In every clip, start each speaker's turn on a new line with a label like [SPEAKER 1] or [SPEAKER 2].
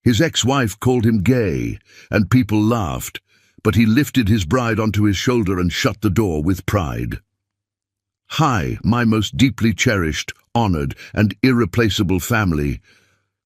[SPEAKER 1] His ex-wife called him gay, and people laughed, but he lifted his bride onto his shoulder and shut the door with pride. "Hi, my most deeply cherished, honored, and irreplaceable family.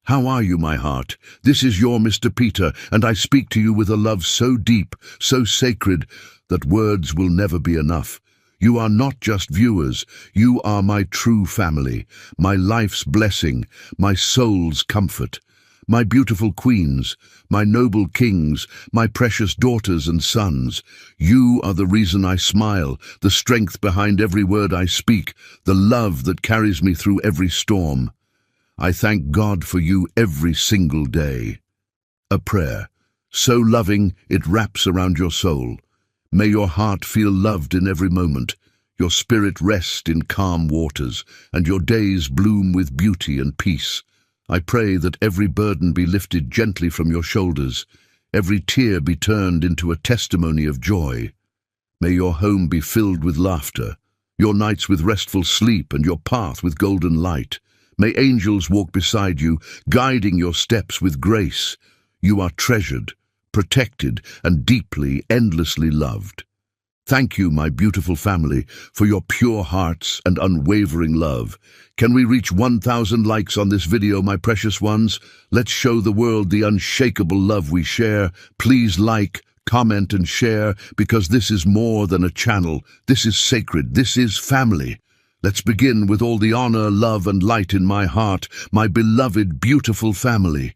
[SPEAKER 1] How are you, my heart? This is your Mr. Peter, and I speak to you with a love so deep, so sacred, that words will never be enough. You are not just viewers, you are my true family, my life's blessing, my soul's comfort. My beautiful queens, my noble kings, my precious daughters and sons, you are the reason I smile, the strength behind every word I speak, the love that carries me through every storm. I thank God for you every single day." A prayer, so loving it wraps around your soul. May your heart feel loved in every moment, your spirit rest in calm waters, and your days bloom with beauty and peace. I pray that every burden be lifted gently from your shoulders, every tear be turned into a testimony of joy. May your home be filled with laughter, your nights with restful sleep, and your path with golden light. May angels walk beside you, guiding your steps with grace. You are treasured, protected, and deeply, endlessly loved. Thank you, my beautiful family, for your pure hearts and unwavering love. Can we reach 1,000 likes on this video, my precious ones? Let's show the world the unshakable love we share. Please like, comment, and share, because this is more than a channel. This is sacred. This is family. Let's begin with all the honor, love, and light in my heart, my beloved, beautiful family.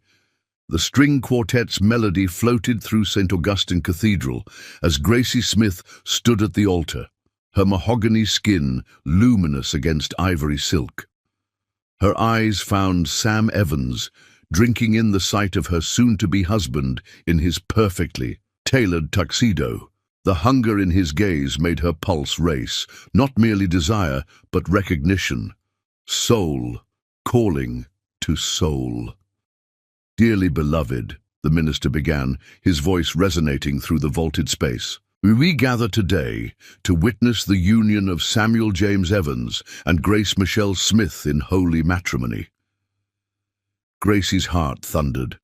[SPEAKER 1] The string quartet's melody floated through St. Augustine Cathedral as Gracie Smith stood at the altar, her mahogany skin luminous against ivory silk. Her eyes found Sam Evans, drinking in the sight of her soon-to-be husband in his perfectly tailored tuxedo. The hunger in his gaze made her pulse race, not merely desire, but recognition. Soul calling to soul. "Dearly beloved," the minister began, his voice resonating through the vaulted space, "we gather today to witness the union of Samuel James Evans and Grace Michelle Smith in holy matrimony." Gracie's heart thundered.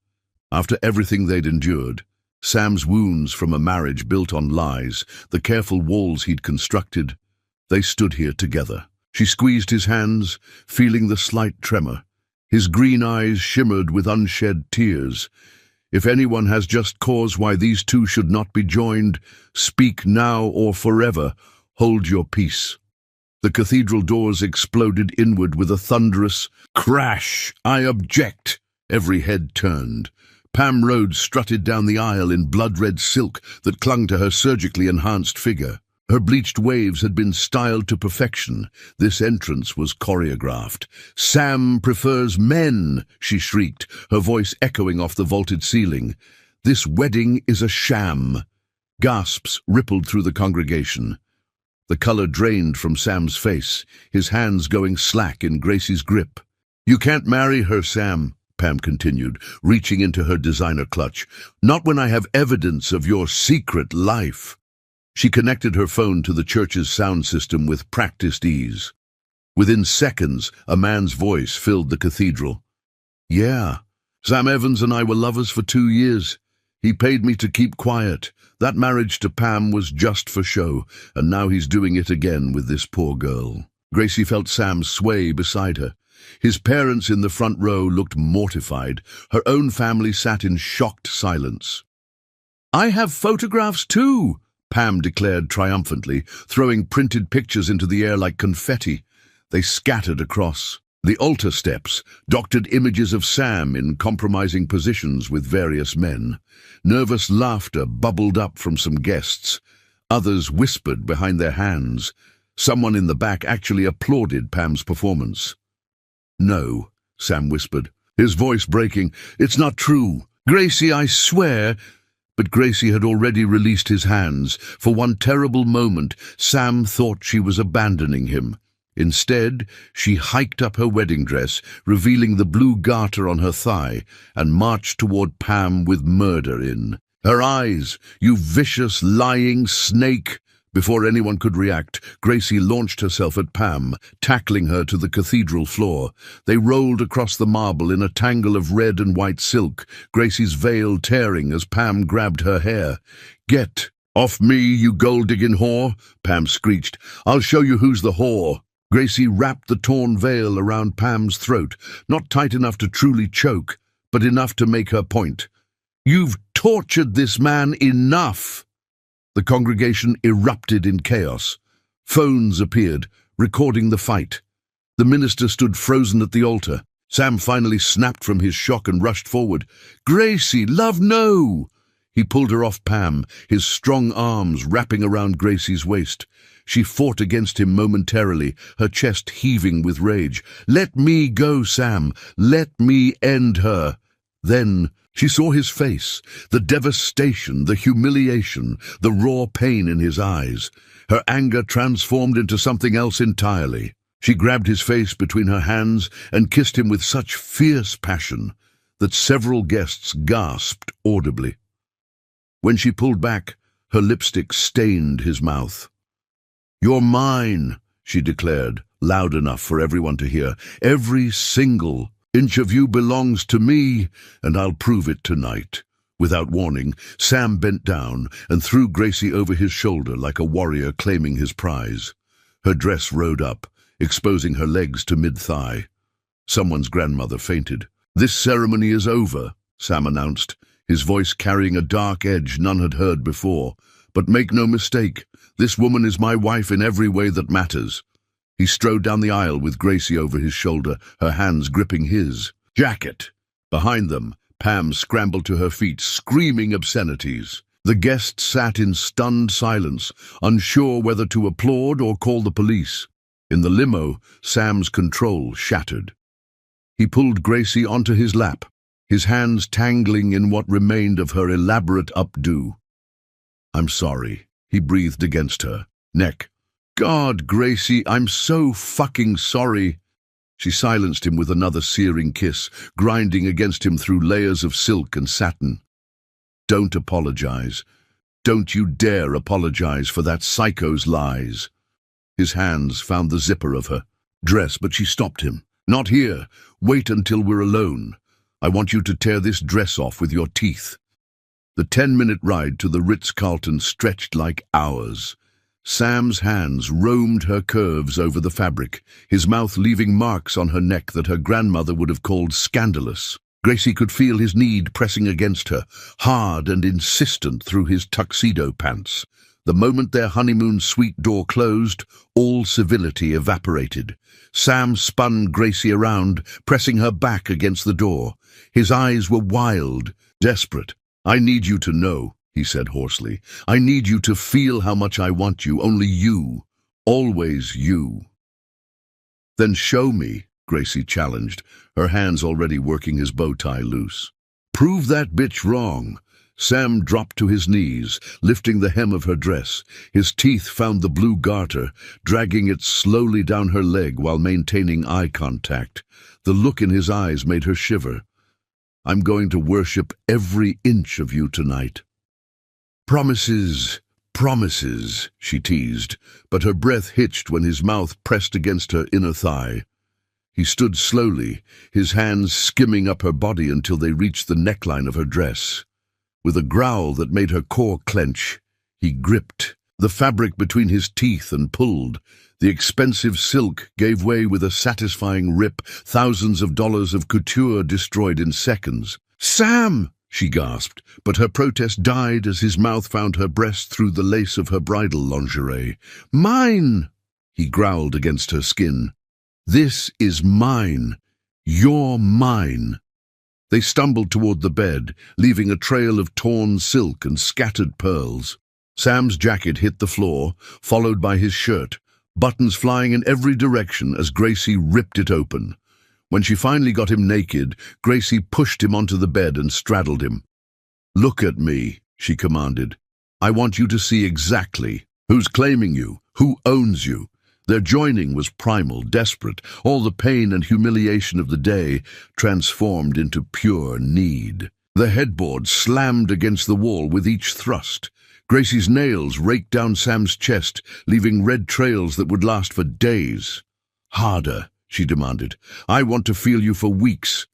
[SPEAKER 1] After everything they'd endured, Sam's wounds from a marriage built on lies, the careful walls he'd constructed, they stood here together. She squeezed his hands, feeling the slight tremor. His green eyes shimmered with unshed tears. "If anyone has just cause why these two should not be joined, speak now or forever. Hold your peace." The cathedral doors exploded inward with a thunderous crash. "I object." Every head turned. Pam Rhodes strutted down the aisle in blood-red silk that clung to her surgically enhanced figure. Her bleached waves had been styled to perfection. This entrance was choreographed. "Sam prefers men," she shrieked, her voice echoing off the vaulted ceiling. "This wedding is a sham." Gasps rippled through the congregation. The color drained from Sam's face, his hands going slack in Gracie's grip. "You can't marry her, Sam," Pam continued, reaching into her designer clutch. "Not when I have evidence of your secret life." She connected her phone to the church's sound system with practiced ease. Within seconds, a man's voice filled the cathedral. "Yeah, Sam Evans and I were lovers for 2 years. He paid me to keep quiet. That marriage to Pam was just for show, and now he's doing it again with this poor girl." Gracie felt Sam sway beside her. His parents in the front row looked mortified. Her own family sat in shocked silence. "I have photographs too," Pam declared triumphantly, throwing printed pictures into the air like confetti. They scattered across the altar steps, doctored images of Sam in compromising positions with various men. Nervous laughter bubbled up from some guests. Others whispered behind their hands. Someone in the back actually applauded Pam's performance. "No," Sam whispered, his voice breaking. "It's not true. Gracie, I swear." But Gracie had already released his hands. For one terrible moment, Sam thought she was abandoning him. Instead, she hiked up her wedding dress, revealing the blue garter on her thigh, and marched toward Pam with murder in her eyes. "You vicious, lying snake!" Before anyone could react, Gracie launched herself at Pam, tackling her to the cathedral floor. They rolled across the marble in a tangle of red and white silk, Gracie's veil tearing as Pam grabbed her hair. "Get off me, you gold-digging whore," Pam screeched. "I'll show you who's the whore." Gracie wrapped the torn veil around Pam's throat, not tight enough to truly choke, but enough to make her point. "You've tortured this man enough." The congregation erupted in chaos. Phones appeared, recording the fight. The minister stood frozen at the altar. Sam finally snapped from his shock and rushed forward. "Gracie, love, no!" He pulled her off Pam, his strong arms wrapping around Gracie's waist. She fought against him momentarily, her chest heaving with rage. "Let me go, Sam. Let me end her." Then she saw his face, the devastation, the humiliation, the raw pain in his eyes. Her anger transformed into something else entirely. She grabbed his face between her hands and kissed him with such fierce passion that several guests gasped audibly. When she pulled back, her lipstick stained his mouth. "You're mine," she declared, loud enough for everyone to hear. "Every single inch of you belongs to me, and I'll prove it tonight." Without warning, Sam bent down and threw Gracie over his shoulder like a warrior claiming his prize. Her dress rode up, exposing her legs to mid-thigh. Someone's grandmother fainted. "This ceremony is over," Sam announced, his voice carrying a dark edge none had heard before. "But make no mistake, this woman is my wife in every way that matters." He strode down the aisle with Gracie over his shoulder, her hands gripping his. "Jacket!" Behind them, Pam scrambled to her feet, screaming obscenities. The guests sat in stunned silence, unsure whether to applaud or call the police. In the limo, Sam's control shattered. He pulled Gracie onto his lap, his hands tangling in what remained of her elaborate updo. "I'm sorry," he breathed against her neck. "God, Gracie, I'm so fucking sorry." She silenced him with another searing kiss, grinding against him through layers of silk and satin. "Don't apologize. Don't you dare apologize for that psycho's lies." His hands found the zipper of her dress, but she stopped him. "Not here. Wait until we're alone. I want you to tear this dress off with your teeth." The 10-minute ride to the Ritz-Carlton stretched like hours. Sam's hands roamed her curves over the fabric, his mouth leaving marks on her neck that her grandmother would have called scandalous. Gracie could feel his need pressing against her, hard and insistent through his tuxedo pants. The moment their honeymoon suite door closed, all civility evaporated. Sam spun Gracie around, pressing her back against the door. His eyes were wild, desperate. "I need you to know," he said hoarsely. "I need you to feel how much I want you, only you, always you." "Then show me," Gracie challenged, her hands already working his bow tie loose. "Prove that bitch wrong." Sam dropped to his knees, lifting the hem of her dress. His teeth found the blue garter, dragging it slowly down her leg while maintaining eye contact. The look in his eyes made her shiver. "I'm going to worship every inch of you tonight." "Promises, promises," she teased, but her breath hitched when his mouth pressed against her inner thigh. He stood slowly, his hands skimming up her body until they reached the neckline of her dress. With a growl that made her core clench, he gripped the fabric between his teeth and pulled. The expensive silk gave way with a satisfying rip, thousands of dollars of couture destroyed in seconds. "Sam!" she gasped, but her protest died as his mouth found her breast through the lace of her bridal lingerie. "Mine!" he growled against her skin. "This is mine. You're mine." They stumbled toward the bed, leaving a trail of torn silk and scattered pearls. Sam's jacket hit the floor, followed by his shirt, buttons flying in every direction as Gracie ripped it open. When she finally got him naked, Gracie pushed him onto the bed and straddled him. "Look at me," she commanded. "I want you to see exactly who's claiming you, who owns you." Their joining was primal, desperate, all the pain and humiliation of the day transformed into pure need. The headboard slammed against the wall with each thrust. Gracie's nails raked down Sam's chest, leaving red trails that would last for days. "Harder," she demanded. "I want to feel you for weeks."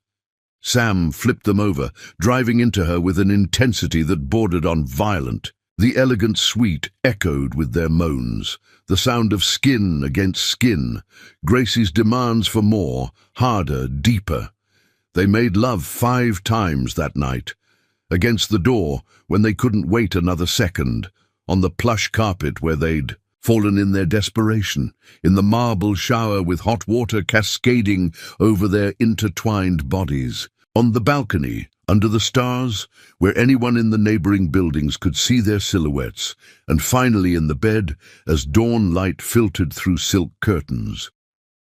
[SPEAKER 1] Sam flipped them over, driving into her with an intensity that bordered on violent. The elegant suite echoed with their moans, the sound of skin against skin, Gracie's demands for more, harder, deeper. They made love 5 times that night. Against the door, when they couldn't wait another second, on the plush carpet where they'd fallen in their desperation, in the marble shower with hot water cascading over their intertwined bodies, on the balcony, under the stars, where anyone in the neighboring buildings could see their silhouettes, and finally in the bed as dawn light filtered through silk curtains.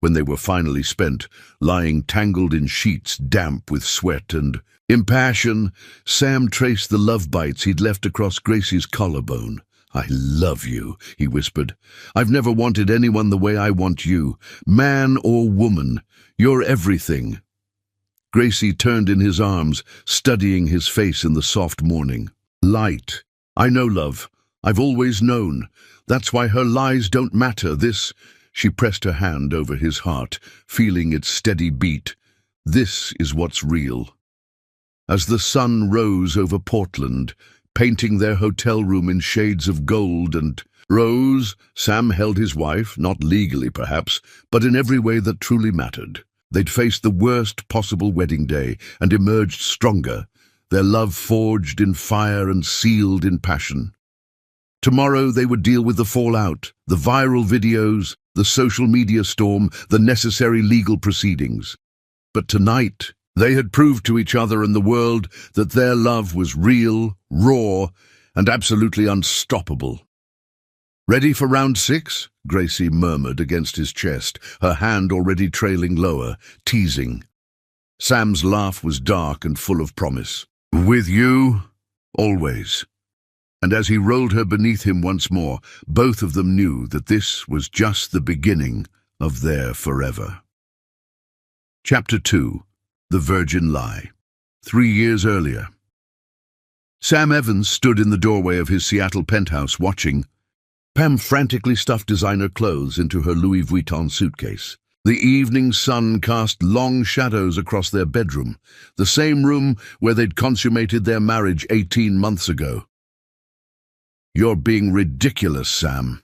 [SPEAKER 1] When they were finally spent, lying tangled in sheets damp with sweat and impassion, Sam traced the love bites he'd left across Gracie's collarbone. "I love you," he whispered. "I've never wanted anyone the way I want you, man or woman. You're everything." Gracie turned in his arms, studying his face in the soft morning. "Light. I know, love. I've always known. That's why her lies don't matter. This—" She pressed her hand over his heart, feeling its steady beat. "This is what's real." As the sun rose over Portland, painting their hotel room in shades of gold and rose, Sam held his wife, not legally perhaps, but in every way that truly mattered. They'd faced the worst possible wedding day and emerged stronger, their love forged in fire and sealed in passion. Tomorrow they would deal with the fallout, the viral videos, the social media storm, the necessary legal proceedings. But tonight, they had proved to each other and the world that their love was real, raw, and absolutely unstoppable. "Ready for round 6? Gracie murmured against his chest, her hand already trailing lower, teasing. Sam's laugh was dark and full of promise. "With you, always." And as he rolled her beneath him once more, both of them knew that this was just the beginning of their forever. Chapter 2. The Virgin Lie. 3 years earlier. Sam Evans stood in the doorway of his Seattle penthouse watching. Pam frantically stuffed designer clothes into her Louis Vuitton suitcase. The evening sun cast long shadows across their bedroom, the same room where they'd consummated their marriage 18 months ago. "You're being ridiculous, Sam."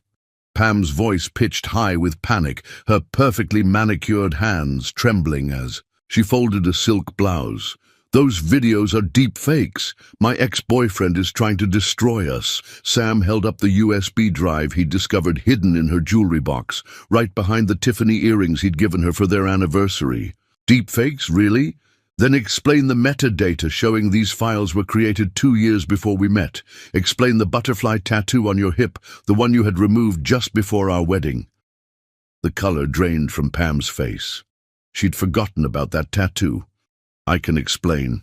[SPEAKER 1] Pam's voice pitched high with panic, her perfectly manicured hands trembling as she folded a silk blouse. "Those videos are deep fakes. My ex-boyfriend is trying to destroy us." Sam held up the USB drive he'd discovered hidden in her jewelry box, right behind the Tiffany earrings he'd given her for their anniversary. "Deep fakes, really? Then explain the metadata showing these files were created 2 years before we met. Explain the butterfly tattoo on your hip, the one you had removed just before our wedding." The color drained from Pam's face. She'd forgotten about that tattoo. "I can explain."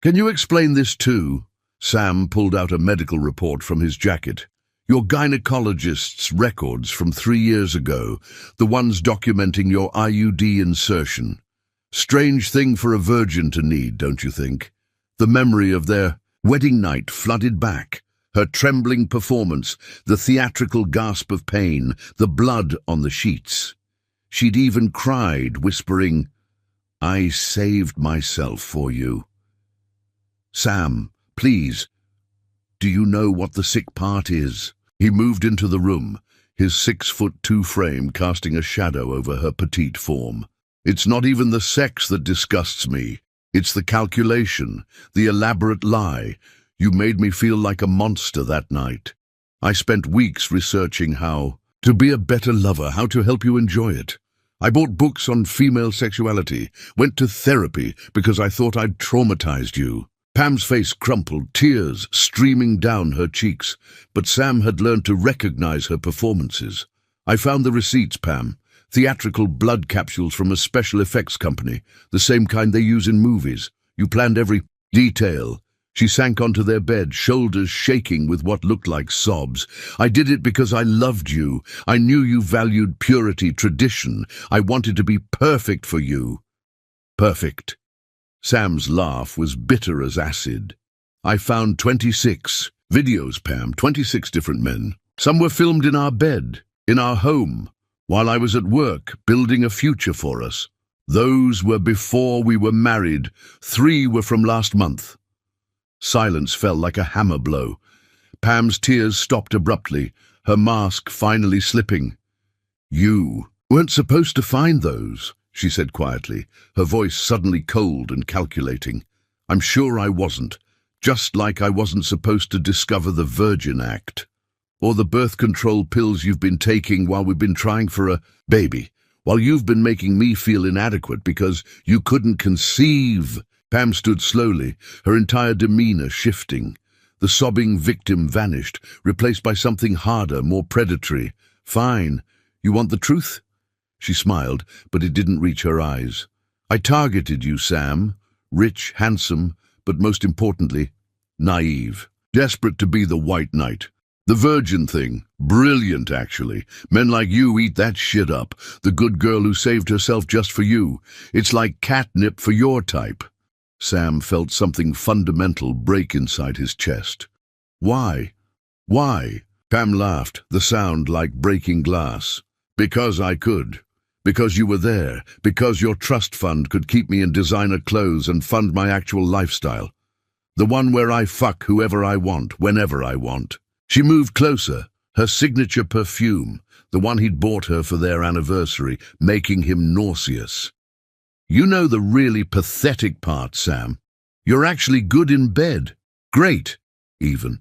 [SPEAKER 1] "Can you explain this too?" Sam pulled out a medical report from his jacket. "Your gynecologist's records from 3 years ago, the ones documenting your IUD insertion. Strange thing for a virgin to need, don't you think? The memory of their wedding night flooded back. Her trembling performance, the theatrical gasp of pain, the blood on the sheets. She'd even cried, whispering, 'I saved myself for you.' Sam, please, do you know what the sick part is?" He moved into the room, his 6'2" frame casting a shadow over her petite form. "It's not even the sex that disgusts me. It's the calculation, the elaborate lie. You made me feel like a monster that night. I spent weeks researching how to be a better lover, how to help you enjoy it. I bought books on female sexuality, went to therapy because I thought I'd traumatized you." Pam's face crumpled, tears streaming down her cheeks, but Sam had learned to recognize her performances. "I found the receipts, Pam. Theatrical blood capsules from a special effects company, the same kind they use in movies. You planned every detail." She sank onto their bed, shoulders shaking with what looked like sobs. "I did it because I loved you. I knew you valued purity, tradition. I wanted to be perfect for you." "Perfect." Sam's laugh was bitter as acid. "I found 26 Videos, Pam, 26 different men. Some were filmed in our bed, in our home, while I was at work, building a future for us. Those were before we were married. 3 were from last month. Silence fell like a hammer blow. Pam's tears stopped abruptly, her mask finally slipping. You weren't supposed to find those, she said quietly, her voice suddenly cold and calculating. I'm sure I wasn't, just like I wasn't supposed to discover the Virgin Act, or the birth control pills you've been taking while we've been trying for a baby, while you've been making me feel inadequate because you couldn't conceive. Pam stood slowly, her entire demeanor shifting. The sobbing victim vanished, replaced by something harder, more predatory. Fine. You want the truth? She smiled, but it didn't reach her eyes. I targeted you, Sam. Rich, handsome, but most importantly, naive. Desperate to be the white knight. The virgin thing. Brilliant, actually. Men like you eat that shit up. The good girl who saved herself just for you. It's like catnip for your type. Sam felt something fundamental break inside his chest. Why? Why? Pam laughed, the sound like breaking glass. Because I could. Because you were there. Because your trust fund could keep me in designer clothes and fund my actual lifestyle. The one where I fuck whoever I want, whenever I want. She moved closer, her signature perfume, the one he'd bought her for their anniversary, making him nauseous. You know the really pathetic part, Sam. You're actually good in bed. Great, even.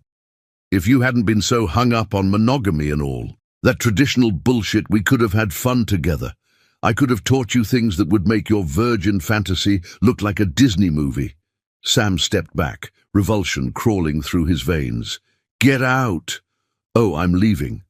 [SPEAKER 1] If you hadn't been so hung up on monogamy and all, that traditional bullshit, we could have had fun together. I could have taught you things that would make your virgin fantasy look like a Disney movie. Sam stepped back, revulsion crawling through his veins. Get out! Oh, I'm leaving.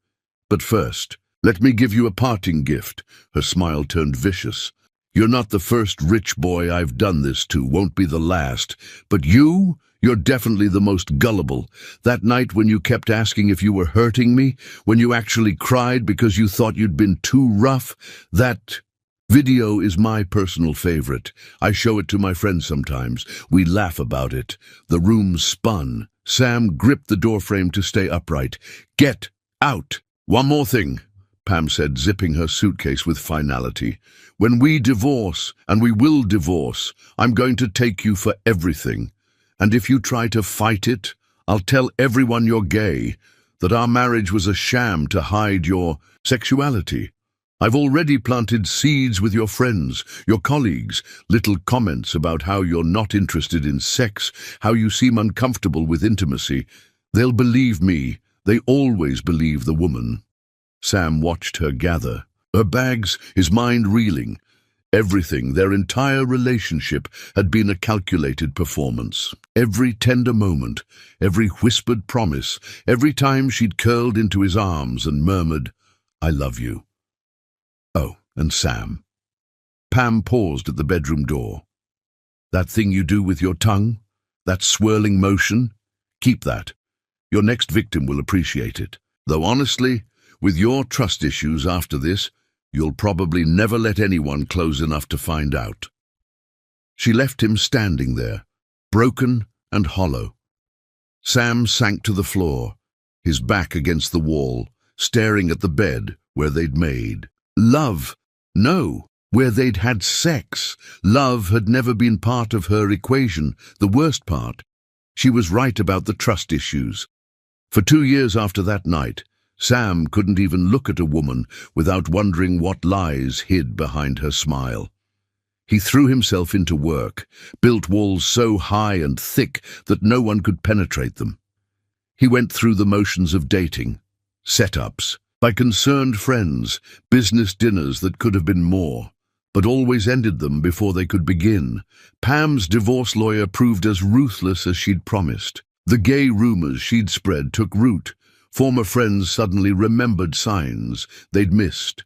[SPEAKER 1] But first, let me give you a parting gift. Her smile turned vicious. You're not the first rich boy I've done this to, won't be the last. But you're definitely the most gullible. That night when you kept asking if you were hurting me, when you actually cried because you thought you'd been too rough, that video is my personal favorite. I show it to my friends sometimes. We laugh about it. The room spun. Sam gripped the doorframe to stay upright. Get out! One more thing, Pam said, zipping her suitcase with finality. When we divorce, and we will divorce, I'm going to take you for everything. And if you try to fight it, I'll tell everyone you're gay, that our marriage was a sham to hide your sexuality. I've already planted seeds with your friends, your colleagues, little comments about how you're not interested in sex, how you seem uncomfortable with intimacy. They'll believe me. They always believe the woman. Sam watched her gather, her bags, his mind reeling. Everything, their entire relationship, had been a calculated performance. Every tender moment, every whispered promise, every time she'd curled into his arms and murmured, I love you. Oh, and Sam. Pam paused at the bedroom door. That thing you do with your tongue? That swirling motion? Keep that. Your next victim will appreciate it. Though honestly, with your trust issues after this, you'll probably never let anyone close enough to find out. She left him standing there, broken and hollow. Sam sank to the floor, his back against the wall, staring at the bed where they'd made love. No, where they'd had sex. Love had never been part of her equation. The worst part, she was right about the trust issues. For 2 years after that night, Sam couldn't even look at a woman without wondering what lies hid behind her smile. He threw himself into work, built walls so high and thick that no one could penetrate them. He went through the motions of dating, setups, by concerned friends, business dinners that could have been more, but always ended them before they could begin. Pam's divorce lawyer proved as ruthless as she'd promised. The gay rumors she'd spread took root. Former friends suddenly remembered signs they'd missed.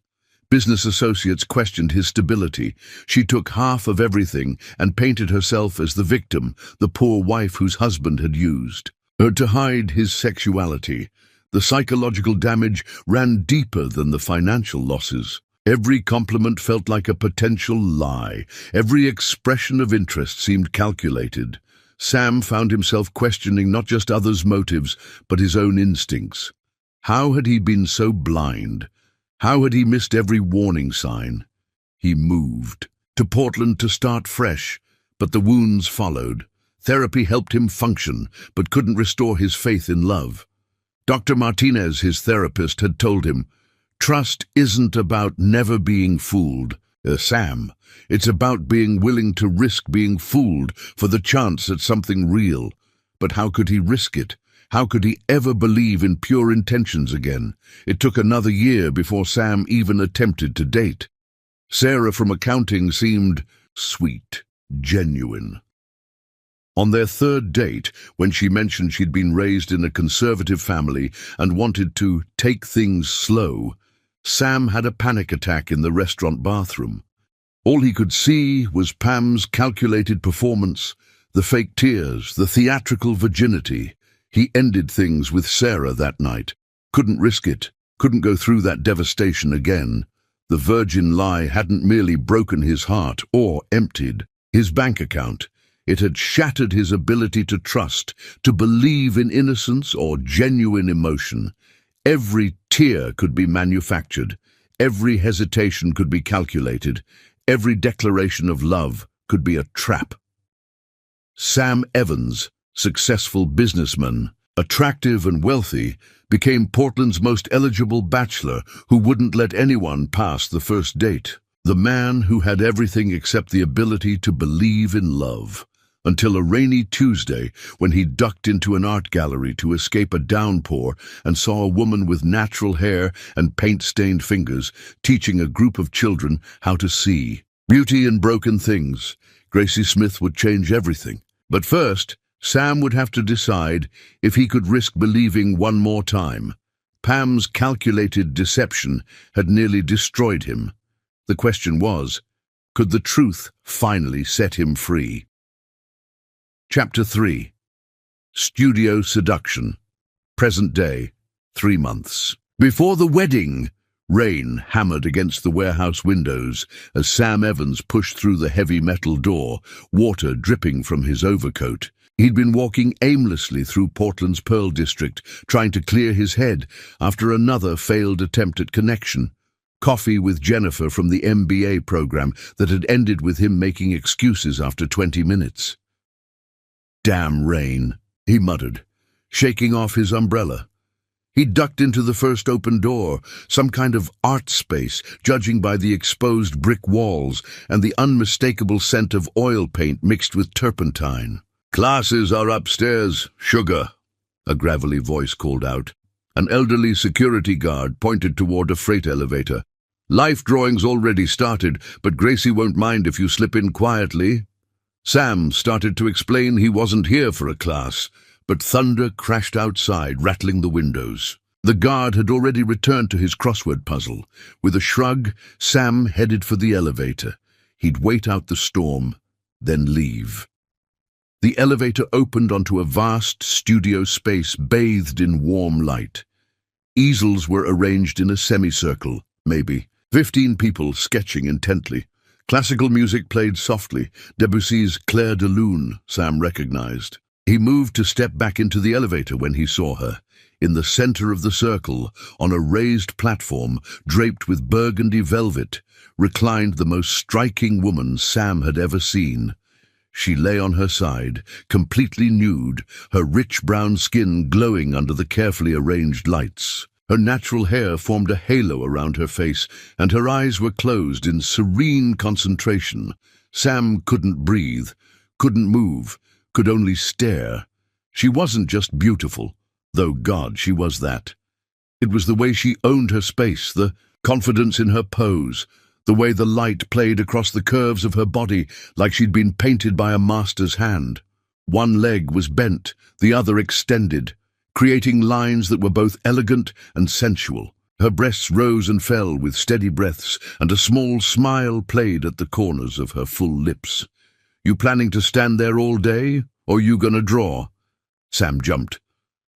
[SPEAKER 1] Business associates questioned his stability. She took half of everything and painted herself as the victim, the poor wife whose husband had used her to hide his sexuality. The psychological damage ran deeper than the financial losses. Every compliment felt like a potential lie. Every expression of interest seemed calculated. Sam found himself questioning not just others' motives, but his own instincts. How had he been so blind? How had he missed every warning sign? He moved to Portland to start fresh, but the wounds followed. Therapy helped him function, but couldn't restore his faith in love. Dr. Martinez, his therapist, had told him, "Trust isn't about never being fooled, Sam. It's about being willing to risk being fooled for the chance at something real." But how could he risk it? How could he ever believe in pure intentions again? It took another year before Sam even attempted to date. Sarah from accounting seemed sweet, genuine. On their third date, when she mentioned she'd been raised in a conservative family and wanted to take things slow, Sam had a panic attack in the restaurant bathroom. All he could see was Pam's calculated performance, the fake tears, the theatrical virginity. He ended things with Sarah that night. Couldn't risk it, couldn't go through that devastation again. The virgin lie hadn't merely broken his heart or emptied his bank account. It had shattered his ability to trust, to believe in innocence or genuine emotion. Every tear could be manufactured. Every hesitation could be calculated. Every declaration of love could be a trap. Sam Evans, successful businessman, attractive and wealthy, became Portland's most eligible bachelor who wouldn't let anyone pass the first date. The man who had everything except the ability to believe in love. Until a rainy Tuesday when he ducked into an art gallery to escape a downpour and saw a woman with natural hair and paint-stained fingers teaching a group of children how to see. Beauty in broken things. Gracie Smith would change everything. But first, Sam would have to decide if he could risk believing one more time. Pam's calculated deception had nearly destroyed him. The question was, could the truth finally set him free? Chapter 3. Studio Seduction. Present day, 3 months. Before the wedding, rain hammered against the warehouse windows as Sam Evans pushed through the heavy metal door, water dripping from his overcoat. He'd been walking aimlessly through Portland's Pearl District, trying to clear his head after another failed attempt at connection. Coffee with Jennifer from the MBA program that had ended with him making excuses after 20 minutes. "Damn rain," he muttered, shaking off his umbrella. He ducked into the first open door, some kind of art space, judging by the exposed brick walls and the unmistakable scent of oil paint mixed with turpentine. "Classes are upstairs, sugar," a gravelly voice called out. An elderly security guard pointed toward a freight elevator. "Life drawing's already started, but Gracie won't mind if you slip in quietly." Sam started to explain he wasn't here for a class, but thunder crashed outside, rattling the windows. The guard had already returned to his crossword puzzle. With a shrug, Sam headed for the elevator. He'd wait out the storm, then leave. The elevator opened onto a vast studio space bathed in warm light. Easels were arranged in a semicircle, maybe. 15 people sketching intently. Classical music played softly, Debussy's Clair de Lune, Sam recognized. He moved to step back into the elevator when he saw her. In the center of the circle, on a raised platform, draped with burgundy velvet, reclined the most striking woman Sam had ever seen. She lay on her side, completely nude, her rich brown skin glowing under the carefully arranged lights. Her natural hair formed a halo around her face, and her eyes were closed in serene concentration. Sam couldn't breathe, couldn't move, could only stare. She wasn't just beautiful, though God, she was that. It was the way she owned her space, the confidence in her pose, the way the light played across the curves of her body like she'd been painted by a master's hand. One leg was bent, the other extended, creating lines that were both elegant and sensual. Her breasts rose and fell with steady breaths, and a small smile played at the corners of her full lips. "You planning to stand there all day, or you gonna draw?" Sam jumped.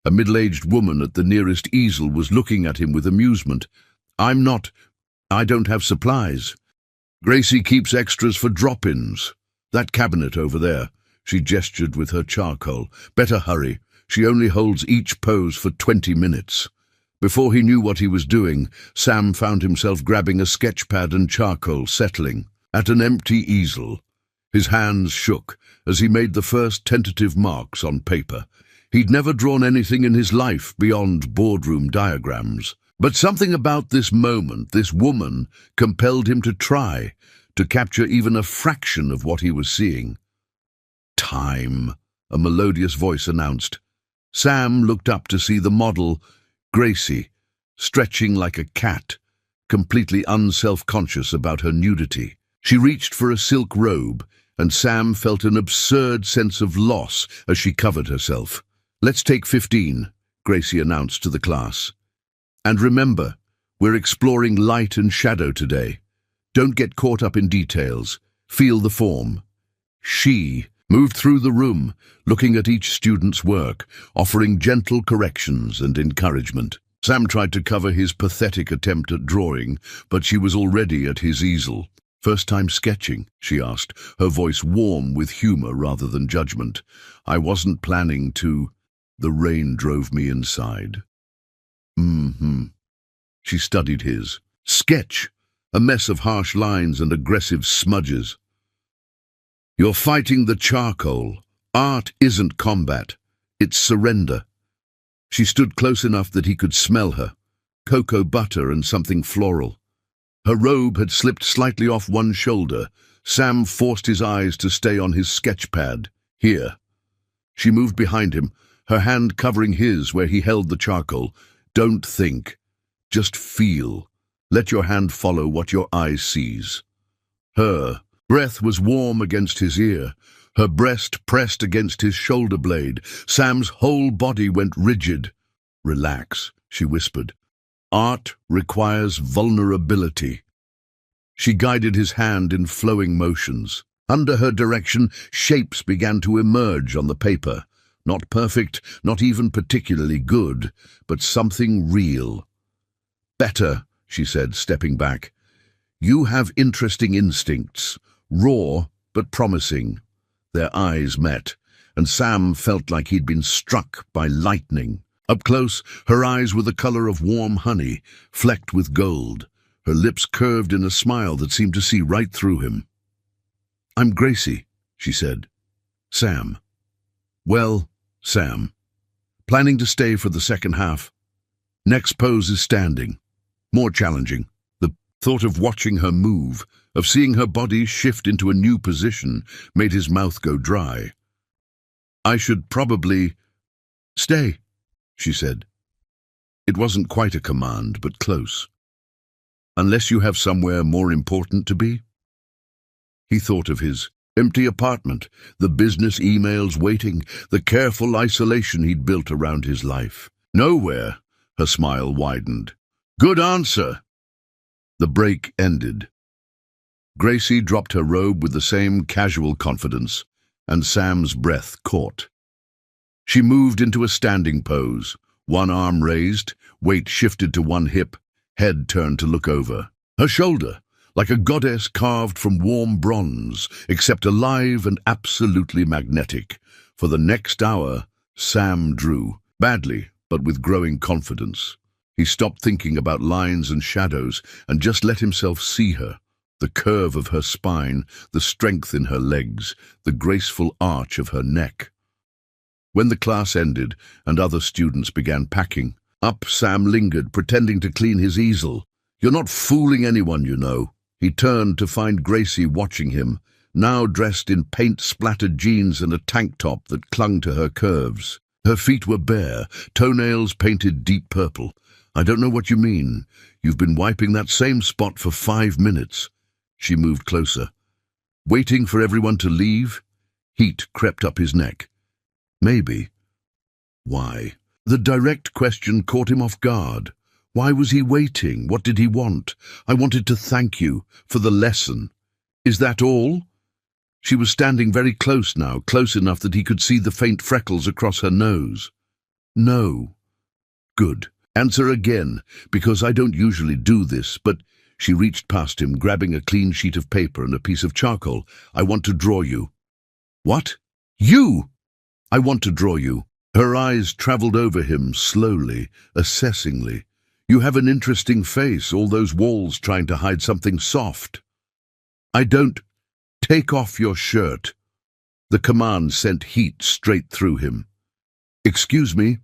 [SPEAKER 1] A middle-aged woman at the nearest easel was looking at him with amusement. I don't have supplies. Gracie keeps extras for drop-ins. That cabinet over there." She gestured with her charcoal. Better hurry. She only holds each pose for 20 minutes. Before he knew what he was doing, Sam found himself grabbing a sketchpad and charcoal, settling at an empty easel. His hands shook as he made the first tentative marks on paper. He'd never drawn anything in his life beyond boardroom diagrams. But something about this moment, this woman, compelled him to try, to capture even a fraction of what he was seeing. "Time," a melodious voice announced. Sam looked up to see the model, Gracie, stretching like a cat, completely unself-conscious about her nudity. She reached for a silk robe, and Sam felt an absurd sense of loss as she covered herself. "Let's take 15, Gracie announced to the class. "And remember, we're exploring light and shadow today. Don't get caught up in details. Feel the form." She moved through the room, looking at each student's work, offering gentle corrections and encouragement. Sam tried to cover his pathetic attempt at drawing, but she was already at his easel. "First time sketching?" she asked, her voice warm with humor rather than judgment. "I wasn't planning to." The rain drove me inside. She studied his. "Sketch, a mess of harsh lines and aggressive smudges." "You're fighting the charcoal. Art isn't combat. It's surrender." She stood close enough that he could smell her. Cocoa butter and something floral. Her robe had slipped slightly off one shoulder. Sam forced his eyes to stay on his sketchpad. "Here." She moved behind him, her hand covering his where he held the charcoal. "Don't think. Just feel. Let your hand follow what your eye sees." Her breath was warm against his ear, her breast pressed against his shoulder blade. Sam's whole body went rigid. "Relax," she whispered. "Art requires vulnerability." She guided his hand in flowing motions. Under her direction, shapes began to emerge on the paper. Not perfect, not even particularly good, but something real. "Better," she said, stepping back. "You have interesting instincts, raw but promising." Their eyes met, and Sam felt like he'd been struck by lightning. Up close, her eyes were the color of warm honey, flecked with gold. Her lips curved in a smile that seemed to see right through him. "I'm Gracie," she said. "Sam." "Well, Sam. Planning to stay for the second half. Next pose is standing. More challenging." The thought of watching her move, of seeing her body shift into a new position, made his mouth go dry. "I should probably stay," she said. It wasn't quite a command, but close. "Unless you have somewhere more important to be?" He thought of his empty apartment, the business emails waiting, the careful isolation he'd built around his life. "Nowhere," her smile widened. "Good answer." The break ended. Gracie dropped her robe with the same casual confidence, and Sam's breath caught. She moved into a standing pose, one arm raised, weight shifted to one hip, head turned to look over. Her shoulder, like a goddess carved from warm bronze, except alive and absolutely magnetic. For the next hour, Sam drew, badly, but with growing confidence. He stopped thinking about lines and shadows and just let himself see her. The curve of her spine, the strength in her legs, the graceful arch of her neck. When the class ended and other students began packing up, Sam lingered, pretending to clean his easel. "You're not fooling anyone, you know." He turned to find Gracie watching him, now dressed in paint-splattered jeans and a tank top that clung to her curves. Her feet were bare, toenails painted deep purple. "I don't know what you mean. You've been wiping that same spot for 5 minutes." She moved closer. "Waiting for everyone to leave?" Heat crept up his neck. "Maybe." "Why?" The direct question caught him off guard. Why was he waiting? What did he want? "I wanted to thank you for the lesson." "Is that all?" She was standing very close now, close enough that he could see the faint freckles across her nose. "No." "Good. Answer again, because I don't usually do this, but—" She reached past him, grabbing a clean sheet of paper and a piece of charcoal. "I want to draw you." "What?" You! I want to draw you. Her eyes traveled over him slowly, assessingly. You have an interesting face, all those walls trying to hide something soft. I don't. Take off your shirt. The command sent heat straight through him. Excuse me?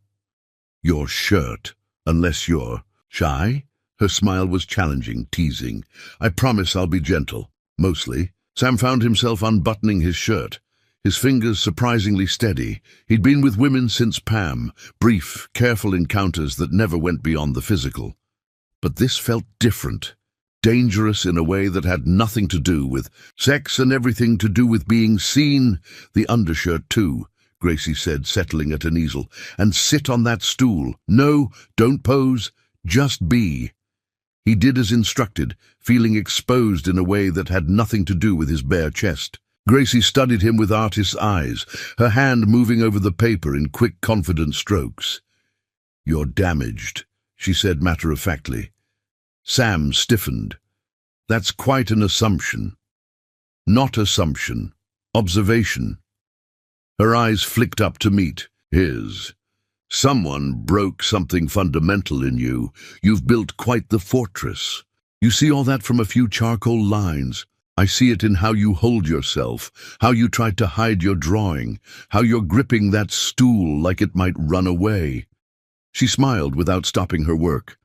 [SPEAKER 1] Your shirt, unless you're shy? Her smile was challenging, teasing. I promise I'll be gentle. Mostly. Sam found himself unbuttoning his shirt, his fingers surprisingly steady. He'd been with women since Pam, brief, careful encounters that never went beyond the physical. But this felt different, dangerous in a way that had nothing to do with sex and everything to do with being seen. The undershirt, too, Gracie said, settling at an easel. And sit on that stool. No, don't pose, just be. He did as instructed, feeling exposed in a way that had nothing to do with his bare chest. Gracie studied him with artist's eyes, her hand moving over the paper in quick, confident strokes. You're damaged, she said matter-of-factly. Sam stiffened. That's quite an assumption. Not assumption. Observation. Her eyes flicked up to meet his. Someone broke something fundamental in you. You've built quite the fortress. You see all that from a few charcoal lines. I see it in how you hold yourself, how you tried to hide your drawing, how you're gripping that stool like it might run away. She smiled without stopping her work.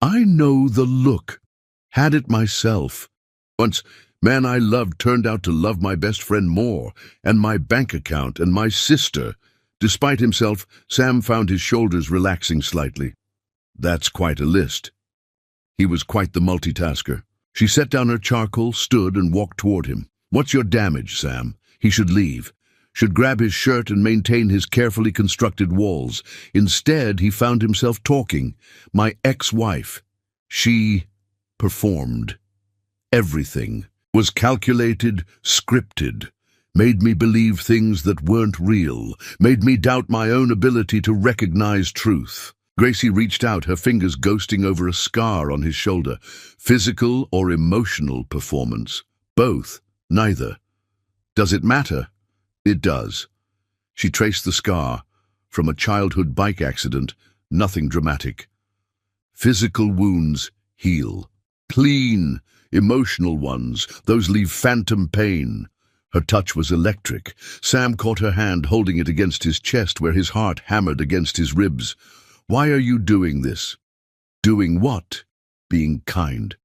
[SPEAKER 1] I know the look. Had it myself. Once, man I loved turned out to love my best friend more, and my bank account, and my sister. Despite himself, Sam found his shoulders relaxing slightly. That's quite a list. He was quite the multitasker. She set down her charcoal, stood, and walked toward him. What's your damage, Sam? He should leave. Should grab his shirt and maintain his carefully constructed walls. Instead, he found himself talking. My ex-wife. She performed. Everything was calculated, scripted. Made me believe things that weren't real. Made me doubt my own ability to recognize truth. Gracie reached out, her fingers ghosting over a scar on his shoulder. Physical or emotional performance? Both. Neither. Does it matter? It does. She traced the scar. From a childhood bike accident, nothing dramatic. Physical wounds heal. Clean. Emotional ones, those leave phantom pain. Her touch was electric. Sam caught her hand, holding it against his chest where his heart hammered against his ribs. Why are you doing this? Doing what? Being kind.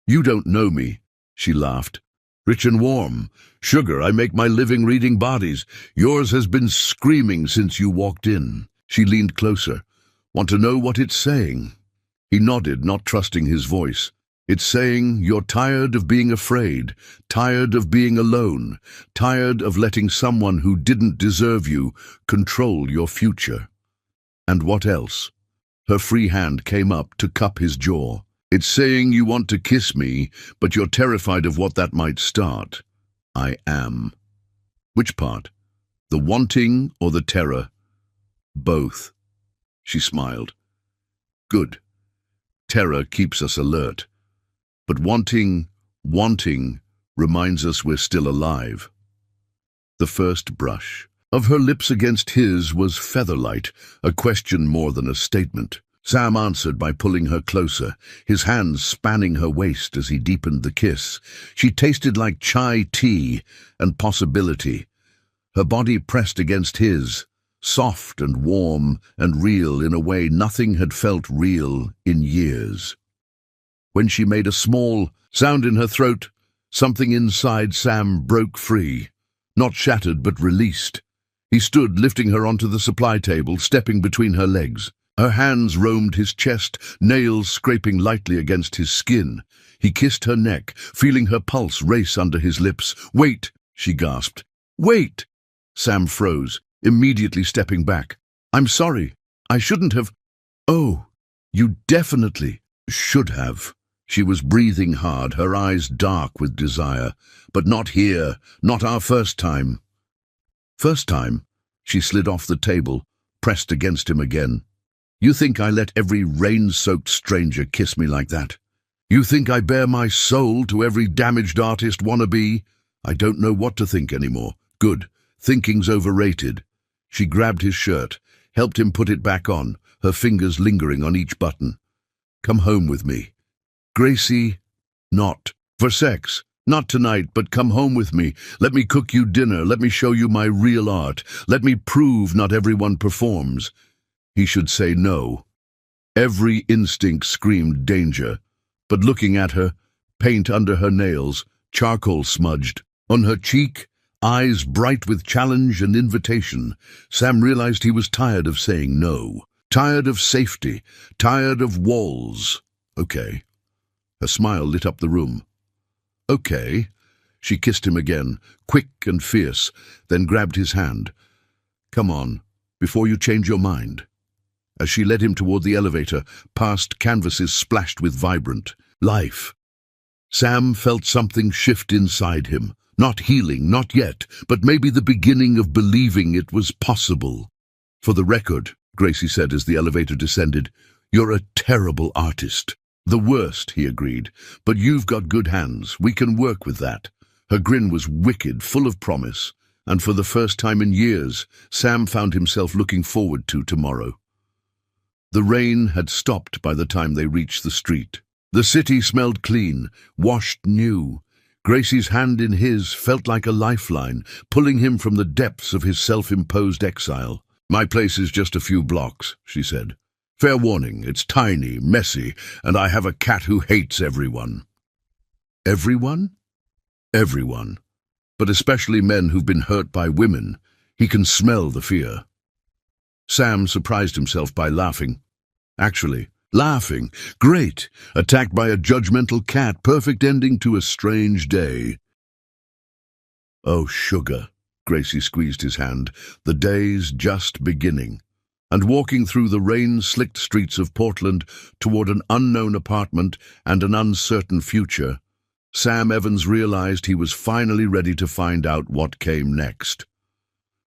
[SPEAKER 1] You don't know me, she laughed. Rich and warm. Sugar, I make my living reading bodies. Yours has been screaming since you walked in. She leaned closer. Want to know what it's saying? He nodded, not trusting his voice. It's saying you're tired of being afraid, tired of being alone, tired of letting someone who didn't deserve you control your future. And what else? Her free hand came up to cup his jaw. It's saying you want to kiss me, but you're terrified of what that might start. I am. Which part? The wanting or the terror? Both. She smiled. Good. Terror keeps us alert. But wanting reminds us we're still alive. The first brush of her lips against his was feather-light, a question more than a statement. Sam answered by pulling her closer, his hands spanning her waist as he deepened the kiss. She tasted like chai tea and possibility. Her body pressed against his, soft and warm and real in a way nothing had felt real in years. When she made a small sound in her throat, something inside Sam broke free, not shattered but released. He stood, lifting her onto the supply table, stepping between her legs. Her hands roamed his chest, nails scraping lightly against his skin. He kissed her neck, feeling her pulse race under his lips. Wait, she gasped. Wait! Sam froze, immediately stepping back. I'm sorry. I shouldn't have. Oh, you definitely should have. She was breathing hard, her eyes dark with desire. But not here, not our first time. First time, she slid off the table, pressed against him again. You think I let every rain-soaked stranger kiss me like that? You think I bare my soul to every damaged artist wannabe? I don't know what to think anymore. Good. Thinking's overrated. She grabbed his shirt, helped him put it back on, her fingers lingering on each button. Come home with me. Gracie, not for sex. Not tonight, but come home with me. Let me cook you dinner. Let me show you my real art. Let me prove not everyone performs. He should say no. Every instinct screamed danger. But looking at her, paint under her nails, charcoal smudged. On her cheek, eyes bright with challenge and invitation, Sam realized he was tired of saying no. Tired of safety. Tired of walls. Okay. Her smile lit up the room. Okay. She kissed him again, quick and fierce, then grabbed his hand. Come on, before you change your mind. As she led him toward the elevator, past canvases splashed with vibrant life. Sam felt something shift inside him. Not healing, not yet, but maybe the beginning of believing it was possible. For the record, Gracie said as the elevator descended, you're a terrible artist. The worst, he agreed, but you've got good hands. We can work with that. Her grin was wicked, full of promise, and for the first time in years, Sam found himself looking forward to tomorrow. The rain had stopped by the time they reached the street. The city smelled clean, washed new. Gracie's hand in his felt like a lifeline, pulling him from the depths of his self-imposed exile. My place is just a few blocks, she said. Fair warning, it's tiny, messy, and I have a cat who hates everyone. Everyone? Everyone. But especially men who've been hurt by women. He can smell the fear. Sam surprised himself by laughing. Actually, laughing. Great. Attacked by a judgmental cat. Perfect ending to a strange day. Oh, sugar. Gracie squeezed his hand. The day's just beginning. And walking through the rain-slicked streets of Portland toward an unknown apartment and an uncertain future, Sam Evans realized he was finally ready to find out what came next.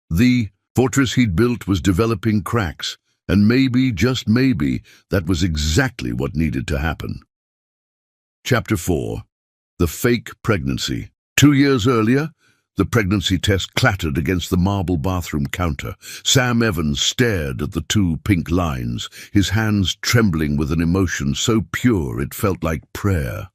[SPEAKER 1] The fortress he'd built was developing cracks, and maybe, just maybe, that was exactly what needed to happen. Chapter 4. The Fake Pregnancy. 2 years earlier, the pregnancy test clattered against the marble bathroom counter. Sam Evans stared at the 2 pink lines, his hands trembling with an emotion so pure it felt like prayer.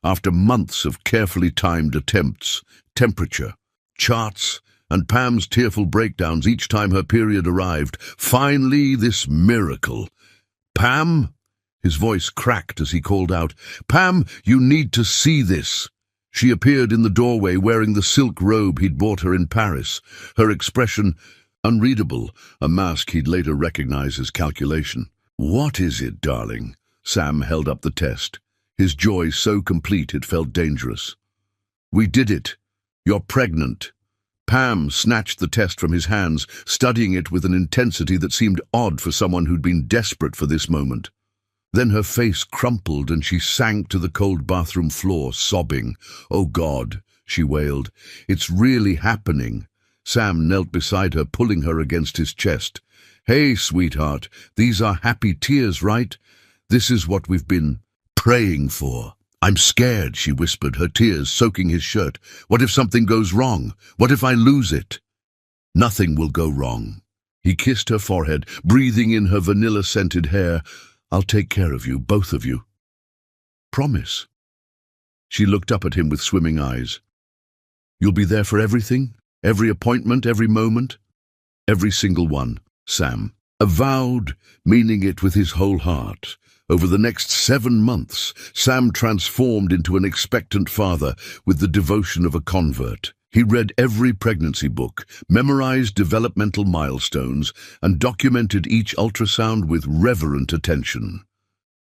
[SPEAKER 1] After months of carefully timed attempts, temperature, charts, and Pam's tearful breakdowns each time her period arrived, finally this miracle. Pam? His voice cracked as he called out, Pam, you need to see this. She appeared in the doorway wearing the silk robe he'd bought her in Paris, her expression unreadable, a mask he'd later recognize as calculation. What is it, darling? Sam held up the test, his joy so complete it felt dangerous. We did it. You're pregnant. Pam snatched the test from his hands, studying it with an intensity that seemed odd for someone who'd been desperate for this moment. Then her face crumpled and she sank to the cold bathroom floor, sobbing. Oh, God, she wailed. It's really happening. Sam knelt beside her, pulling her against his chest. Hey, sweetheart, these are happy tears, right? This is what we've been praying for. I'm scared, she whispered, her tears soaking his shirt. What if something goes wrong? What if I lose it? Nothing will go wrong. He kissed her forehead, breathing in her vanilla-scented hair. I'll take care of you, both of you. Promise. She looked up at him with swimming eyes. You'll be there for everything? Every appointment, every moment? Every single one, Sam avowed, meaning it with his whole heart. Over the next 7 months, Sam transformed into an expectant father with the devotion of a convert. He read every pregnancy book, memorized developmental milestones, and documented each ultrasound with reverent attention.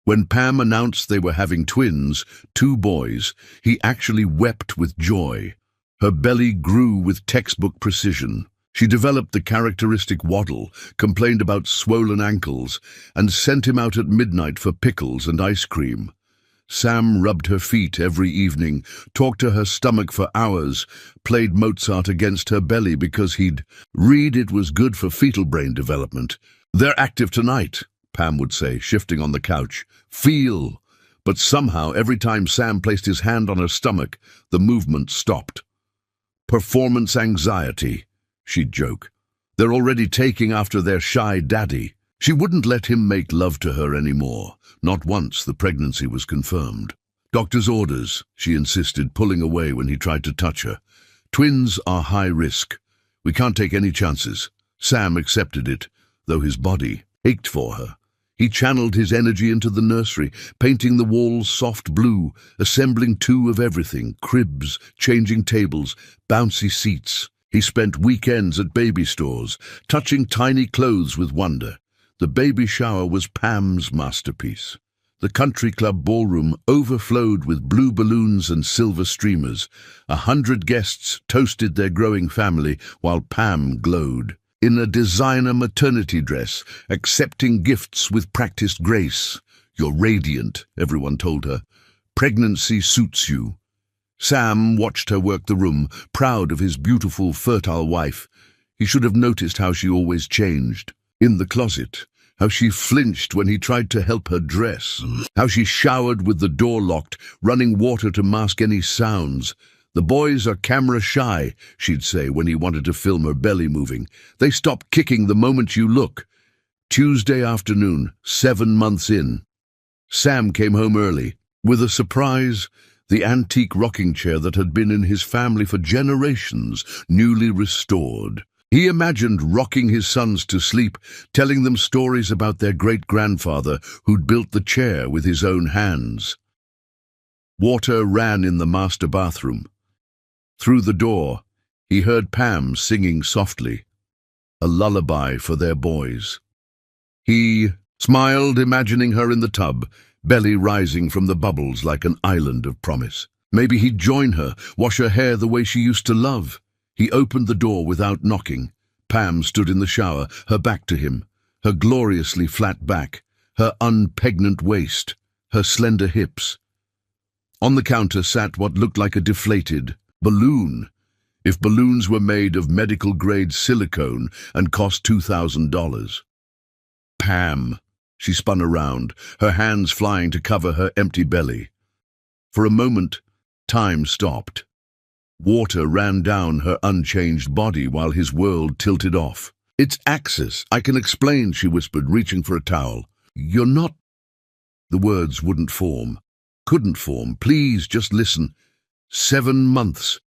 [SPEAKER 1] When Pam announced they were having twins, 2 boys, he actually wept with joy. Her belly grew with textbook precision. She developed the characteristic waddle, complained about swollen ankles, and sent him out at midnight for pickles and ice cream. Sam rubbed her feet every evening, talked to her stomach for hours, played Mozart against her belly because he'd read it was good for fetal brain development. They're active tonight, Pam would say, shifting on the couch. Feel. But somehow, every time Sam placed his hand on her stomach, the movement stopped. Performance anxiety. she'd joke. "They're already taking after their shy daddy." She wouldn't let him make love to her anymore, not once the pregnancy was confirmed. "Doctor's orders," she insisted, pulling away when he tried to touch her. "Twins are high risk. We can't take any chances." Sam accepted it, though his body ached for her. He channeled his energy into the nursery, painting the walls soft blue, assembling two of everything: cribs, changing tables, bouncy seats. He spent weekends at baby stores, touching tiny clothes with wonder. The baby shower was Pam's masterpiece. The country club ballroom overflowed with blue balloons and silver streamers. 100 guests toasted their growing family while Pam glowed. In a designer maternity dress, accepting gifts with practiced grace. "You're radiant," everyone told her. "Pregnancy suits you." Sam watched her work the room, proud of his beautiful, fertile wife. He should have noticed how she always changed. In the closet, how she flinched when he tried to help her dress. How she showered with the door locked, running water to mask any sounds. "The boys are camera shy," she'd say when he wanted to film her belly moving. "They stop kicking the moment you look." Tuesday afternoon, 7 months in. Sam came home early, with a surprise: the antique rocking chair that had been in his family for generations, newly restored. He imagined rocking his sons to sleep, telling them stories about their great-grandfather who'd built the chair with his own hands. Water ran in the master bathroom. Through the door, he heard Pam singing softly, a lullaby for their boys. He smiled, imagining her in the tub, belly rising from the bubbles like an island of promise. Maybe he'd join her, wash her hair the way she used to love. He opened the door without knocking. Pam stood in the shower, her back to him, her gloriously flat back, her unpregnant waist, her slender hips. On the counter sat what looked like a deflated balloon, if balloons were made of medical-grade silicone and cost $2,000. "Pam," she spun around, her hands flying to cover her empty belly. For a moment, time stopped. Water ran down her unchanged body while his world tilted off. "It's axis. I can explain," she whispered, reaching for a towel. "You're not—" The words wouldn't form. Couldn't form. "Please, just listen. 7 months."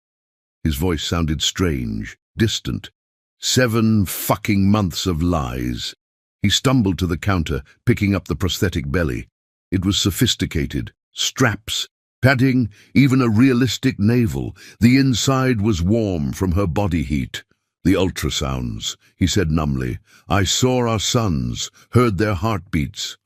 [SPEAKER 1] His voice sounded strange, distant. 7 fucking months of lies. He stumbled to the counter, picking up the prosthetic belly. It was sophisticated. Straps, padding, even a realistic navel. The inside was warm from her body heat. "The ultrasounds," he said numbly. "I saw our sons, heard their heartbeats."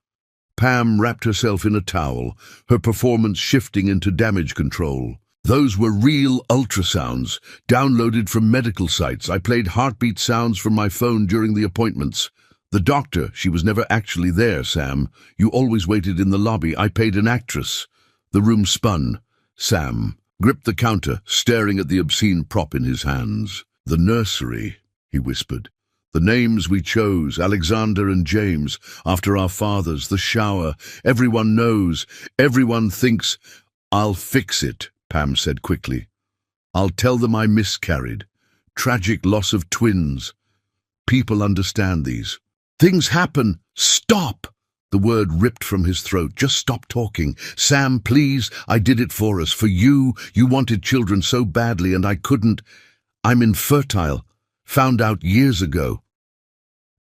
[SPEAKER 1] Pam wrapped herself in a towel, her performance shifting into damage control. "Those were real ultrasounds, downloaded from medical sites. I played heartbeat sounds from my phone during the appointments. The doctor, she was never actually there, Sam. You always waited in the lobby. I paid an actress." The room spun. Sam gripped the counter, staring at the obscene prop in his hands. "The nursery," he whispered. "The names we chose, Alexander and James, after our fathers. The shower. Everyone knows. Everyone thinks—" "I'll fix it," Pam said quickly. "I'll tell them I miscarried. Tragic loss of twins. People understand these. Things happen. Stop!" The word ripped from his throat. "Just stop talking. Sam, please. I did it for us. For you. You wanted children so badly and I couldn't. I'm infertile. Found out years ago.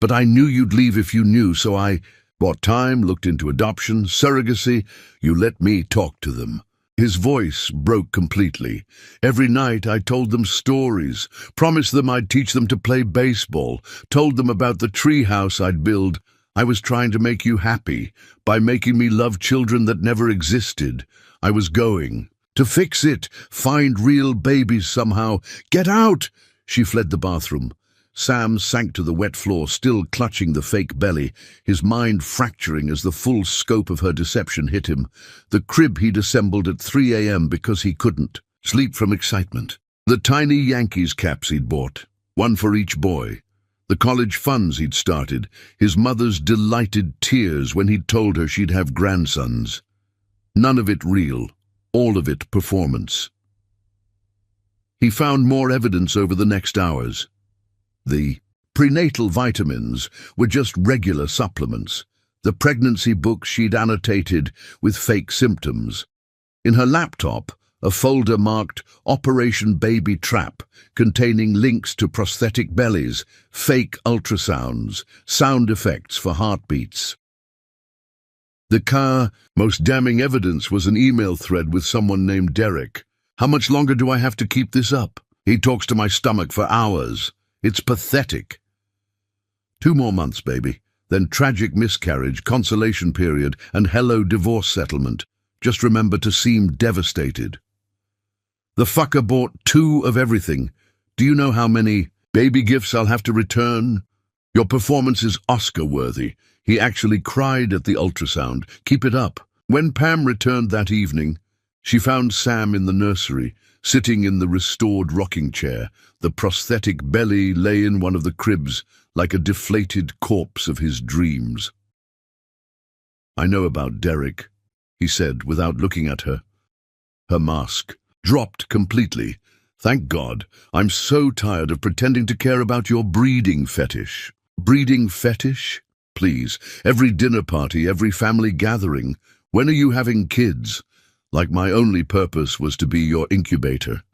[SPEAKER 1] But I knew you'd leave if you knew, so I bought time, looked into adoption, surrogacy. You let me talk to them." His voice broke completely. "Every night I told them stories, promised them I'd teach them to play baseball, told them about the tree house I'd build. I was trying to make you happy by making me love children that never existed. I was going to fix it, find real babies somehow. Get out!" She fled the bathroom. Sam sank to the wet floor, still clutching the fake belly, his mind fracturing as the full scope of her deception hit him. The crib he'd assembled at 3 a.m. because he couldn't sleep from excitement. The tiny Yankees caps he'd bought, one for each boy. The college funds he'd started, his mother's delighted tears when he'd told her she'd have grandsons. None of it real, all of it performance. He found more evidence over the next hours. The prenatal vitamins were just regular supplements, the pregnancy book she'd annotated with fake symptoms. In her laptop, a folder marked Operation Baby Trap, containing links to prosthetic bellies, fake ultrasounds, sound effects for heartbeats. The most damning evidence was an email thread with someone named Derek. "How much longer do I have to keep this up? He talks to my stomach for hours. It's pathetic." 2 more months, baby. Then tragic miscarriage, consolation period, and hello divorce settlement. Just remember to seem devastated. The fucker bought 2 of everything. Do you know how many baby gifts I'll have to return? Your performance is Oscar-worthy. He actually cried at the ultrasound. Keep it up. When Pam returned that evening, she found Sam in the nursery, sitting in the restored rocking chair. The prosthetic belly lay in one of the cribs, like a deflated corpse of his dreams. "I know about Derek," he said without looking at her. Her mask dropped completely. "Thank God. I'm so tired of pretending to care about your breeding fetish." "Breeding fetish? Please, every dinner party, every family gathering. When are you having kids? Like my only purpose was to be your incubator."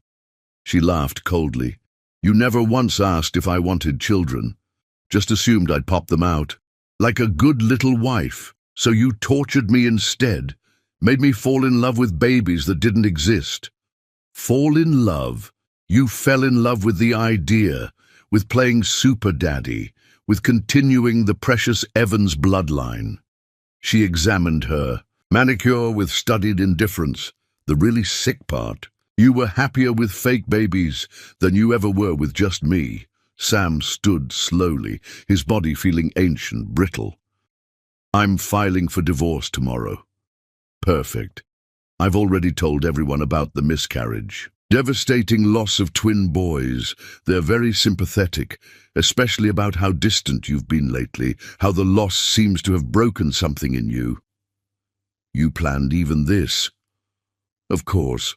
[SPEAKER 1] She laughed coldly. "You never once asked if I wanted children. Just assumed I'd pop them out. Like a good little wife. So you tortured me instead. Made me fall in love with babies that didn't exist." "Fall in love? You fell in love with the idea, with playing super daddy, with continuing the precious Evans bloodline." She examined her. Manicure with studied indifference. The really sick part. "You were happier with fake babies than you ever were with just me." Sam stood slowly, his body feeling ancient, brittle. "I'm filing for divorce tomorrow." "Perfect. I've already told everyone about the miscarriage. Devastating loss of twin boys. They're very sympathetic, especially about how distant you've been lately, how the loss seems to have broken something in you." "You planned even this?" "Of course.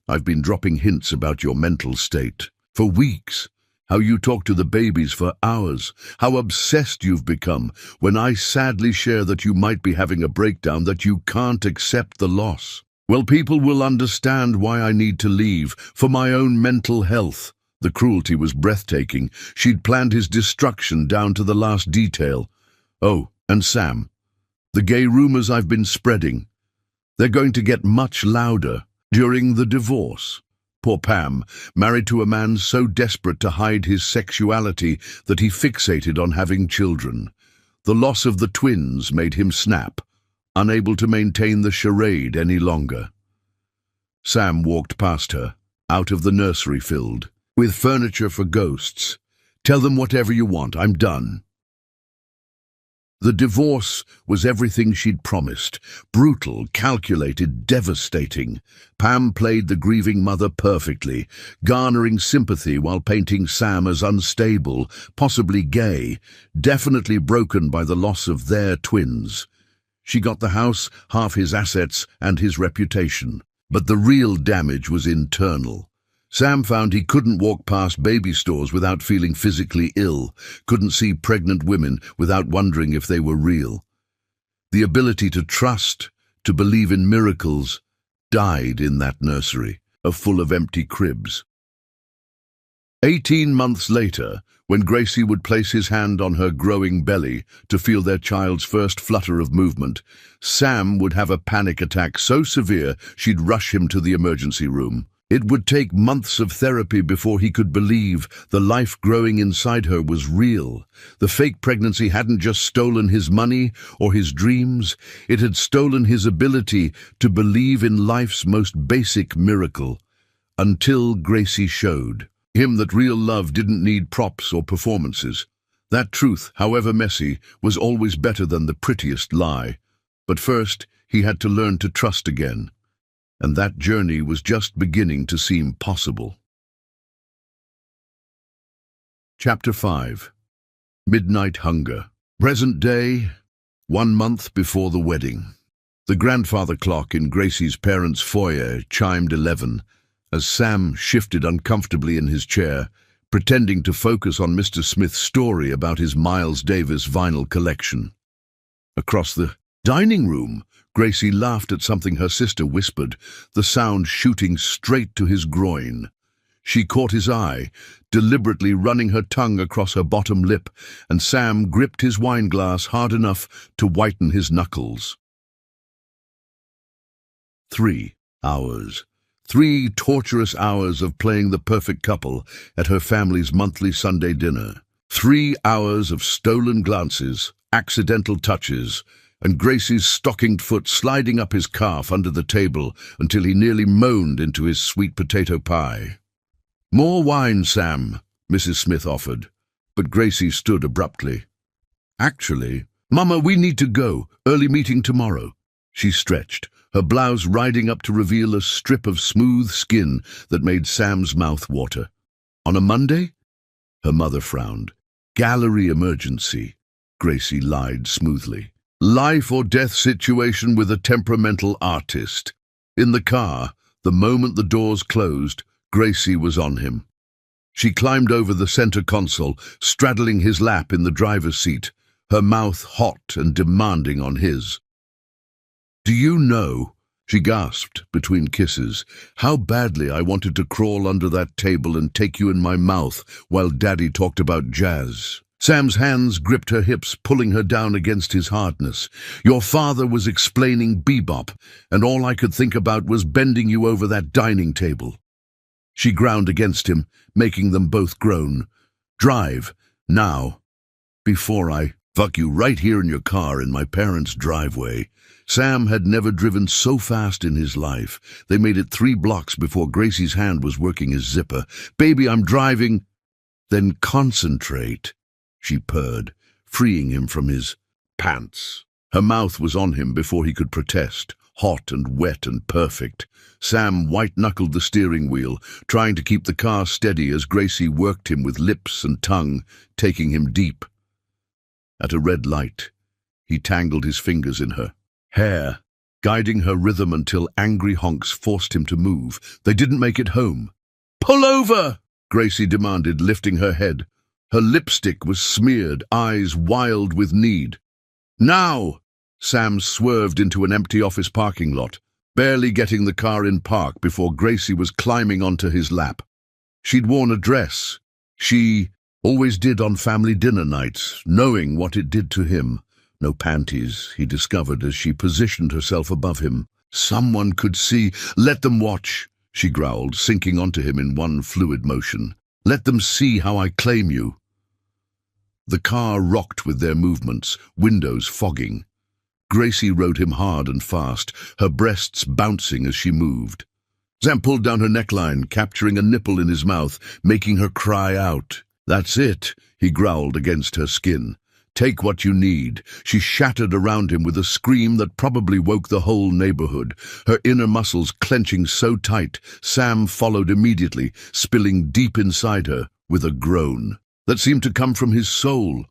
[SPEAKER 1] I've been dropping hints about your mental state for weeks. How you talk to the babies for hours, how obsessed you've become when I sadly share that you might be having a breakdown, that you can't accept the loss. Well, people will understand why I need to leave, for my own mental health." The cruelty was breathtaking. She'd planned his destruction down to the last detail. "Oh, and Sam, the gay rumors I've been spreading, they're going to get much louder during the divorce." Poor Pam, married to a man so desperate to hide his sexuality that he fixated on having children. The loss of the twins made him snap, unable to maintain the charade any longer. Sam walked past her, out of the nursery filled with furniture for ghosts. "Tell them whatever you want, I'm done." The divorce was everything she'd promised. Brutal, calculated, devastating. Pam played the grieving mother perfectly, garnering sympathy while painting Sam as unstable, possibly gay, definitely broken by the loss of their twins. She got the house, half his assets, and his reputation. But the real damage was internal. Sam found he couldn't walk past baby stores without feeling physically ill, couldn't see pregnant women without wondering if they were real. The ability to trust, to believe in miracles, died in that nursery, full of empty cribs. 18 months later, when Gracie would place his hand on her growing belly to feel their child's first flutter of movement, Sam would have a panic attack so severe she'd rush him to the emergency room. It would take months of therapy before he could believe the life growing inside her was real. The fake pregnancy hadn't just stolen his money or his dreams, it had stolen his ability to believe in life's most basic miracle. Until Gracie showed him that real love didn't need props or performances. That truth, however messy, was always better than the prettiest lie. But first, he had to learn to trust again. And that journey was just beginning to seem possible. Chapter 5. Midnight Hunger. Present day, 1 month before the wedding. The grandfather clock in Gracie's parents' foyer chimed 11 as Sam shifted uncomfortably in his chair, pretending to focus on Mr. Smith's story about his Miles Davis vinyl collection. Across the dining room, Gracie laughed at something her sister whispered, the sound shooting straight to his groin. She caught his eye, deliberately running her tongue across her bottom lip, and Sam gripped his wineglass hard enough to whiten his knuckles. 3 hours. 3 torturous hours of playing the perfect couple at her family's monthly Sunday dinner. 3 hours of stolen glances, accidental touches, and Gracie's stockinged foot sliding up his calf under the table until he nearly moaned into his sweet potato pie. "More wine, Sam," Mrs. Smith offered, but Gracie stood abruptly. "Actually, Mama, we need to go. Early meeting tomorrow." She stretched, her blouse riding up to reveal a strip of smooth skin that made Sam's mouth water. "On a Monday?" Her mother frowned. "Gallery emergency," Gracie lied smoothly. "Life or death situation with a temperamental artist." In the car, the moment the doors closed, Gracie was on him. She climbed over the center console, straddling his lap in the driver's seat, her mouth hot and demanding on his. "Do you know," she gasped between kisses, "how badly I wanted to crawl under that table and take you in my mouth while Daddy talked about jazz?" Sam's hands gripped her hips, pulling her down against his hardness. "Your father was explaining bebop, and all I could think about was bending you over that dining table." She ground against him, making them both groan. "Drive, now, before I fuck you right here in your car in my parents' driveway." Sam had never driven so fast in his life. They made it 3 blocks before Gracie's hand was working his zipper. "Baby, I'm driving." "Then concentrate," she purred, freeing him from his pants. Her mouth was on him before he could protest, hot and wet and perfect. Sam white-knuckled the steering wheel, trying to keep the car steady as Gracie worked him with lips and tongue, taking him deep. At a red light, he tangled his fingers in her hair, guiding her rhythm until angry honks forced him to move. They didn't make it home. "Pull over!" Gracie demanded, lifting her head. Her lipstick was smeared, eyes wild with need. "Now!" Sam swerved into an empty office parking lot, barely getting the car in park before Gracie was climbing onto his lap. She'd worn a dress. She always did on family dinner nights, knowing what it did to him. No panties, he discovered as she positioned herself above him. Someone could see. "Let them watch," she growled, sinking onto him in one fluid motion. "Let them see how I claim you." The car rocked with their movements, windows fogging. Gracie rode him hard and fast, her breasts bouncing as she moved. Sam pulled down her neckline, capturing a nipple in his mouth, making her cry out. "That's it," he growled against her skin. "Take what you need." She shattered around him with a scream that probably woke the whole neighborhood, her inner muscles clenching so tight, Sam followed immediately, spilling deep inside her with a groan that seemed to come from his soul.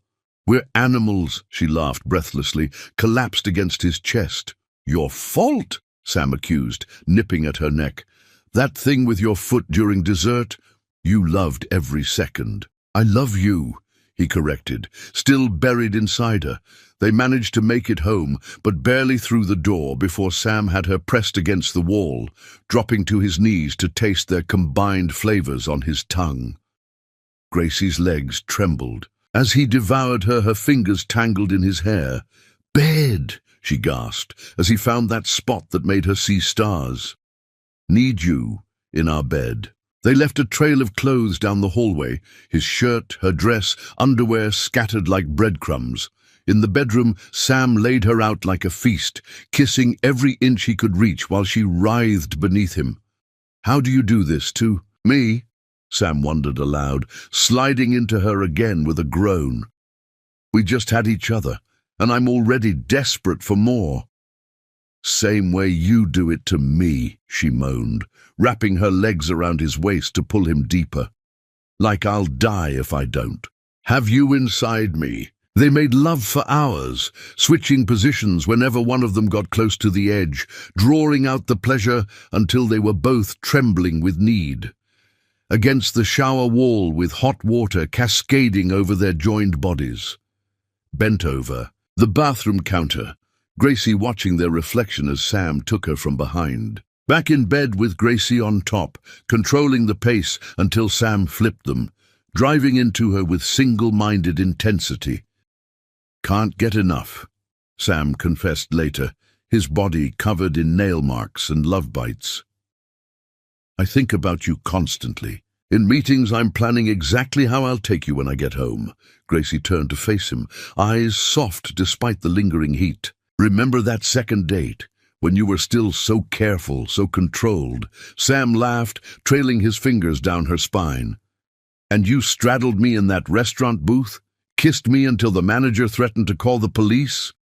[SPEAKER 1] "We're animals," she laughed breathlessly, collapsed against his chest. "Your fault," Sam accused, nipping at her neck. "That thing with your foot during dessert? You loved every second." "I love you," he corrected, still buried inside her. They managed to make it home, but barely through the door before Sam had her pressed against the wall, dropping to his knees to taste their combined flavors on his tongue. Gracie's legs trembled. As he devoured her, her fingers tangled in his hair. "Bed," she gasped, as he found that spot that made her see stars. "Need you in our bed." They left a trail of clothes down the hallway, his shirt, her dress, underwear scattered like breadcrumbs. In the bedroom, Sam laid her out like a feast, kissing every inch he could reach while she writhed beneath him. "How do you do this to me?" Sam wondered aloud, sliding into her again with a groan. "We just had each other, and I'm already desperate for more." "Same way you do it to me," she moaned, wrapping her legs around his waist to pull him deeper. "Like I'll die if I don't. Have you inside me." They made love for hours, switching positions whenever one of them got close to the edge, drawing out the pleasure until they were both trembling with need. against the shower wall with hot water cascading over their joined bodies. Bent over, the bathroom counter, Gracie watching their reflection as Sam took her from behind. Back in bed with Gracie on top, controlling the pace until Sam flipped them, driving into her with single-minded intensity. "Can't get enough," Sam confessed later, his body covered in nail marks and love bites. "I think about you constantly. In meetings I'm planning exactly how I'll take you when I get home." Gracie turned to face him, eyes soft despite the lingering heat. "Remember that second date, when you were still so careful, so controlled?" Sam laughed, trailing his fingers down her spine. "And you straddled me in that restaurant booth, kissed me until the manager threatened to call the police?"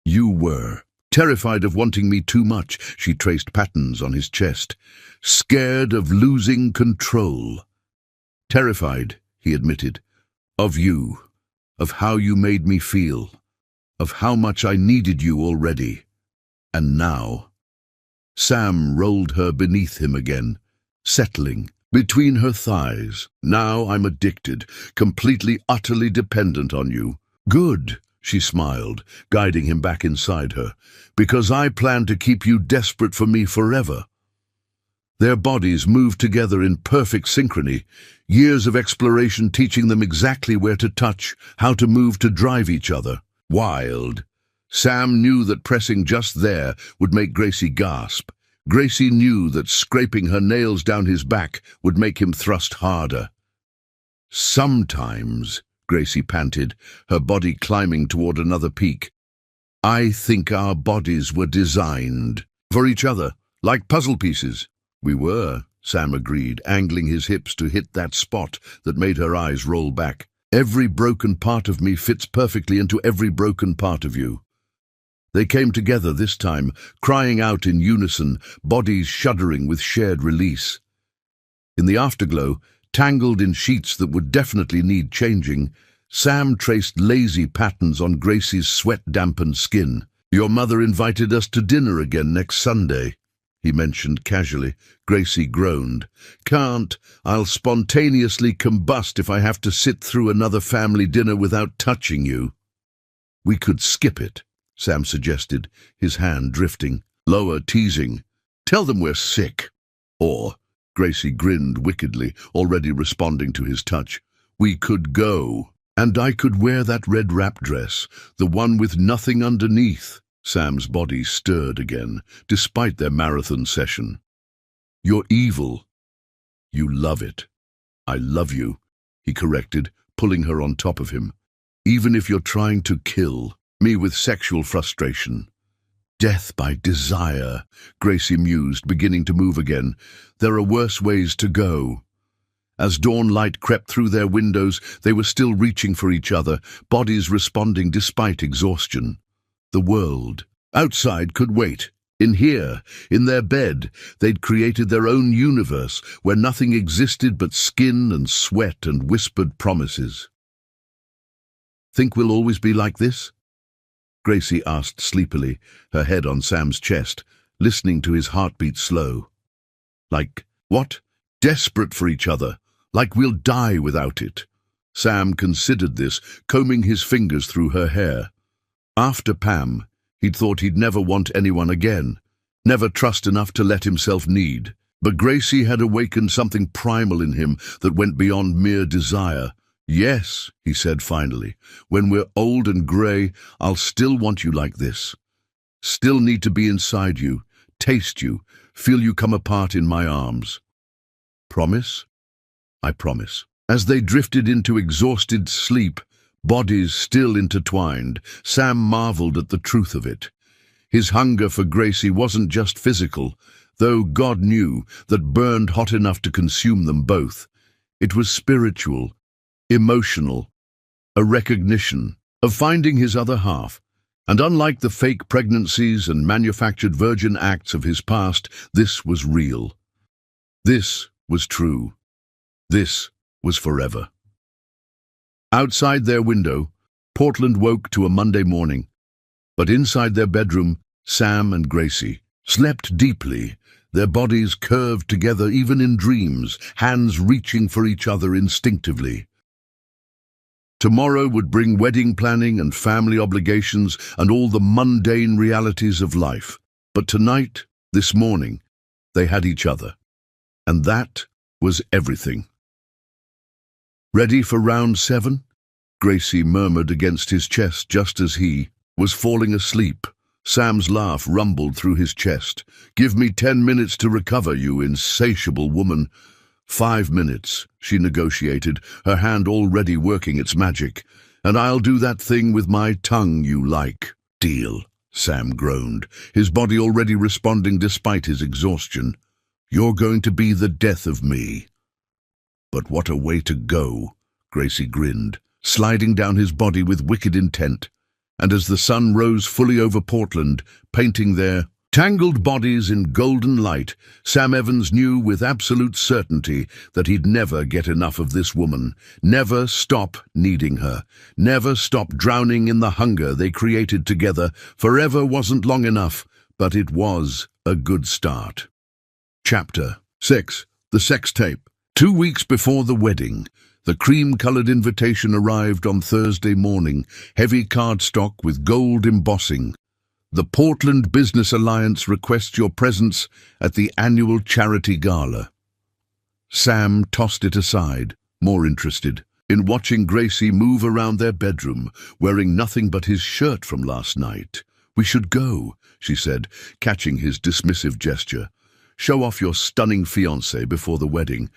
[SPEAKER 1] "You were terrified of wanting me too much," she traced patterns on his chest. "Scared of losing control." "Terrified," he admitted, "of you, of how you made me feel, of how much I needed you already. And now—" Sam rolled her beneath him again, settling between her thighs. "Now I'm addicted, completely, utterly dependent on you." "Good," she smiled, guiding him back inside her, "because I plan to keep you desperate for me forever." Their bodies moved together in perfect synchrony, years of exploration teaching them exactly where to touch, how to move to drive each other. Wild. Sam knew that pressing just there would make Gracie gasp. Gracie knew that scraping her nails down his back would make him thrust harder. "Sometimes," Gracie panted, her body climbing toward another peak, "I think our bodies were designed for each other, like puzzle pieces." "We were," Sam agreed, angling his hips to hit that spot that made her eyes roll back. "Every broken part of me fits perfectly into every broken part of you." They came together this time, crying out in unison, bodies shuddering with shared release. In the afterglow, tangled in sheets that would definitely need changing, Sam traced lazy patterns on Gracie's sweat-dampened skin. "Your mother invited us to dinner again next Sunday," he mentioned casually. Gracie groaned. "Can't. I'll spontaneously combust if I have to sit through another family dinner without touching you." "We could skip it," Sam suggested, his hand drifting. Lower, teasing. "Tell them we're sick." Or, Gracie grinned wickedly, already responding to his touch, "we could go. And I could wear that red wrap dress, the one with nothing underneath." Sam's body stirred again, despite their marathon session. "You're evil. You love it." "I love you," he corrected, pulling her on top of him. "Even if you're trying to kill me with sexual frustration." "Death by desire," Gracie mused, beginning to move again. "There are worse ways to go." As dawn light crept through their windows, they were still reaching for each other, bodies responding despite exhaustion. The world outside could wait. In here, in their bed, they'd created their own universe where nothing existed but skin and sweat and whispered promises. "Think we'll always be like this?" Gracie asked sleepily, her head on Sam's chest, listening to his heartbeat slow. "Like what?" "Desperate for each other, like we'll die without it." Sam considered this, combing his fingers through her hair. After Pam, he'd thought he'd never want anyone again, never trust enough to let himself need. But Gracie had awakened something primal in him that went beyond mere desire. "Yes," he said finally, "when we're old and grey, I'll still want you like this. Still need to be inside you, taste you, feel you come apart in my arms." "Promise?" "I promise." As they drifted into exhausted sleep, bodies still intertwined, Sam marveled at the truth of it. His hunger for Gracie wasn't just physical, though God knew that burned hot enough to consume them both. It was spiritual, emotional, a recognition of finding his other half. And unlike the fake pregnancies and manufactured virgin acts of his past, this was real. This was true. This was forever. Outside their window, Portland woke to a Monday morning. But inside their bedroom, Sam and Gracie slept deeply, their bodies curved together even in dreams, hands reaching for each other instinctively. Tomorrow would bring wedding planning and family obligations and all the mundane realities of life. But tonight, this morning, they had each other. And that was everything. "Ready for round 7? Gracie murmured against his chest just as he was falling asleep. Sam's laugh rumbled through his chest. "Give me 10 minutes to recover, you insatiable woman." 5 minutes, she negotiated, her hand already working its magic. "And I'll do that thing with my tongue you like." "Deal," Sam groaned, his body already responding despite his exhaustion. "You're going to be the death of me." "But what a way to go," Gracie grinned, sliding down his body with wicked intent. And as the sun rose fully over Portland, painting their tangled bodies in golden light, Sam Evans knew with absolute certainty that he'd never get enough of this woman, never stop needing her, never stop drowning in the hunger they created together. Forever wasn't long enough, but it was a good start. Chapter 6. The Sex Tape. 2 weeks before the wedding, the cream-colored invitation arrived on Thursday morning, heavy cardstock with gold embossing. "The Portland Business Alliance requests your presence at the annual charity gala." Sam tossed it aside, more interested in watching Gracie move around their bedroom, wearing nothing but his shirt from last night. "We should go," she said, catching his dismissive gesture. "Show off your stunning fiancé before the wedding.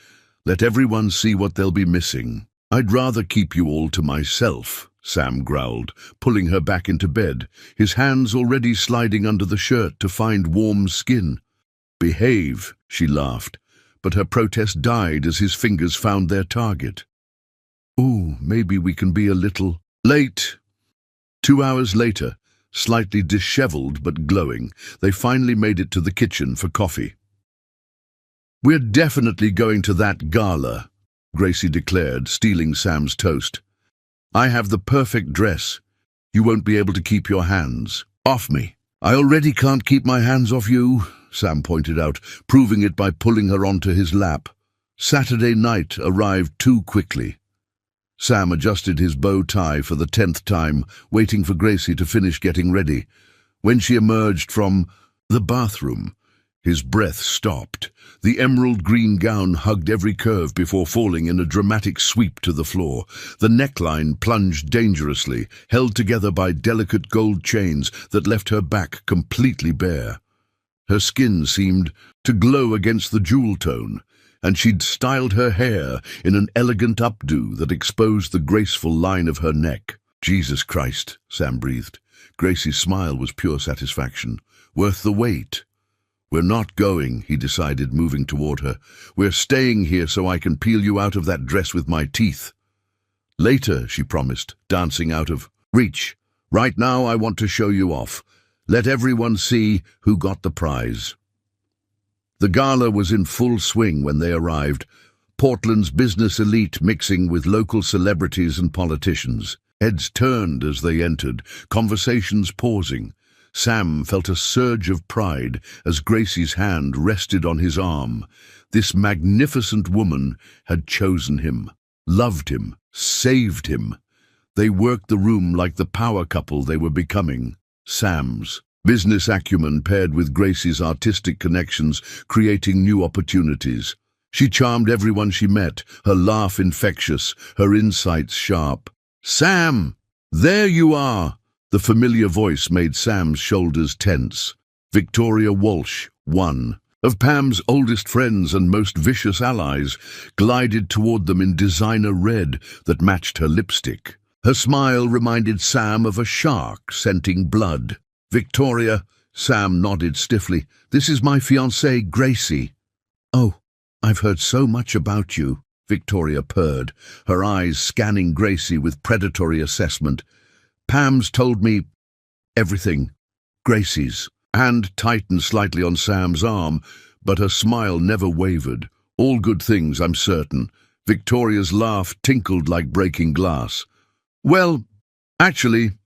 [SPEAKER 1] Let everyone see what they'll be missing." "I'd rather keep you all to myself," Sam growled, pulling her back into bed, his hands already sliding under the shirt to find warm skin. "Behave," she laughed, but her protest died as his fingers found their target. "Ooh, maybe we can be a little late." 2 hours later, slightly disheveled but glowing, they finally made it to the kitchen for coffee. "We're definitely going to that gala," Gracie declared, stealing Sam's toast. "I have the perfect dress. You won't be able to keep your hands off me." "I already can't keep my hands off you," Sam pointed out, proving it by pulling her onto his lap. Saturday night arrived too quickly. Sam adjusted his bow tie for the 10th time, waiting for Gracie to finish getting ready. When she emerged from the bathroom, his breath stopped. The emerald green gown hugged every curve before falling in a dramatic sweep to the floor. The neckline plunged dangerously, held together by delicate gold chains that left her back completely bare. Her skin seemed to glow against the jewel tone, and she'd styled her hair in an elegant updo that exposed the graceful line of her neck. "Jesus Christ," Sam breathed. Gracie's smile was pure satisfaction. "Worth the wait." "We're not going," he decided, moving toward her. "We're staying here so I can peel you out of that dress with my teeth." "Later," she promised, dancing out of reach. "Right now I want to show you off. Let everyone see who got the prize." The gala was in full swing when they arrived, Portland's business elite mixing with local celebrities and politicians. Heads turned as they entered, conversations pausing. Sam felt a surge of pride as Gracie's hand rested on his arm. This magnificent woman had chosen him, loved him, saved him. They worked the room like the power couple they were becoming. Sam's business acumen paired with Gracie's artistic connections, creating new opportunities. She charmed everyone she met, her laugh infectious, her insights sharp. "Sam, there you are!" The familiar voice made Sam's shoulders tense. Victoria Walsh, one of Pam's oldest friends and most vicious allies, glided toward them in designer red that matched her lipstick. Her smile reminded Sam of a shark scenting blood. "Victoria," Sam nodded stiffly. "This is my fiancée, Gracie." "Oh, I've heard so much about you," Victoria purred, her eyes scanning Gracie with predatory assessment. "Pam's told me everything." Gracie's hand tightened slightly on Sam's arm, but her smile never wavered. "All good things, I'm certain." Victoria's laugh tinkled like breaking glass. "Well, actually,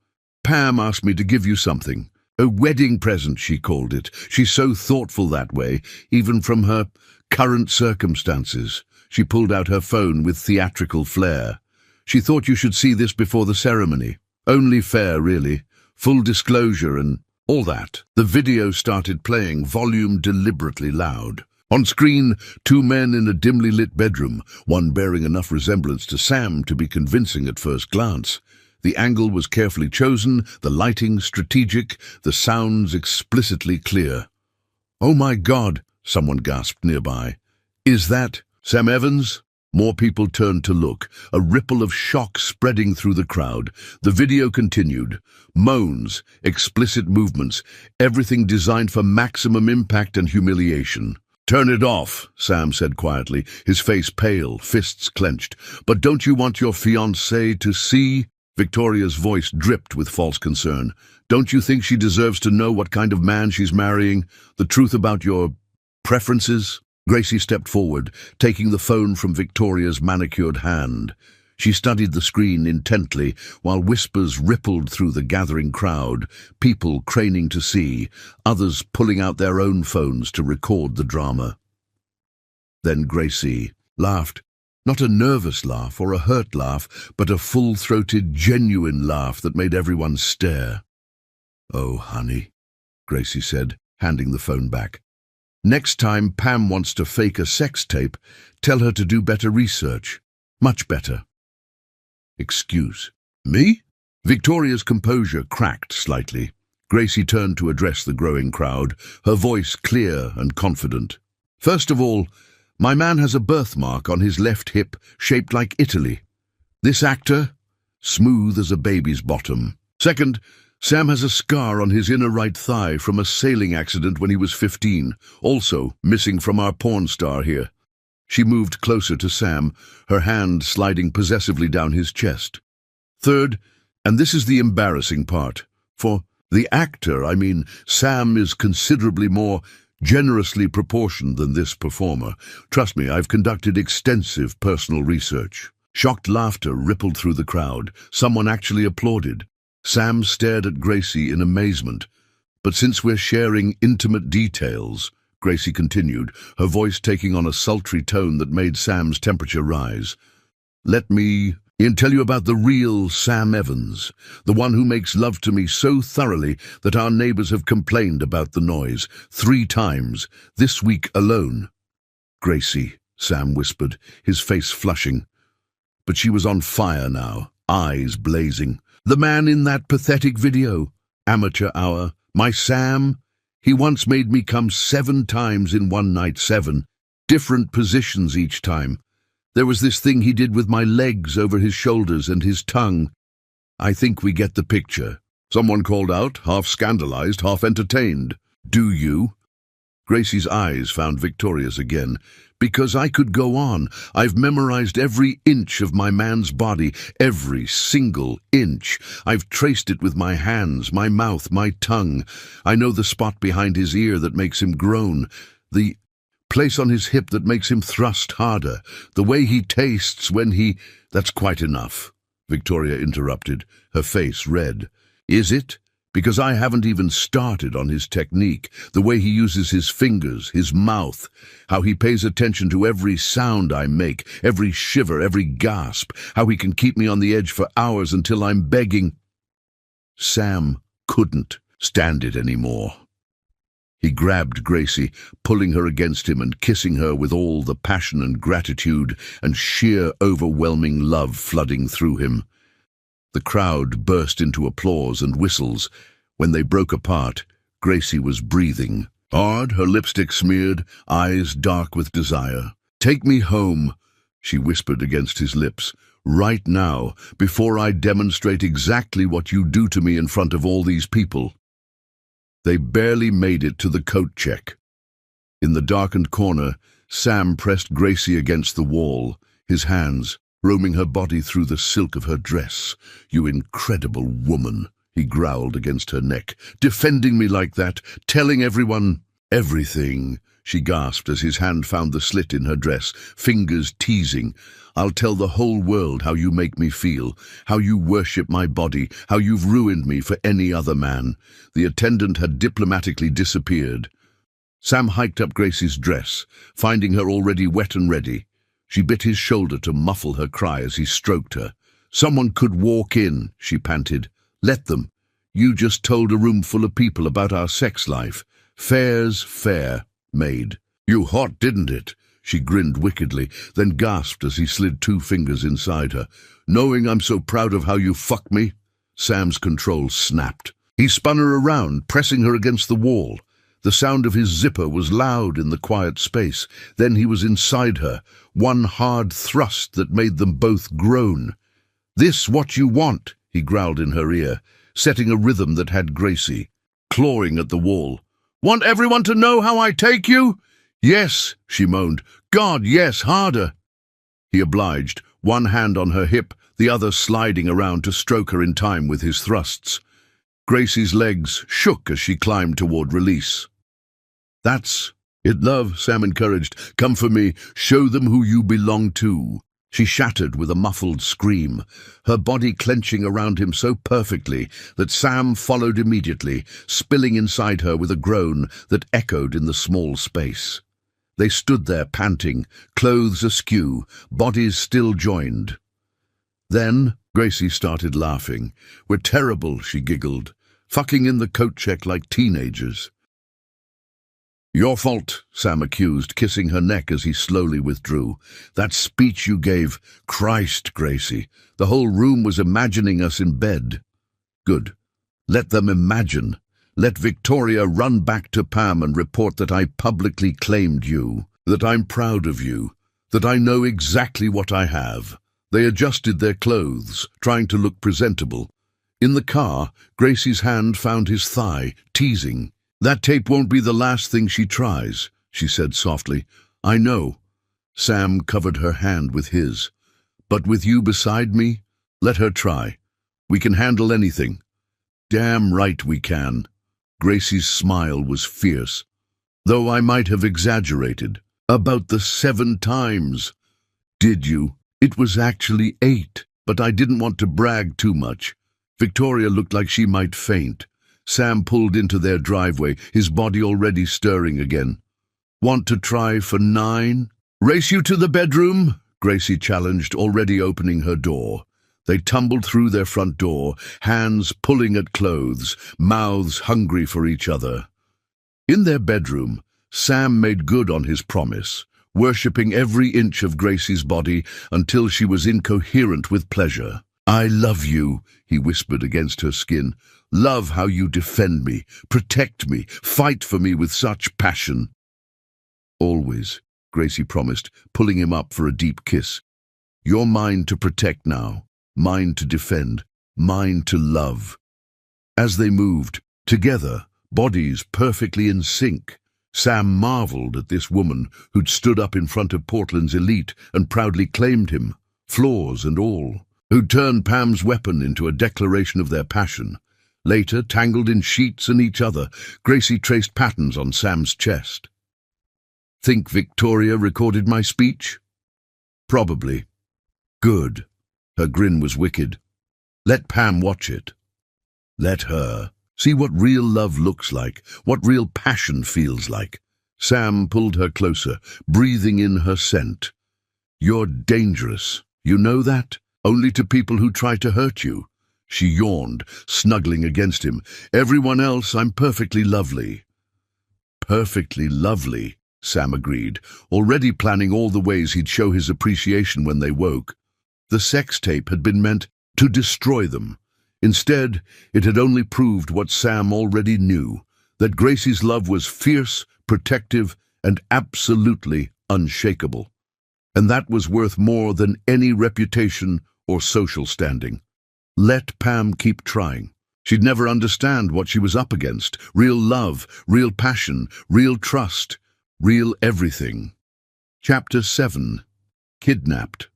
[SPEAKER 1] Pam asked me to give you something. A wedding present, she called it. She's so thoughtful that way, even from her current circumstances. She pulled out her phone with theatrical flair. She thought you should see this before the ceremony. Only fair, really. Full disclosure and all that. The video started playing, volume deliberately loud. On screen, two men in a dimly lit bedroom, one bearing enough resemblance to Sam to be convincing at first glance. The angle was carefully chosen, the lighting strategic, the sounds explicitly clear. "Oh my God," someone gasped nearby. "Is that Sam Evans?" More people turned to look, a ripple of shock spreading through the crowd. The video continued. Moans, explicit movements, everything designed for maximum impact and humiliation. "Turn it off," Sam said quietly, his face pale, fists clenched. "But don't you want your fiancée to see?" Victoria's voice dripped with false concern. "Don't you think she deserves to know what kind of man she's marrying? The truth about your preferences?" Gracie stepped forward, taking the phone from Victoria's manicured hand. She studied the screen intently, while whispers rippled through the gathering crowd, people craning to see, others pulling out their own phones to record the drama. Then Gracie laughed. Not a nervous laugh or a hurt laugh, but a full-throated, genuine laugh that made everyone stare. "Oh, honey," Gracie said, handing the phone back. "Next time Pam wants to fake a sex tape, tell her to do better research. Much better." "Excuse me?" Victoria's composure cracked slightly. Gracie turned to address the growing crowd, her voice clear and confident. "First of all, my man has a birthmark on his left hip shaped like Italy. This actor, smooth as a baby's bottom. Second, Sam has a scar on his inner right thigh from a sailing accident when he was 15, also missing from our porn star here." She moved closer to Sam, her hand sliding possessively down his chest. "Third, and this is the embarrassing part, for the actor, Sam is considerably more generously proportioned than this performer. Trust me, I've conducted extensive personal research." Shocked laughter rippled through the crowd. Someone actually applauded. Sam stared at Gracie in amazement. "But since we're sharing intimate details," Gracie continued, her voice taking on a sultry tone that made Sam's temperature rise, "let me tell you about the real Sam Evans, the one who makes love to me so thoroughly that our neighbors have complained about the noise 3 times, this week alone." "Gracie," Sam whispered, his face flushing. But she was on fire now, eyes blazing. "The man in that pathetic video, amateur hour, my Sam, he once made me come 7 times in one night, 7, different positions each time. There was this thing he did with my legs over his shoulders and his tongue. I think we get the picture." Someone called out, half scandalized, half entertained. "Do you?" Gracie's eyes found Victoria's again. "Because I could go on. I've memorized every inch of my man's body, every single inch. I've traced it with my hands, my mouth, my tongue. I know the spot behind his ear that makes him groan, the place on his hip that makes him thrust harder, the way he tastes when he—" "That's quite enough," Victoria interrupted, her face red. "Is it? Because I haven't even started on his technique, the way he uses his fingers, his mouth, how he pays attention to every sound I make, every shiver, every gasp, how he can keep me on the edge for hours until I'm begging." Sam couldn't stand it anymore. He grabbed Gracie, pulling her against him and kissing her with all the passion and gratitude and sheer overwhelming love flooding through him. The crowd burst into applause and whistles. When they broke apart, Gracie was breathing hard, her lipstick smeared, eyes dark with desire. "Take me home," she whispered against his lips, "right now, before I demonstrate exactly what you do to me in front of all these people." They barely made it to the coat check. In the darkened corner, Sam pressed Gracie against the wall, his hands roaming her body through the silk of her dress. "You incredible woman," he growled against her neck. "Defending me like that, telling everyone—" "Everything," she gasped as his hand found the slit in her dress, fingers teasing. "I'll tell the whole world how you make me feel, how you worship my body, how you've ruined me for any other man." The attendant had diplomatically disappeared. Sam hiked up Gracie's dress, finding her already wet and ready. She bit his shoulder to muffle her cry as he stroked her. "Someone could walk in," she panted. "Let them. You just told a room full of people about our sex life. Fair's fair, maid." "You hot, didn't it?" She grinned wickedly, then gasped as he slid 2 fingers inside her. "Knowing I'm so proud of how you fuck me?" Sam's control snapped. He spun her around, pressing her against the wall. The sound of his zipper was loud in the quiet space. Then he was inside her, one hard thrust that made them both groan. "This what you want," he growled in her ear, setting a rhythm that had Gracie clawing at the wall. "Want everyone to know how I take you?" "Yes," she moaned. "God, yes, harder." He obliged, one hand on her hip, the other sliding around to stroke her in time with his thrusts. Gracie's legs shook as she climbed toward release. "That's it, love," Sam encouraged. "Come for me. Show them who you belong to." She shattered with a muffled scream, her body clenching around him so perfectly that Sam followed immediately, spilling inside her with a groan that echoed in the small space. They stood there panting, clothes askew, bodies still joined. Then Gracie started laughing. "We're terrible," she giggled, "fucking in the coat check like teenagers." "Your fault," Sam accused, kissing her neck as he slowly withdrew. "That speech you gave, Christ, Gracie, the whole room was imagining us in bed." "Good. Let them imagine. Let Victoria run back to Pam and report that I publicly claimed you, that I'm proud of you, that I know exactly what I have." They adjusted their clothes, trying to look presentable. In the car, Gracie's hand found his thigh, teasing. "That tape won't be the last thing she tries," she said softly. "I know." Sam covered her hand with his. "But with you beside me, let her try. We can handle anything." "Damn right we can." Gracie's smile was fierce. "Though I might have exaggerated. About the 7 times. Did you? It was actually 8, but I didn't want to brag too much." Victoria looked like she might faint. Sam pulled into their driveway, his body already stirring again. "Want to try for 9? "Race you to the bedroom?" Gracie challenged, already opening her door. They tumbled through their front door, hands pulling at clothes, mouths hungry for each other. In their bedroom, Sam made good on his promise, worshipping every inch of Gracie's body until she was incoherent with pleasure. "I love you," he whispered against her skin. "Love how you defend me, protect me, fight for me with such passion." "Always," Gracie promised, pulling him up for a deep kiss. "You're mine to protect now, mine to defend, mine to love." As they moved, together, bodies perfectly in sync, Sam marveled at this woman who'd stood up in front of Portland's elite and proudly claimed him, flaws and all, who'd turned Pam's weapon into a declaration of their passion. Later, tangled in sheets and each other, Gracie traced patterns on Sam's chest. "Think Victoria recorded my speech?" "Probably." "Good." Her grin was wicked. "Let Pam watch it." "Let her. See what real love looks like, what real passion feels like." Sam pulled her closer, breathing in her scent. "You're dangerous. You know that? Only to people who try to hurt you." She yawned, snuggling against him. "Everyone else, I'm perfectly lovely." "Perfectly lovely," Sam agreed, already planning all the ways he'd show his appreciation when they woke. The sex tape had been meant to destroy them. Instead, it had only proved what Sam already knew, that Gracie's love was fierce, protective, and absolutely unshakable. And that was worth more than any reputation or social standing. Let Pam keep trying. She'd never understand what she was up against. Real love, real passion, real trust, real everything. Chapter 7. Kidnapped.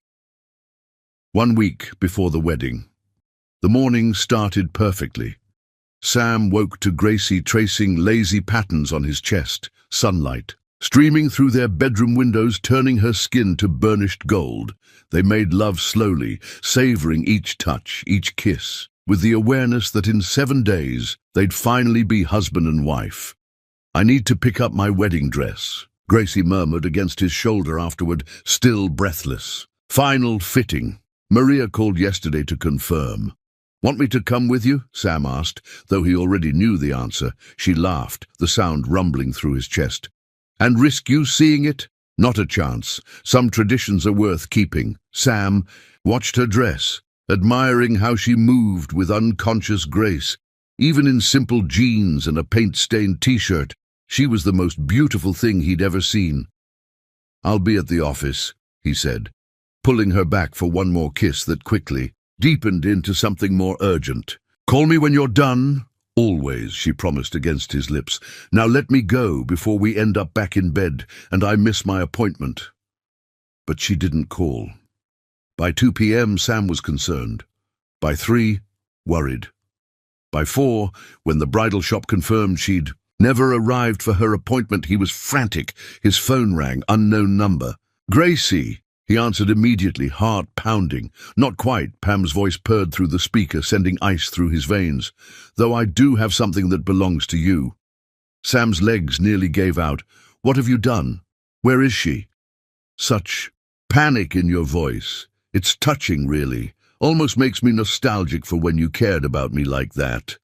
[SPEAKER 1] 1 week before the wedding. The morning started perfectly. Sam woke to Gracie tracing lazy patterns on his chest, sunlight, streaming through their bedroom windows, turning her skin to burnished gold. They made love slowly, savoring each touch, each kiss, with the awareness that in 7 days they'd finally be husband and wife. "I need to pick up my wedding dress," Gracie murmured against his shoulder afterward, still breathless. "Final fitting. Maria called yesterday to confirm." "Want me to come with you?" Sam asked, though he already knew the answer. She laughed, the sound rumbling through his chest. "And risk you seeing it? Not a chance. Some traditions are worth keeping." Sam watched her dress, admiring how she moved with unconscious grace. Even in simple jeans and a paint-stained t-shirt, she was the most beautiful thing he'd ever seen. "I'll be at the office," he said, pulling her back for one more kiss that quickly deepened into something more urgent. "Call me when you're done." "Always," she promised against his lips. "Now let me go before we end up back in bed and I miss my appointment." But she didn't call. By 2 p.m. Sam was concerned. By 3, worried. By 4, when the bridal shop confirmed she'd never arrived for her appointment, he was frantic. His phone rang, unknown number. "Gracie!" He answered immediately, heart pounding. "Not quite," Pam's voice purred through the speaker, sending ice through his veins. "Though I do have something that belongs to you." Sam's legs nearly gave out. "What have you done? Where is she?" Such panic in your voice. It's touching, really. Almost makes me nostalgic for when you cared about me like that."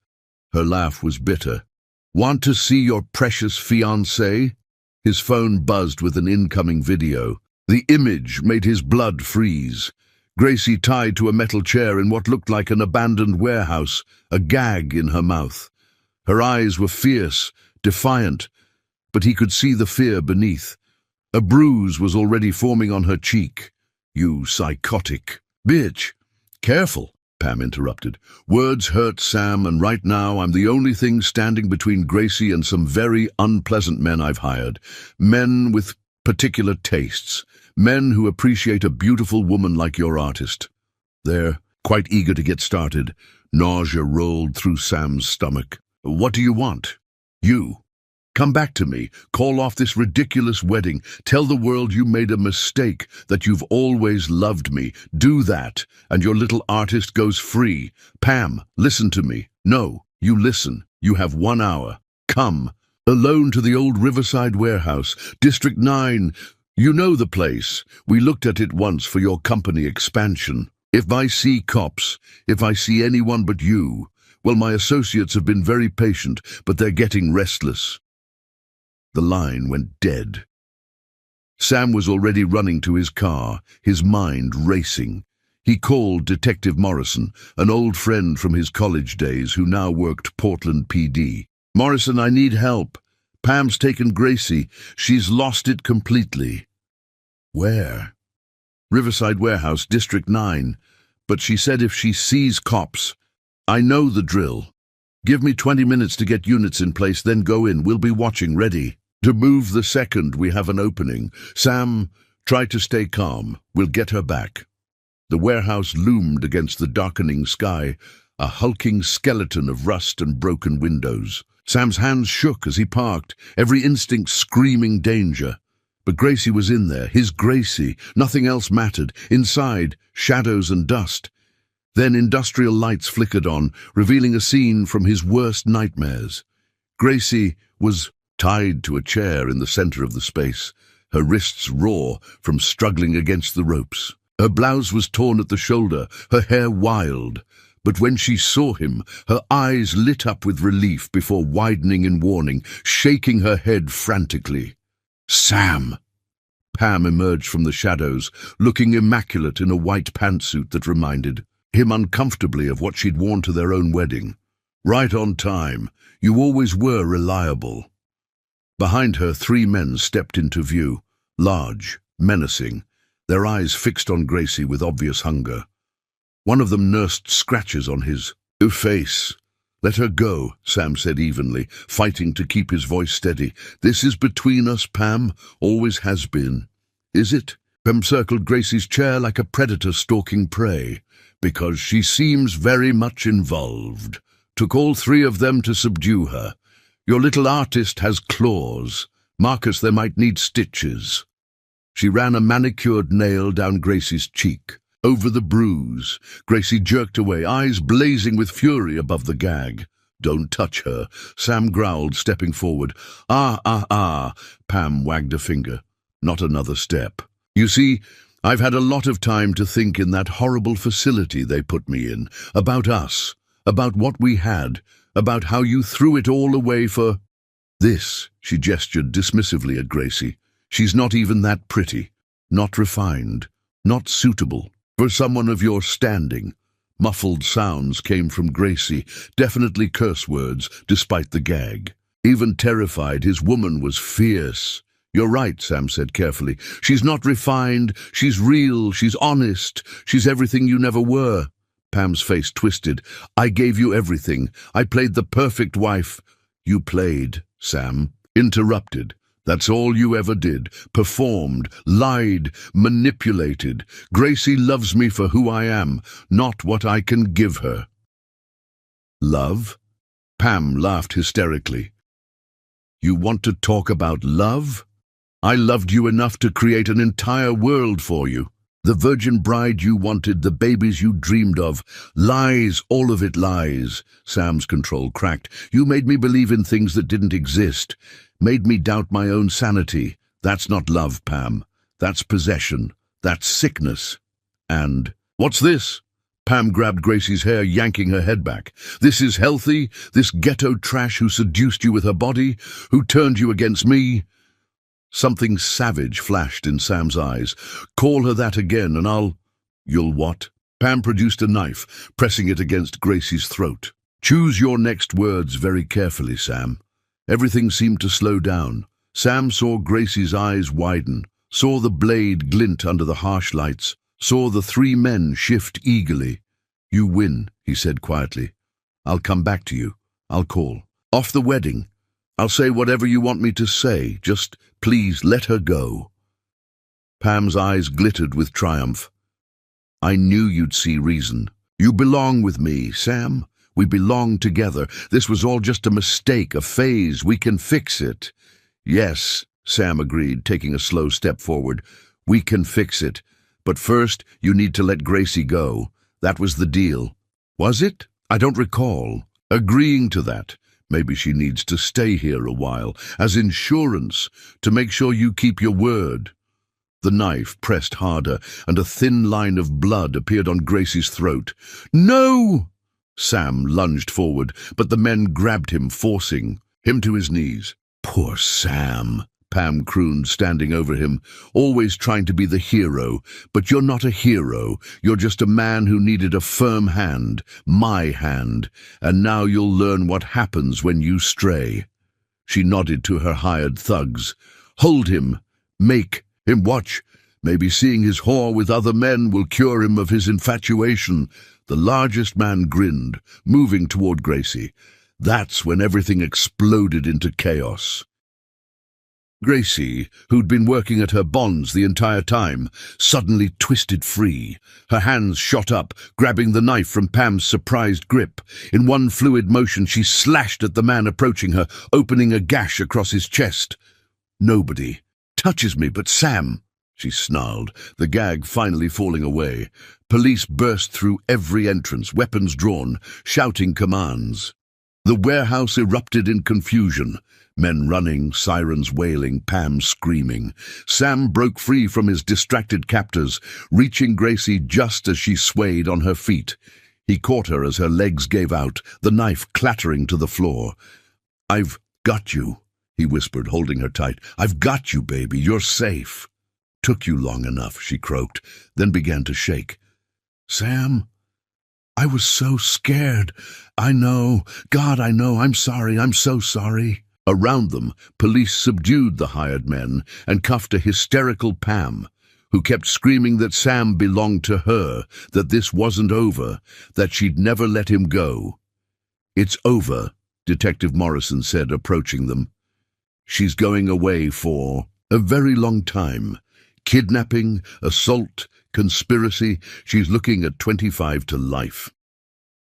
[SPEAKER 1] Her laugh was bitter. "Want to see your precious fiancé?" His phone buzzed with an incoming video. The image made his blood freeze. Gracie tied to a metal chair in what looked like an abandoned warehouse, a gag in her mouth. Her eyes were fierce, defiant, but he could see the fear beneath. A bruise was already forming on her cheek. "You psychotic bitch." "Careful," Pam interrupted. "Words hurt, Sam, and right now I'm the only thing standing between Gracie and some very unpleasant men I've hired. Men with particular tastes. Men who appreciate a beautiful woman like your artist." They're quite eager to get started. Nausea rolled through Sam's stomach. "What do you want?" "You. Come back to me. Call off this ridiculous wedding. Tell the world you made a mistake, that you've always loved me. Do that, and your little artist goes free. Pam, listen to me. No, you listen. You have 1 hour. Come. Alone to the old Riverside warehouse. District 9. You know the place. We looked at it once for your company expansion. If I see cops, if I see anyone but you, well, my associates have been very patient, but they're getting restless." The line went dead. Sam was already running to his car, his mind racing. He called Detective Morrison, an old friend from his college days who now worked Portland PD. "Morrison, I need help. Pam's taken Gracie. She's lost it completely." "Where?" "Riverside Warehouse, District 9. But she said if she sees cops." "I know the drill. Give me 20 minutes to get units in place, then go in. We'll be watching, ready to move the second we have an opening. Sam, try to stay calm. We'll get her back." The warehouse loomed against the darkening sky, a hulking skeleton of rust and broken windows. Sam's hands shook as he parked, every instinct screaming danger. But Gracie was in there, his Gracie. Nothing else mattered. Inside, shadows and dust. Then industrial lights flickered on, revealing a scene from his worst nightmares. Gracie was tied to a chair in the center of the space, her wrists raw from struggling against the ropes. Her blouse was torn at the shoulder, her hair wild. But when she saw him, her eyes lit up with relief before widening in warning, shaking her head frantically. "Sam!" Pam emerged from the shadows, looking immaculate in a white pantsuit that reminded him uncomfortably of what she'd worn to their own wedding. "Right on time. You always were reliable." Behind her, 3 men stepped into view, large, menacing, their eyes fixed on Gracie with obvious hunger. One of them nursed scratches on his face. "Let her go," Sam said evenly, fighting to keep his voice steady. "This is between us, Pam. Always has been." "Is it?" Pam circled Gracie's chair like a predator stalking prey. "Because she seems very much involved. Took all 3 of them to subdue her. Your little artist has claws. Marcus, they might need stitches. She ran a manicured nail down Gracie's cheek. Over the bruise, Gracie jerked away, eyes blazing with fury above the gag. "Don't touch her," Sam growled, stepping forward. Ah, Pam wagged a finger. "Not another step. You see, I've had a lot of time to think in that horrible facility they put me in, about us, about what we had, about how you threw it all away for this." She gestured dismissively at Gracie. "She's not even that pretty, not refined, not suitable for someone of your standing." Muffled sounds came from Gracie, definitely curse words, despite the gag. Even terrified, his woman was fierce. "You're right," Sam said carefully. "She's not refined, she's real, she's honest, she's everything you never were." Pam's face twisted. "I gave you everything. I played the perfect wife." "You played," Sam interrupted. "That's all you ever did. Performed, lied, manipulated. Gracie loves me for who I am, not what I can give her." "Love?" Pam laughed hysterically. "You want to talk about love? I loved you enough to create an entire world for you. The virgin bride you wanted, the babies you dreamed of. Lies, all of it lies." Sam's control cracked. "You made me believe in things that didn't exist. Made me doubt my own sanity. That's not love, Pam. That's possession. That's sickness. And what's this?" Pam grabbed Gracie's hair, yanking her head back. "This is healthy? This ghetto trash who seduced you with her body? Who turned you against me?" Something savage flashed in Sam's eyes. "Call her that again and I'll—" "You'll what?" Pam produced a knife, pressing it against Gracie's throat. "Choose your next words very carefully, Sam." Everything seemed to slow down. Sam saw Gracie's eyes widen, saw the blade glint under the harsh lights, saw the three men shift eagerly. "You win," he said quietly. "I'll come back to you. I'll call. Off the wedding. I'll say whatever you want me to say. Just please let her go." Pam's eyes glittered with triumph. "I knew you'd see reason. You belong with me, Sam. We belong together. This was all just a mistake, a phase. We can fix it." "Yes," Sam agreed, taking a slow step forward. "We can fix it. But first, you need to let Gracie go. That was the deal." "Was it? I don't recall." "Agreeing to that. Maybe she needs to stay here a while, as insurance, to make sure you keep your word." The knife pressed harder, and a thin line of blood appeared on Gracie's throat. "No!" Sam lunged forward, but the men grabbed him, forcing him to his knees. "Poor Sam," Pam crooned, standing over him, "always trying to be the hero. But you're not a hero. You're just a man who needed a firm hand, my hand, and now you'll learn what happens when you stray." She nodded to her hired thugs. "Hold him. Make him watch. Maybe seeing his whore with other men will cure him of his infatuation." The largest man grinned, moving toward Gracie. That's when everything exploded into chaos. Gracie, who'd been working at her bonds the entire time, suddenly twisted free. Her hands shot up, grabbing the knife from Pam's surprised grip. In one fluid motion, she slashed at the man approaching her, opening a gash across his chest. "Nobody touches me but Sam," she snarled, the gag finally falling away. Police burst through every entrance, weapons drawn, shouting commands. The warehouse erupted in confusion. Men running, sirens wailing, Pam screaming. Sam broke free from his distracted captors, reaching Gracie just as she swayed on her feet. He caught her as her legs gave out, the knife clattering to the floor. "I've got you," he whispered, holding her tight. "I've got you, baby. You're safe." "Took you long enough," she croaked, then began to shake. "Sam, I was so scared. I know. God, I know. I'm sorry. I'm so sorry." Around them, police subdued the hired men and cuffed a hysterical Pam, who kept screaming that Sam belonged to her, that this wasn't over, that she'd never let him go. "It's over," Detective Morrison said, approaching them. "She's going away for a very long time. Kidnapping, assault, conspiracy. She's looking at 25 to life."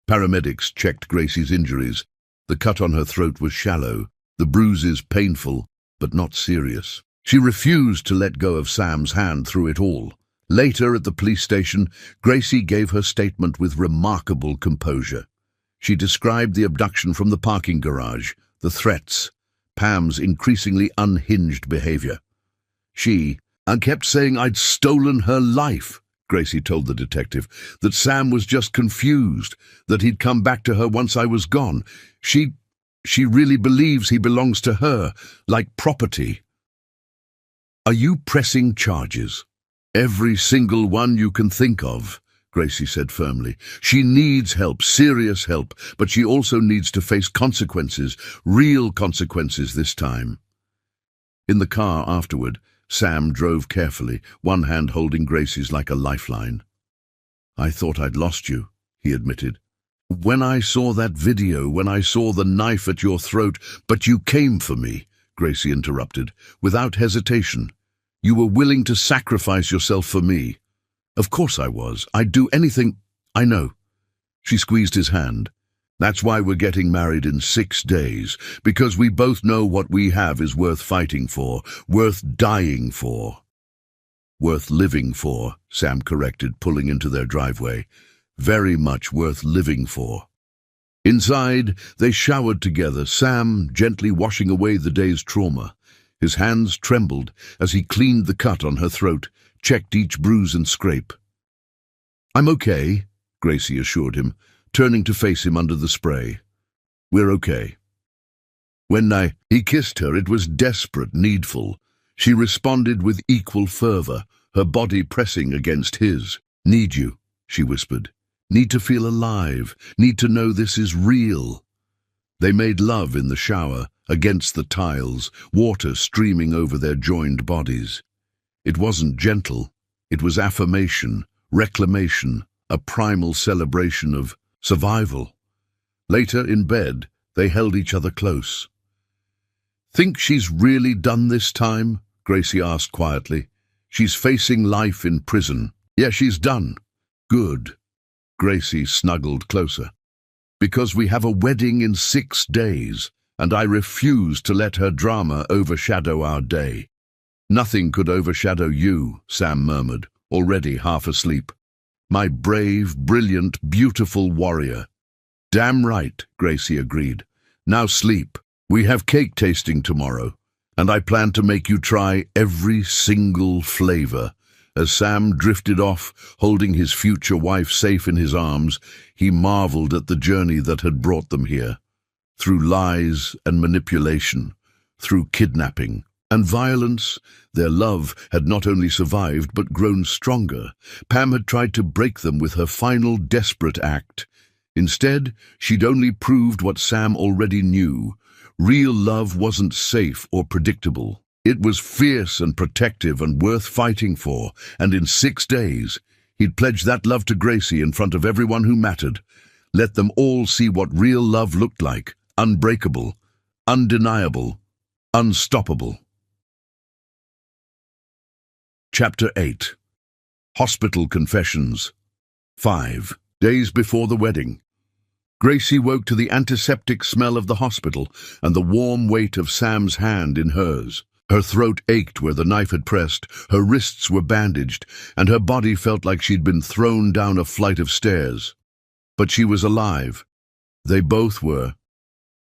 [SPEAKER 1] Paramedics checked Gracie's injuries. The cut on her throat was shallow, the bruises painful, but not serious. She refused to let go of Sam's hand through it all. Later at the police station, Gracie gave her statement with remarkable composure. She described the abduction from the parking garage, the threats, Pam's increasingly unhinged behavior. I kept saying I'd stolen her life, Gracie told the detective, that Sam was just confused, that he'd come back to her once I was gone. She really believes he belongs to her, like property. Are you pressing charges? Every single one you can think of, Gracie said firmly. She needs help, serious help, but she also needs to face consequences, real consequences this time. In the car afterward, Sam drove carefully, one hand holding Gracie's like a lifeline. I thought I'd lost you, he admitted. When I saw that video, when I saw the knife at your throat, but you came for me, Gracie interrupted, without hesitation. You were willing to sacrifice yourself for me. Of course I was. I'd do anything. I know. She squeezed his hand. That's why we're getting married in 6 days, because we both know what we have is worth fighting for, worth dying for. Worth living for, Sam corrected, pulling into their driveway. Very much worth living for. Inside, they showered together, Sam gently washing away the day's trauma. His hands trembled as he cleaned the cut on her throat, checked each bruise and scrape. I'm okay, Gracie assured him, turning to face him under the spray. We're okay. When he kissed her, it was desperate, needful. She responded with equal fervor, her body pressing against his. Need you, she whispered. Need to feel alive, need to know this is real. They made love in the shower, against the tiles, water streaming over their joined bodies. It wasn't gentle, it was affirmation, reclamation, a primal celebration of survival. Later, in bed, they held each other close. Think she's really done this time? Gracie asked quietly. She's facing life in prison. Yeah, she's done. Good. Gracie snuggled closer. Because we have a wedding in 6 days, and I refuse to let her drama overshadow our day. Nothing could overshadow you, Sam murmured, already half asleep. My brave, brilliant, beautiful warrior. Damn right, Gracie agreed. Now sleep. We have cake tasting tomorrow, and I plan to make you try every single flavor. As Sam drifted off, holding his future wife safe in his arms, he marveled at the journey that had brought them here. Through lies and manipulation, through kidnapping and violence, their love had not only survived but grown stronger. Pam had tried to break them with her final desperate act. Instead, she'd only proved what Sam already knew. Real love wasn't safe or predictable. It was fierce and protective and worth fighting for, and in 6 days, he'd pledged that love to Gracie in front of everyone who mattered. Let them all see what real love looked like, unbreakable, undeniable, unstoppable. Chapter 8. Hospital Confessions. 5 days before the wedding. Gracie woke to the antiseptic smell of the hospital and the warm weight of Sam's hand in hers. Her throat ached where the knife had pressed, her wrists were bandaged, and her body felt like she'd been thrown down a flight of stairs. But she was alive. They both were.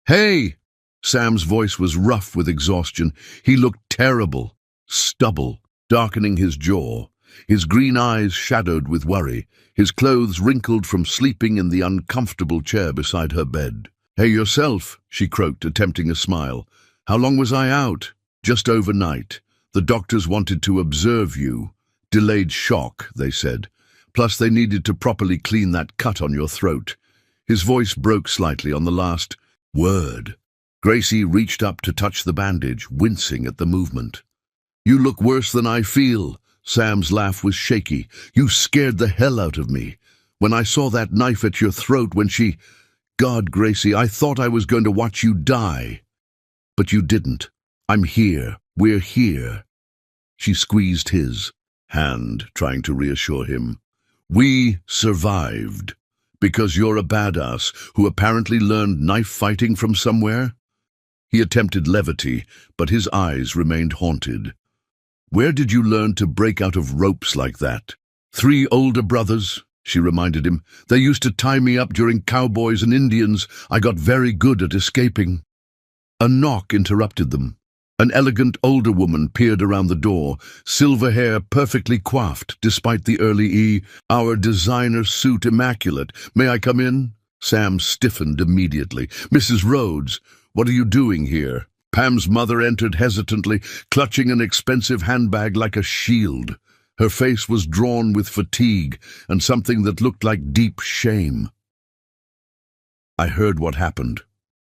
[SPEAKER 1] Hey! Sam's voice was rough with exhaustion. He looked terrible, stubble, darkening his jaw, his green eyes shadowed with worry, his clothes wrinkled from sleeping in the uncomfortable chair beside her bed. Hey yourself, she croaked, attempting a smile. How long was I out? Just overnight. The doctors wanted to observe you. Delayed shock, they said. Plus they needed to properly clean that cut on your throat. His voice broke slightly on the last word. Gracie reached up to touch the bandage, wincing at the movement. You look worse than I feel. Sam's laugh was shaky. You scared the hell out of me. When I saw that knife at your throat when she... God, Gracie, I thought I was going to watch you die. But you didn't. I'm here. We're here. She squeezed his hand, trying to reassure him. We survived. Because you're a badass who apparently learned knife fighting from somewhere? He attempted levity, but his eyes remained haunted. "Where did you learn to break out of ropes like that?" "3 older brothers," she reminded him. "They used to tie me up during cowboys and Indians. I got very good at escaping." A knock interrupted them. An elegant older woman peered around the door, silver hair perfectly coiffed despite the early "Our designer suit immaculate. May I come in?" Sam stiffened immediately. "Mrs. Rhodes, what are you doing here?" Pam's mother entered hesitantly, clutching an expensive handbag like a shield. Her face was drawn with fatigue and something that looked like deep shame. "I heard what happened.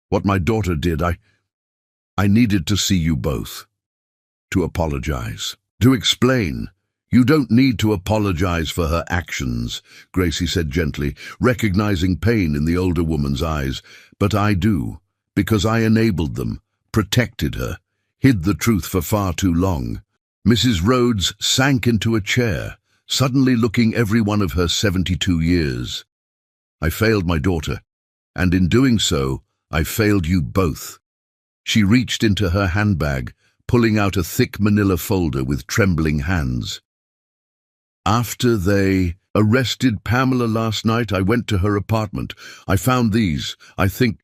[SPEAKER 1] What my daughter did. I needed to see you both. To apologize. To explain. You don't need to apologize for her actions," Gracie said gently, recognizing pain in the older woman's eyes. "But I do, because I enabled them, protected her, hid the truth for far too long." Mrs. Rhodes sank into a chair, suddenly looking every one of her 72 years. "I failed my daughter, and in doing so, I failed you both." She reached into her handbag, pulling out a thick manila folder with trembling hands. "After they arrested Pamela last night, I went to her apartment. I found these. I think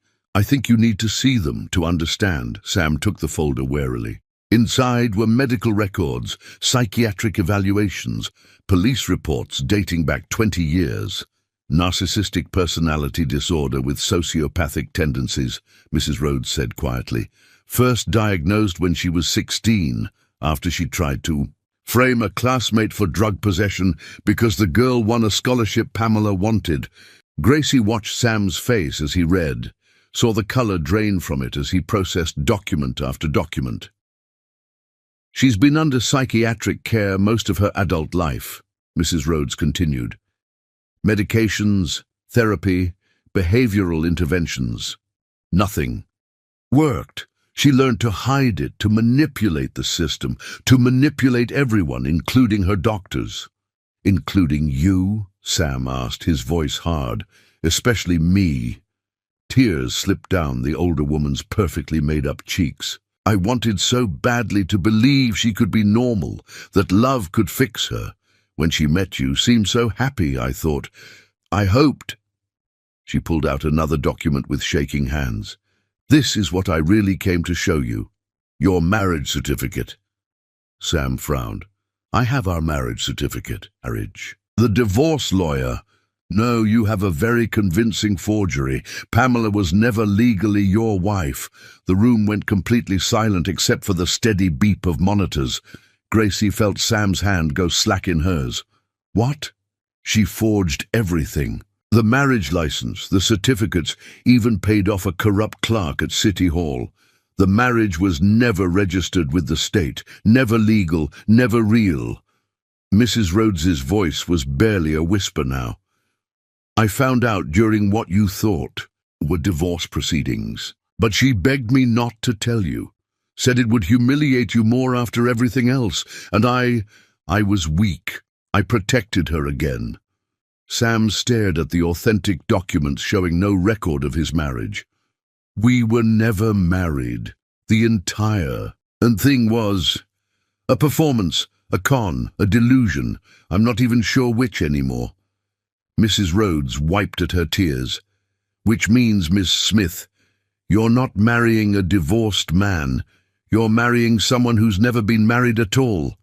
[SPEAKER 1] you need to see them to understand." Sam took the folder warily. Inside were medical records, psychiatric evaluations, police reports dating back 20 years. "Narcissistic personality disorder with sociopathic tendencies," Mrs. Rhodes said quietly. "First diagnosed when she was 16, after she tried to frame a classmate for drug possession because the girl won a scholarship Pamela wanted." Gracie watched Sam's face as he read, saw the color drain from it as he processed document after document. "She's been under psychiatric care most of her adult life," Mrs. Rhodes continued. "Medications, therapy, behavioral interventions. Nothing worked. She learned to hide it, to manipulate the system, to manipulate everyone, including her doctors." "Including you?" Sam asked, his voice hard. "Especially me." Tears slipped down the older woman's perfectly made-up cheeks. "I wanted so badly to believe she could be normal, that love could fix her. When she met you, seemed so happy, I thought. I hoped." She pulled out another document with shaking hands. "This is what I really came to show you. Your marriage certificate." Sam frowned. "I have our marriage certificate, Marriage." "The divorce lawyer." "No, you have a very convincing forgery. Pamela was never legally your wife." The room went completely silent except for the steady beep of monitors. Gracie felt Sam's hand go slack in hers. "What?" "She forged everything. The marriage license, the certificates, even paid off a corrupt clerk at City Hall. The marriage was never registered with the state, never legal, never real." Mrs. Rhodes's voice was barely a whisper now. "I found out during what you thought were divorce proceedings. But she begged me not to tell you. Said it would humiliate you more after everything else, and I was weak. I protected her again." Sam stared at the authentic documents showing no record of his marriage. "We were never married. The entire thing was a performance, a con, a delusion. I'm not even sure which anymore." Mrs. Rhodes wiped at her tears. "Which means, Miss Smith, you're not marrying a divorced man. You're marrying someone who's never been married at all."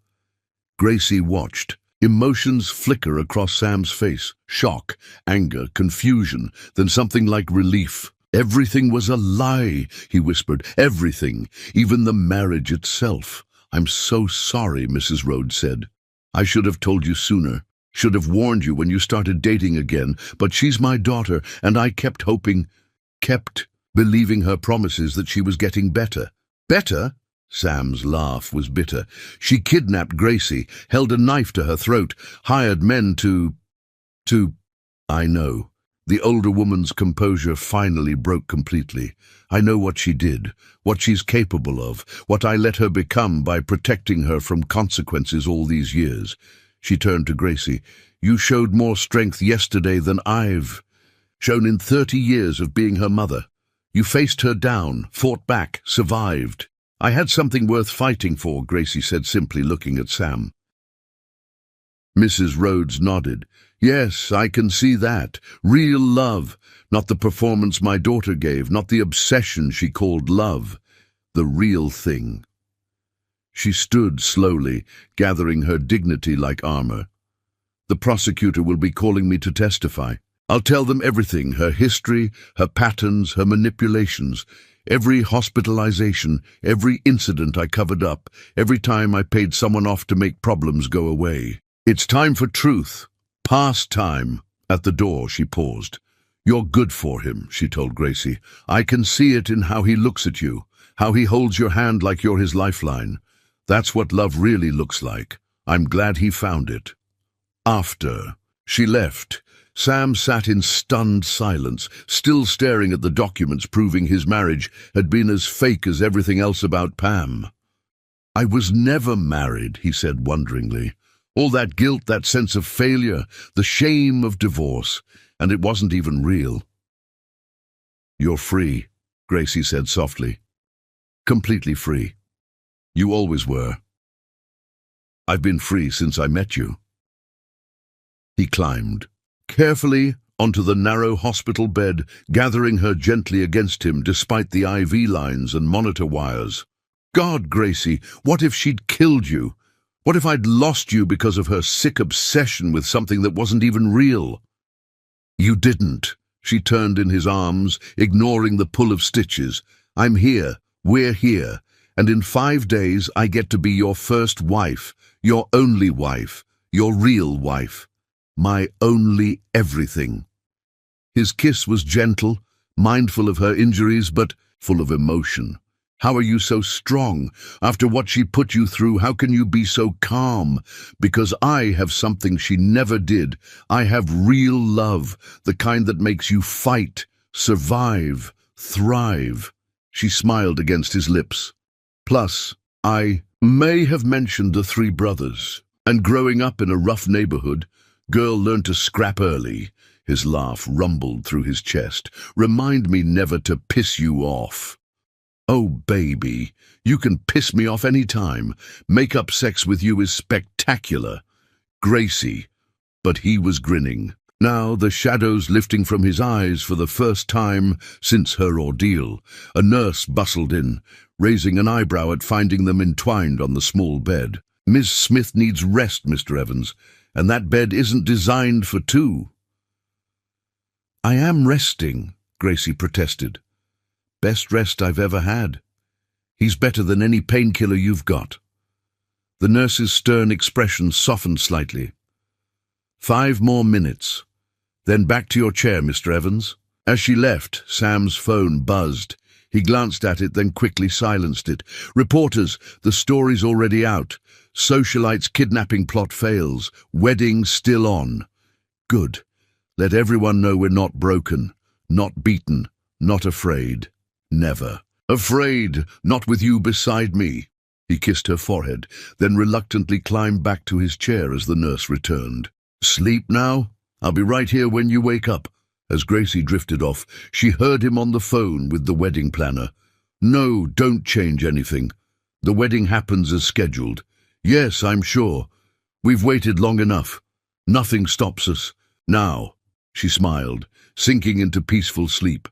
[SPEAKER 1] Gracie watched, emotions flicker across Sam's face. Shock, anger, confusion, then something like relief. "Everything was a lie," he whispered. "Everything, even the marriage itself." "I'm so sorry," Mrs. Rhodes said. "I should have told you sooner. Should have warned you when you started dating again. But she's my daughter, and I kept hoping, kept believing her promises that she was getting better." "Better?" Sam's laugh was bitter. "She kidnapped Gracie, held a knife to her throat, hired men to... I know." The older woman's composure finally broke completely. "I know what she did, what she's capable of, what I let her become by protecting her from consequences all these years." She turned to Gracie. "You showed more strength yesterday than I've shown in 30 years of being her mother. You faced her down, fought back, survived. I had something worth fighting for, Gracie said simply, looking at Sam. Mrs. Rhodes nodded. Yes, I can see that. Real love, not the performance my daughter gave, not the obsession she called love. The real thing. She stood slowly, gathering her dignity like armor. The prosecutor will be calling me to testify. I'll tell them everything, her history, her patterns, her manipulations, every hospitalization, every incident I covered up, every time I paid someone off to make problems go away. It's time for truth. Past time. At the door, she paused. You're good for him, she told Gracie. I can see it in how he looks at you, how he holds your hand like you're his lifeline. That's what love really looks like. I'm glad he found it. After she left, Sam sat in stunned silence, still staring at the documents proving his marriage had been as fake as everything else about Pam. I was never married, he said wonderingly. All that guilt, that sense of failure, the shame of divorce, and it wasn't even real. You're free, Gracie said softly. Completely free. You always were. I've been free since I met you. He climbed carefully onto the narrow hospital bed, gathering her gently against him despite the IV lines and monitor wires. God, Gracie, what if she'd killed you? What if I'd lost you because of her sick obsession with something that wasn't even real? You didn't. She turned in his arms, ignoring the pull of stitches. I'm here. We're here. And in 5 days I get to be your first wife, your only wife, your real wife. My only everything. His kiss was gentle, mindful of her injuries, but full of emotion. How are you so strong? After what she put you through, how can you be so calm? Because I have something she never did. I have real love, the kind that makes you fight, survive, thrive. She smiled against his lips. Plus, I may have mentioned the 3 brothers, and growing up in a rough neighborhood, girl learned to scrap early. His laugh rumbled through his chest. Remind me never to piss you off. Oh, baby, you can piss me off any time. Make-up sex with you is spectacular. Gracie. But he was grinning. Now the shadows lifting from his eyes for the first time since her ordeal. A nurse bustled in, raising an eyebrow at finding them entwined on the small bed. Miss Smith needs rest, Mr. Evans, and that bed isn't designed for 2. I am resting, Gracie protested. Best rest I've ever had. He's better than any painkiller you've got. The nurse's stern expression softened slightly. 5 more minutes. Then back to your chair, Mr. Evans. As she left, Sam's phone buzzed. He glanced at it, then quickly silenced it. Reporters, the story's already out. Socialite's kidnapping plot fails. Wedding still on. Good. Let everyone know we're not broken, not beaten, not afraid. Never. Afraid, not with you beside me. He kissed her forehead, then reluctantly climbed back to his chair as the nurse returned. Sleep now? I'll be right here when you wake up. As Gracie drifted off, she heard him on the phone with the wedding planner. No, don't change anything. The wedding happens as scheduled. Yes, I'm sure. We've waited long enough. Nothing stops us. Now, she smiled, sinking into peaceful sleep.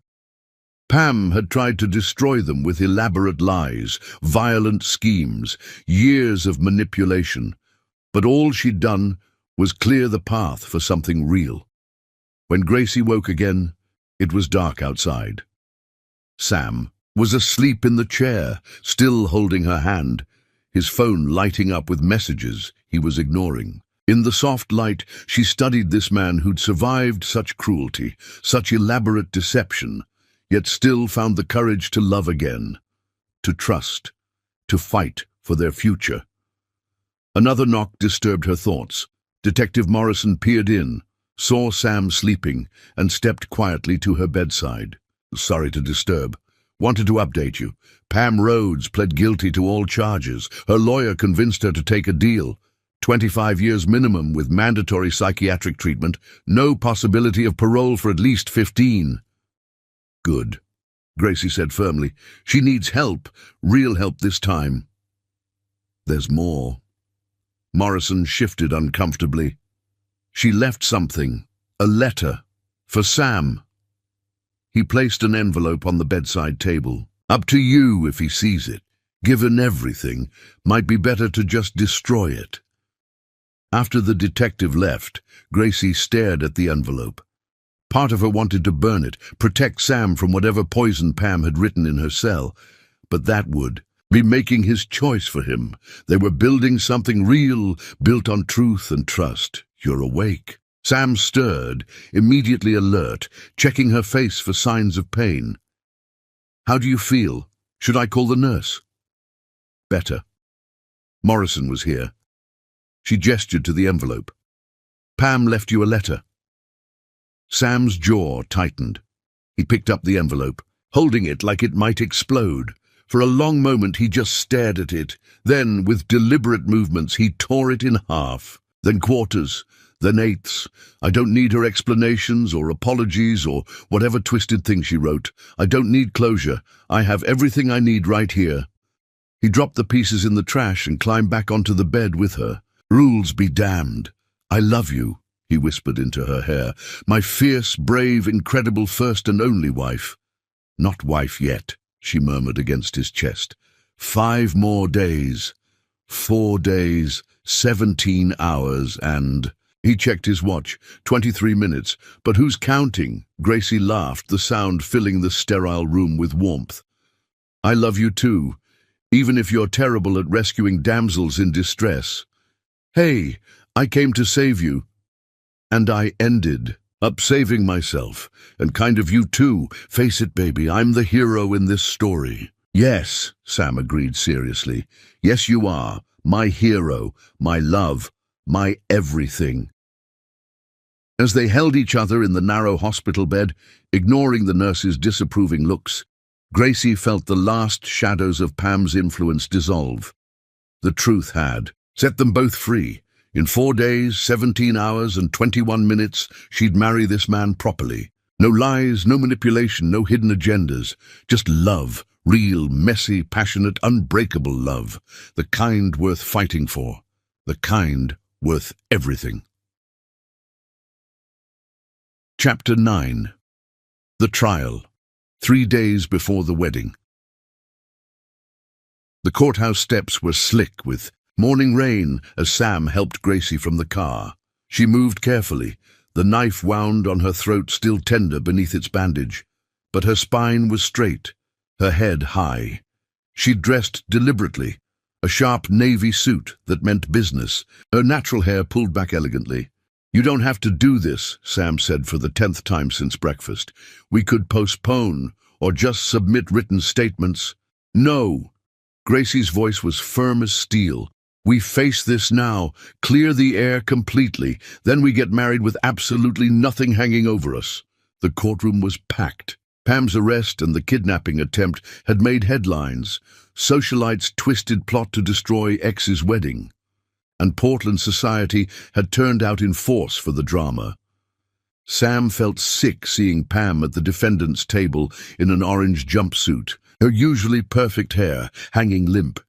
[SPEAKER 1] Pam had tried to destroy them with elaborate lies, violent schemes, years of manipulation. But all she'd done was clear the path for something real. When Gracie woke again, it was dark outside. Sam was asleep in the chair, still holding her hand, his phone lighting up with messages he was ignoring. In the soft light, she studied this man who'd survived such cruelty, such elaborate deception, yet still found the courage to love again, to trust, to fight for their future. Another knock disturbed her thoughts. Detective Morrison peered in, saw Sam sleeping, and stepped quietly to her bedside. Sorry to disturb. Wanted to update you. Pam Rhodes pled guilty to all charges. Her lawyer convinced her to take a deal. 25 years minimum with mandatory psychiatric treatment. No possibility of parole for at least 15. Good. Gracie said firmly. She needs help, real help this time. There's more. Morrison shifted uncomfortably. She left something, a letter, for Sam. He placed an envelope on the bedside table. Up to you if he sees it. Given everything, might be better to just destroy it. After the detective left, Gracie stared at the envelope. Part of her wanted to burn it, protect Sam from whatever poison Pam had written in her cell. But that would be making his choice for him. They were building something real, built on truth and trust. You're awake. Sam stirred, immediately alert, checking her face for signs of pain. How do you feel? Should I call the nurse? Better. Morrison was here. She gestured to the envelope. Pam left you a letter. Sam's jaw tightened. He picked up the envelope, holding it like it might explode. For a long moment he just stared at it. Then, with deliberate movements, he tore it in half. Then quarters, then eighths. I don't need her explanations or apologies or whatever twisted thing she wrote. I don't need closure. I have everything I need right here. He dropped the pieces in the trash and climbed back onto the bed with her. Rules be damned. I love you, he whispered into her hair. My fierce, brave, incredible first and only wife. Not wife yet, she murmured against his chest. 5 more days. 4 days, 17 hours, and... He checked his watch. 23 minutes. But who's counting? Gracie laughed, the sound filling the sterile room with warmth. I love you too, even if you're terrible at rescuing damsels in distress. Hey, I came to save you. And I ended up saving myself, and kind of you too. Face it, baby, I'm the hero in this story. Yes, Sam agreed seriously. Yes, you are. My hero, my love, my everything. As they held each other in the narrow hospital bed, ignoring the nurse's disapproving looks, Gracie felt the last shadows of Pam's influence dissolve. The truth had set them both free. In 4 days, 17 hours, and 21 minutes, she'd marry this man properly. No lies, no manipulation, no hidden agendas. Just love. Real, messy, passionate, unbreakable love. The kind worth fighting for. The kind worth everything. Chapter 9. The Trial. 3 days before the wedding. The courthouse steps were slick with morning rain as Sam helped Gracie from the car. She moved carefully, the knife wound on her throat still tender beneath its bandage. But her spine was straight, her head high. She dressed deliberately, a sharp navy suit that meant business, her natural hair pulled back elegantly. You don't have to do this, Sam said for the 10th time since breakfast. We could postpone, or just submit written statements. No. Gracie's voice was firm as steel. We face this now, clear the air completely, then we get married with absolutely nothing hanging over us. The courtroom was packed. Pam's arrest and the kidnapping attempt had made headlines. Socialites' twisted plot to destroy ex's wedding. And Portland society had turned out in force for the drama. Sam felt sick seeing Pam at the defendant's table in an orange jumpsuit, her usually perfect hair hanging limp.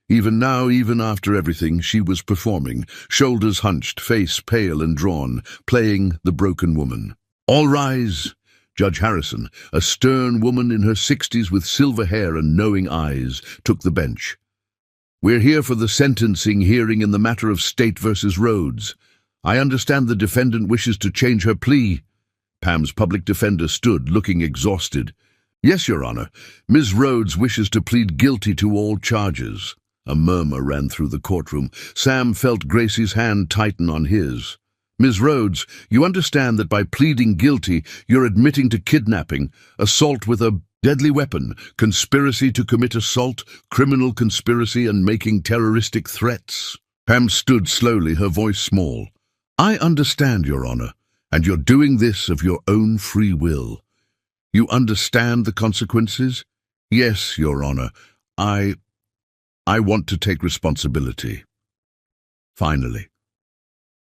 [SPEAKER 1] Even now, even after everything, she was performing, shoulders hunched, face pale and drawn, playing the broken woman. All rise! Judge Harrison, a stern woman in her 60s with silver hair and knowing eyes, took the bench. We're here for the sentencing hearing in the matter of State versus Rhodes. I understand the defendant wishes to change her plea. Pam's public defender stood, looking exhausted. Yes, Your Honor. Ms. Rhodes wishes to plead guilty to all charges. A murmur ran through the courtroom. Sam felt Gracie's hand tighten on his. Ms. Rhodes, you understand that by pleading guilty, you're admitting to kidnapping, assault with a deadly weapon, conspiracy to commit assault, criminal conspiracy, and making terroristic threats. Pam stood slowly, her voice small. I understand, Your Honor, and you're doing this of your own free will. You understand the consequences? Yes, Your Honor. I want to take responsibility. Finally.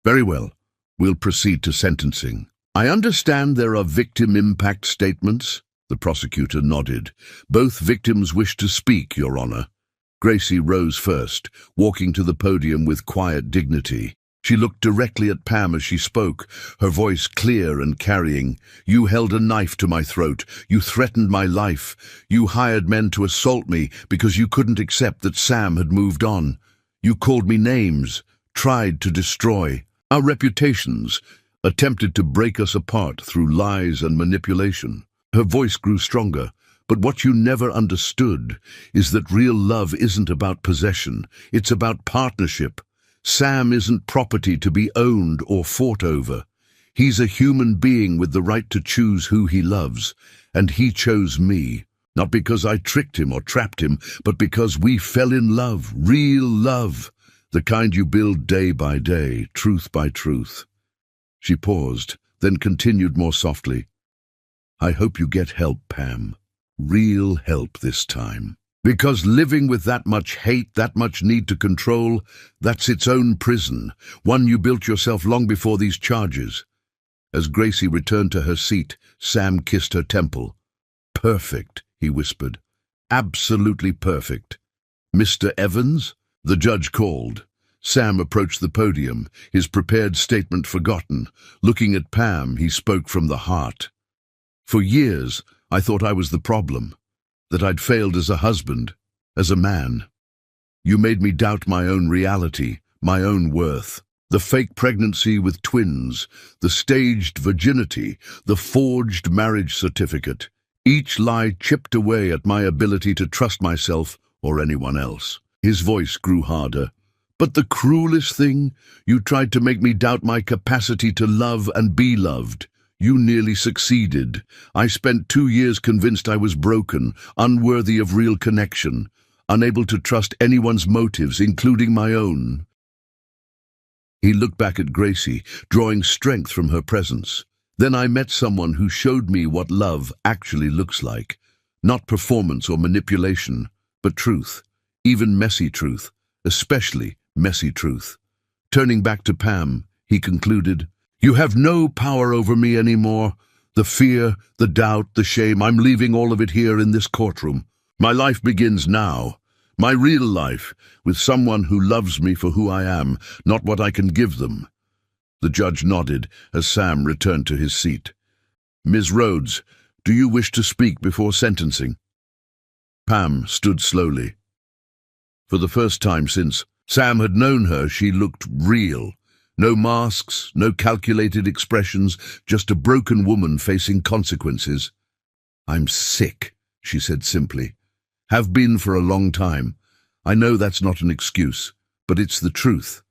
[SPEAKER 1] Very well. We'll proceed to sentencing. I understand there are victim impact statements. The prosecutor nodded. "Both victims wish to speak, Your Honor." Gracie rose first, walking to the podium with quiet dignity. She looked directly at Pam as she spoke, her voice clear and carrying. "You held a knife to my throat. You threatened my life. You hired men to assault me because you couldn't accept that Sam had moved on. You called me names, tried to destroy our reputations, attempted to break us apart through lies and manipulation." Her voice grew stronger. "But what you never understood is that real love isn't about possession. It's about partnership. Sam isn't property to be owned or fought over. He's a human being with the right to choose who he loves, and he chose me. Not because I tricked him or trapped him, but because we fell in love, real love, the kind you build day by day, truth by truth." She paused, then continued more softly. "I hope you get help, Pam. Real help this time. Because living with that much hate, that much need to control, that's its own prison, one you built yourself long before these charges." As Gracie returned to her seat, Sam kissed her temple. "Perfect," he whispered. "Absolutely perfect." "Mr. Evans?" the judge called. Sam approached the podium, his prepared statement forgotten. Looking at Pam, he spoke from the heart. "For years, I thought I was the problem, that I'd failed as a husband, as a man. You made me doubt my own reality, my own worth. The fake pregnancy with twins, the staged virginity, the forged marriage certificate. Each lie chipped away at my ability to trust myself or anyone else." His voice grew harder. "But the cruelest thing, you tried to make me doubt my capacity to love and be loved. You nearly succeeded. I spent 2 years convinced I was broken, unworthy of real connection, unable to trust anyone's motives, including my own." He looked back at Gracie, drawing strength from her presence. "Then I met someone who showed me what love actually looks like. Not performance or manipulation, but truth, even messy truth, especially messy truth." Turning back to Pam, he concluded, "You have no power over me anymore. The fear, the doubt, the shame, I'm leaving all of it here in this courtroom. My life begins now. My real life, with someone who loves me for who I am, not what I can give them." The judge nodded as Sam returned to his seat. "Ms. Rhodes, do you wish to speak before sentencing?" Pam stood slowly. For the first time since Sam had known her, she looked real. No masks, no calculated expressions, just a broken woman facing consequences. "I'm sick," she said simply. "Have been for a long time. I know that's not an excuse, but it's the truth.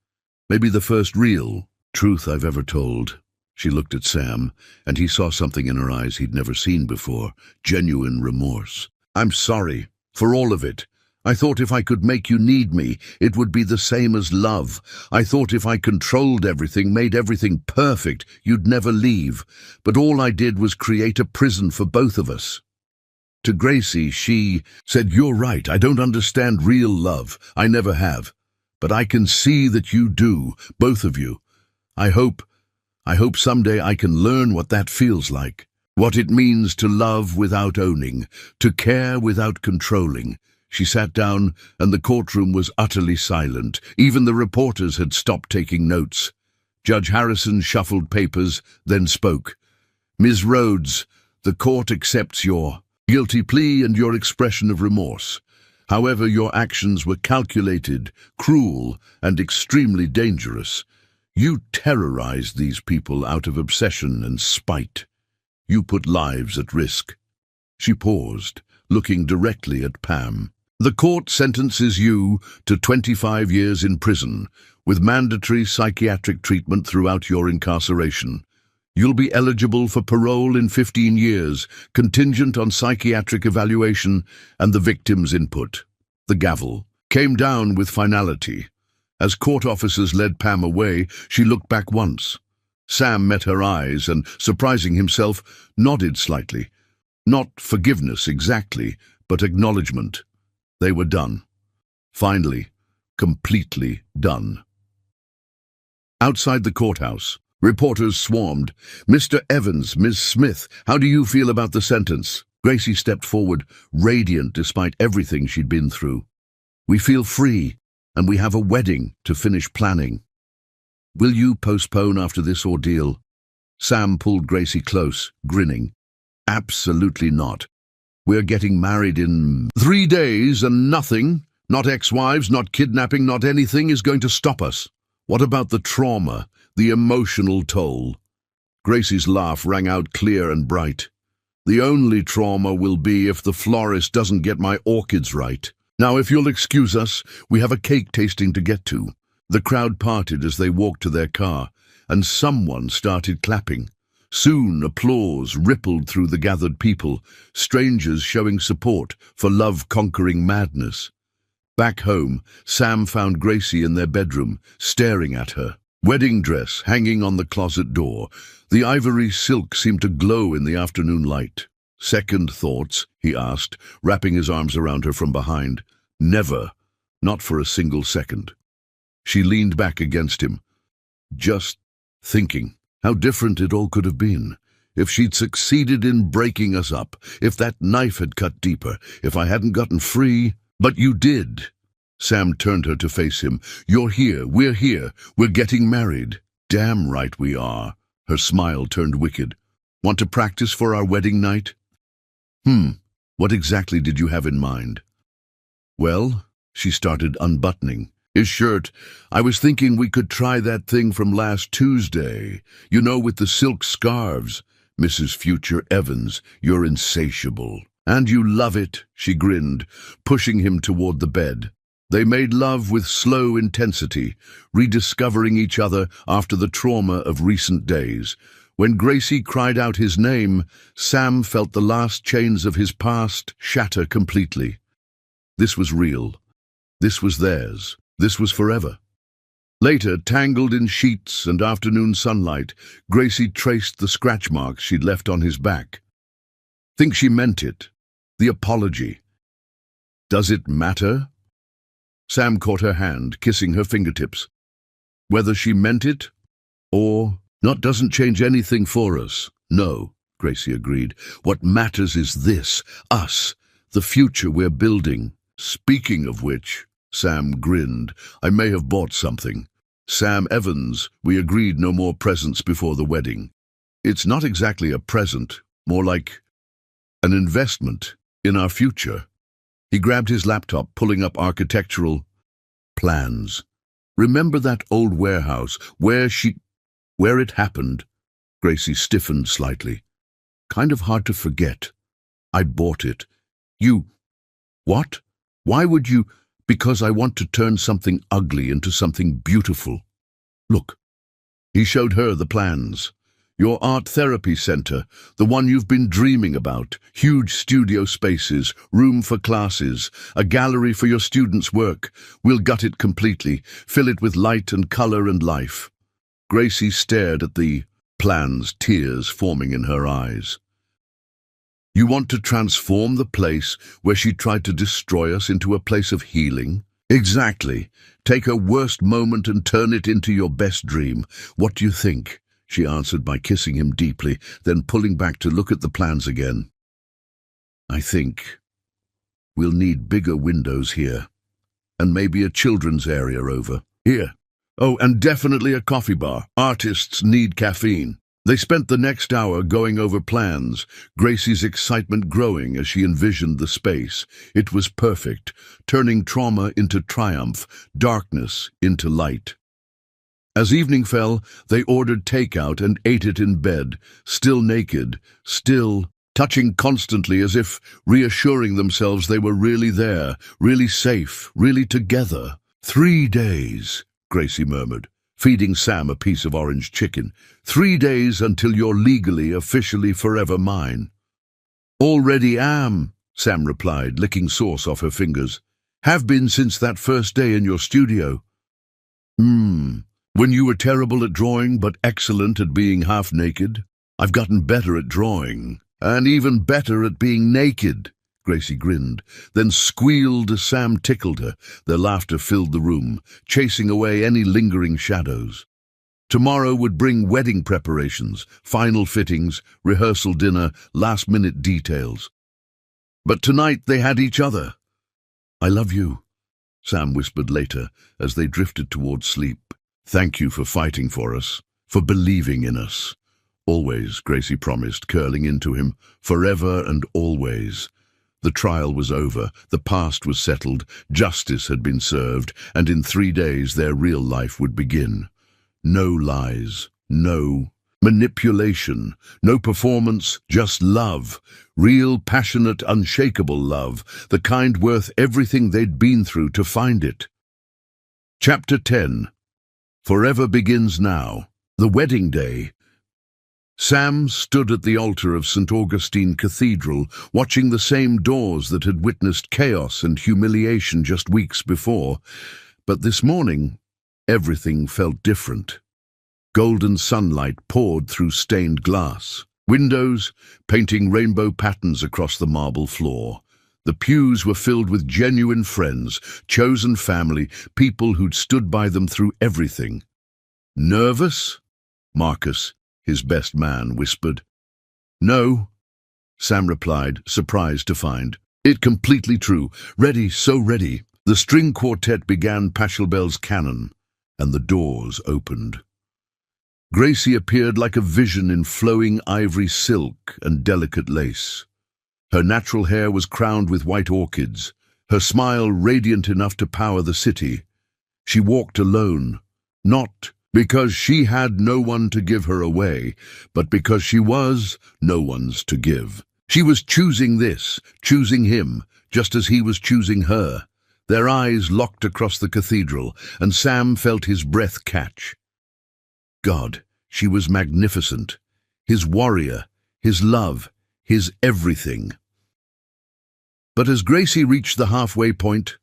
[SPEAKER 1] Maybe the first real truth I've ever told." She looked at Sam, and he saw something in her eyes he'd never seen before, genuine remorse. "I'm sorry, for all of it. I thought if I could make you need me, it would be the same as love. I thought if I controlled everything, made everything perfect, you'd never leave. But all I did was create a prison for both of us." To Gracie, she said, "You're right, I don't understand real love. I never have. But I can see that you do, both of you. I hope someday I can learn what that feels like. What it means to love without owning, to care without controlling." She sat down, and the courtroom was utterly silent. Even the reporters had stopped taking notes. Judge Harrison shuffled papers, then spoke. "Ms. Rhodes, the court accepts your guilty plea and your expression of remorse. However, your actions were calculated, cruel, and extremely dangerous. You terrorized these people out of obsession and spite. You put lives at risk." She paused, looking directly at Pam. "The court sentences you to 25 years in prison, with mandatory psychiatric treatment throughout your incarceration. You'll be eligible for parole in 15 years, contingent on psychiatric evaluation and the victim's input." The gavel came down with finality. As court officers led Pam away, she looked back once. Sam met her eyes and, surprising himself, nodded slightly. Not forgiveness exactly, but acknowledgement. They were done. Finally, completely done. Outside the courthouse, reporters swarmed. "Mr. Evans, Ms. Smith, how do you feel about the sentence?" Gracie stepped forward, radiant despite everything she'd been through. "We feel free, and we have a wedding to finish planning. Will you postpone after this ordeal?" Sam pulled Gracie close, grinning. "Absolutely not. We're getting married in 3 days, and nothing, not ex-wives, not kidnapping, not anything is going to stop us. What about the trauma, the emotional toll?" Gracie's laugh rang out clear and bright. "The only trauma will be if the florist doesn't get my orchids right. Now, if you'll excuse us, we have a cake tasting to get to." The crowd parted as they walked to their car, and someone started clapping. Soon applause rippled through the gathered people, strangers showing support for love conquering madness. Back home, Sam found Gracie in their bedroom, staring at her. Wedding dress hanging on the closet door. The ivory silk seemed to glow in the afternoon light. "Second thoughts?" he asked, wrapping his arms around her from behind. "Never. Not for a single second." She leaned back against him. "Just thinking how different it all could have been. If she'd succeeded in breaking us up, if that knife had cut deeper, if I hadn't gotten free." "But you did." Sam turned her to face him. "You're here, we're getting married." "Damn right we are." Her smile turned wicked. "Want to practice for our wedding night?" What exactly did you have in mind?" "Well," she started unbuttoning his shirt, "I was thinking we could try that thing from last Tuesday. You know, with the silk scarves. Mrs. Future Evans, you're insatiable. And you love it," she grinned, pushing him toward the bed. They made love with slow intensity, rediscovering each other after the trauma of recent days. When Gracie cried out his name, Sam felt the last chains of his past shatter completely. This was real. This was theirs. This was forever. Later, tangled in sheets and afternoon sunlight, Gracie traced the scratch marks she'd left on his back. Think she meant it. The apology. Does it matter? Sam caught her hand, kissing her fingertips. Whether she meant it or not doesn't change anything for us. No, Gracie agreed. What matters is this, us, the future we're building. Speaking of which, Sam grinned, I may have bought something. Sam Evans, we agreed no more presents before the wedding. It's not exactly a present, more like an investment in our future. He grabbed his laptop, pulling up architectural plans. Remember that old warehouse where it happened? Gracie stiffened slightly. Kind of hard to forget. I bought it. You... What? Why would you... Because I want to turn something ugly into something beautiful. Look. He showed her the plans. Your art therapy center, the one you've been dreaming about, huge studio spaces, room for classes, a gallery for your students' work. We'll gut it completely, fill it with light and color and life. Gracie stared at the plans, tears forming in her eyes. You want to transform the place where she tried to destroy us into a place of healing? Exactly. Take her worst moment and turn it into your best dream. What do you think? She answered by kissing him deeply, then pulling back to look at the plans again. I think we'll need bigger windows here, and maybe a children's area over here. Oh, and definitely a coffee bar. Artists need caffeine. They spent the next hour going over plans, Gracie's excitement growing as she envisioned the space. It was perfect, turning trauma into triumph, darkness into light. As evening fell, they ordered takeout and ate it in bed, still naked, still touching constantly as if reassuring themselves they were really there, really safe, really together. 3 days, Gracie murmured, feeding Sam a piece of orange chicken. 3 days until you're legally, officially forever mine. Already am, Sam replied, licking sauce off her fingers. Have been since that first day in your studio. When you were terrible at drawing but excellent at being half naked. I've gotten better at drawing, and even better at being naked. Gracie grinned, then squealed as Sam tickled her. Their laughter filled the room, chasing away any lingering shadows. Tomorrow would bring wedding preparations, final fittings, rehearsal dinner, last-minute details. But tonight they had each other. "I love you," Sam whispered later as they drifted towards sleep. "Thank you for fighting for us, for believing in us." "Always," Gracie promised, curling into him. "Forever and always." The trial was over, the past was settled, justice had been served, and in 3 days their real life would begin. No lies, no manipulation, no performance, just love. Real, passionate, unshakable love, the kind worth everything they'd been through to find it. Chapter 10. Forever begins now. The wedding day. Sam stood at the altar of St. Augustine Cathedral, watching the same doors that had witnessed chaos and humiliation just weeks before. But this morning, everything felt different. Golden sunlight poured through stained glass. Windows, painting rainbow patterns across the marble floor. The pews were filled with genuine friends, chosen family, people who'd stood by them through everything. "Nervous?" Marcus, his best man, whispered. "No," Sam replied, surprised to find it completely true. Ready, so ready. The string quartet began Pachelbel's canon, and the doors opened. Gracie appeared like a vision in flowing ivory silk and delicate lace. Her natural hair was crowned with white orchids, her smile radiant enough to power the city. She walked alone, not because she had no one to give her away, but because she was no one's to give. She was choosing this, choosing him, just as he was choosing her. Their eyes locked across the cathedral, and Sam felt his breath catch. God, she was magnificent. His warrior, his love, his everything. But as Gracie reached the halfway point,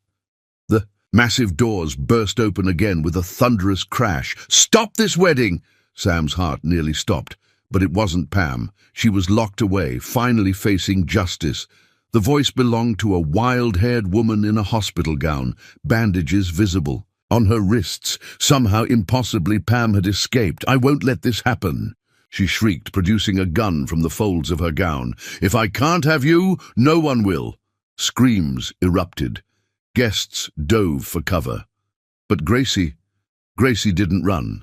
[SPEAKER 1] the massive doors burst open again with a thunderous crash. "Stop this wedding!" Sam's heart nearly stopped, but it wasn't Pam. She was locked away, finally facing justice. The voice belonged to a wild-haired woman in a hospital gown, bandages visible. On her wrists, somehow impossibly, Pam had escaped. "I won't let this happen," she shrieked, producing a gun from the folds of her gown. "If I can't have you, no one will." Screams erupted. Guests dove for cover. But Gracie didn't run.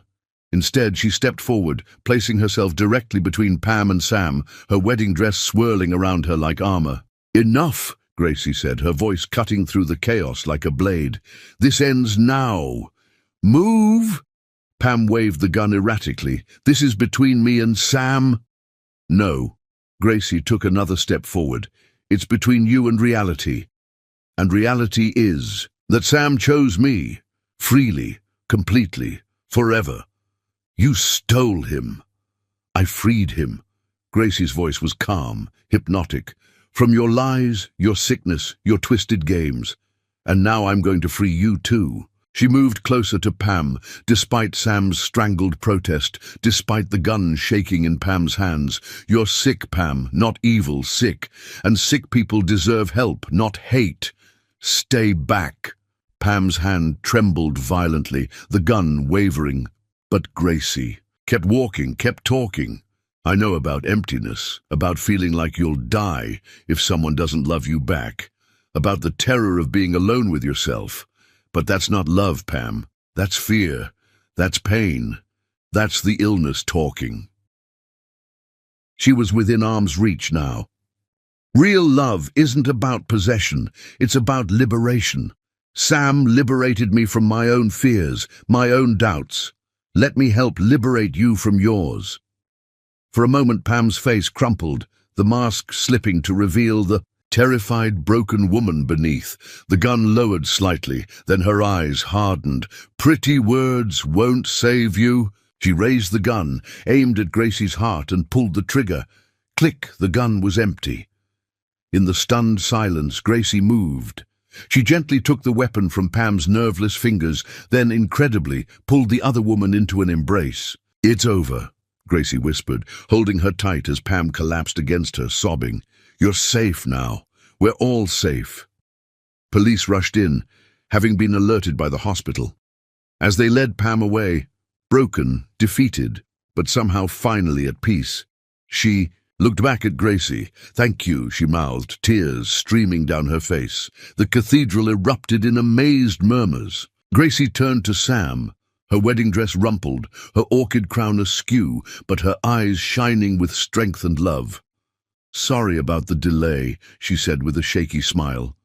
[SPEAKER 1] Instead, she stepped forward, placing herself directly between Pam and Sam, her wedding dress swirling around her like armor. "Enough," Gracie said, her voice cutting through the chaos like a blade. "This ends now." "Move!" Pam waved the gun erratically. "This is between me and Sam." "No." Gracie took another step forward. "It's between you and reality. And reality is that Sam chose me, freely, completely, forever. You stole him. I freed him." Gracie's voice was calm, hypnotic. "From your lies, your sickness, your twisted games. And now I'm going to free you too." She moved closer to Pam, despite Sam's strangled protest, despite the gun shaking in Pam's hands. "You're sick, Pam, not evil, sick. And sick people deserve help, not hate. Stay back." Pam's hand trembled violently, the gun wavering. But Gracie kept walking, kept talking. "I know about emptiness, about feeling like you'll die if someone doesn't love you back, about the terror of being alone with yourself. But that's not love, Pam. That's fear. That's pain. That's the illness talking." She was within arm's reach now. "Real love isn't about possession. It's about liberation. Sam liberated me from my own fears, my own doubts. Let me help liberate you from yours." For a moment, Pam's face crumpled, the mask slipping to reveal the terrified, broken woman beneath. The gun lowered slightly, then her eyes hardened. "Pretty words won't save you." She raised the gun, aimed at Gracie's heart, and pulled the trigger. Click, the gun was empty. In the stunned silence, Gracie moved. She gently took the weapon from Pam's nerveless fingers, then, incredibly, pulled the other woman into an embrace. "It's over," Gracie whispered, holding her tight as Pam collapsed against her, sobbing. "You're safe now. We're all safe." Police rushed in, having been alerted by the hospital. As they led Pam away, broken, defeated, but somehow finally at peace, she looked back at Gracie. "Thank you," she mouthed, tears streaming down her face. The cathedral erupted in amazed murmurs. Gracie turned to Sam, her wedding dress rumpled, her orchid crown askew, but her eyes shining with strength and love. "Sorry about the delay," she said with a shaky smile.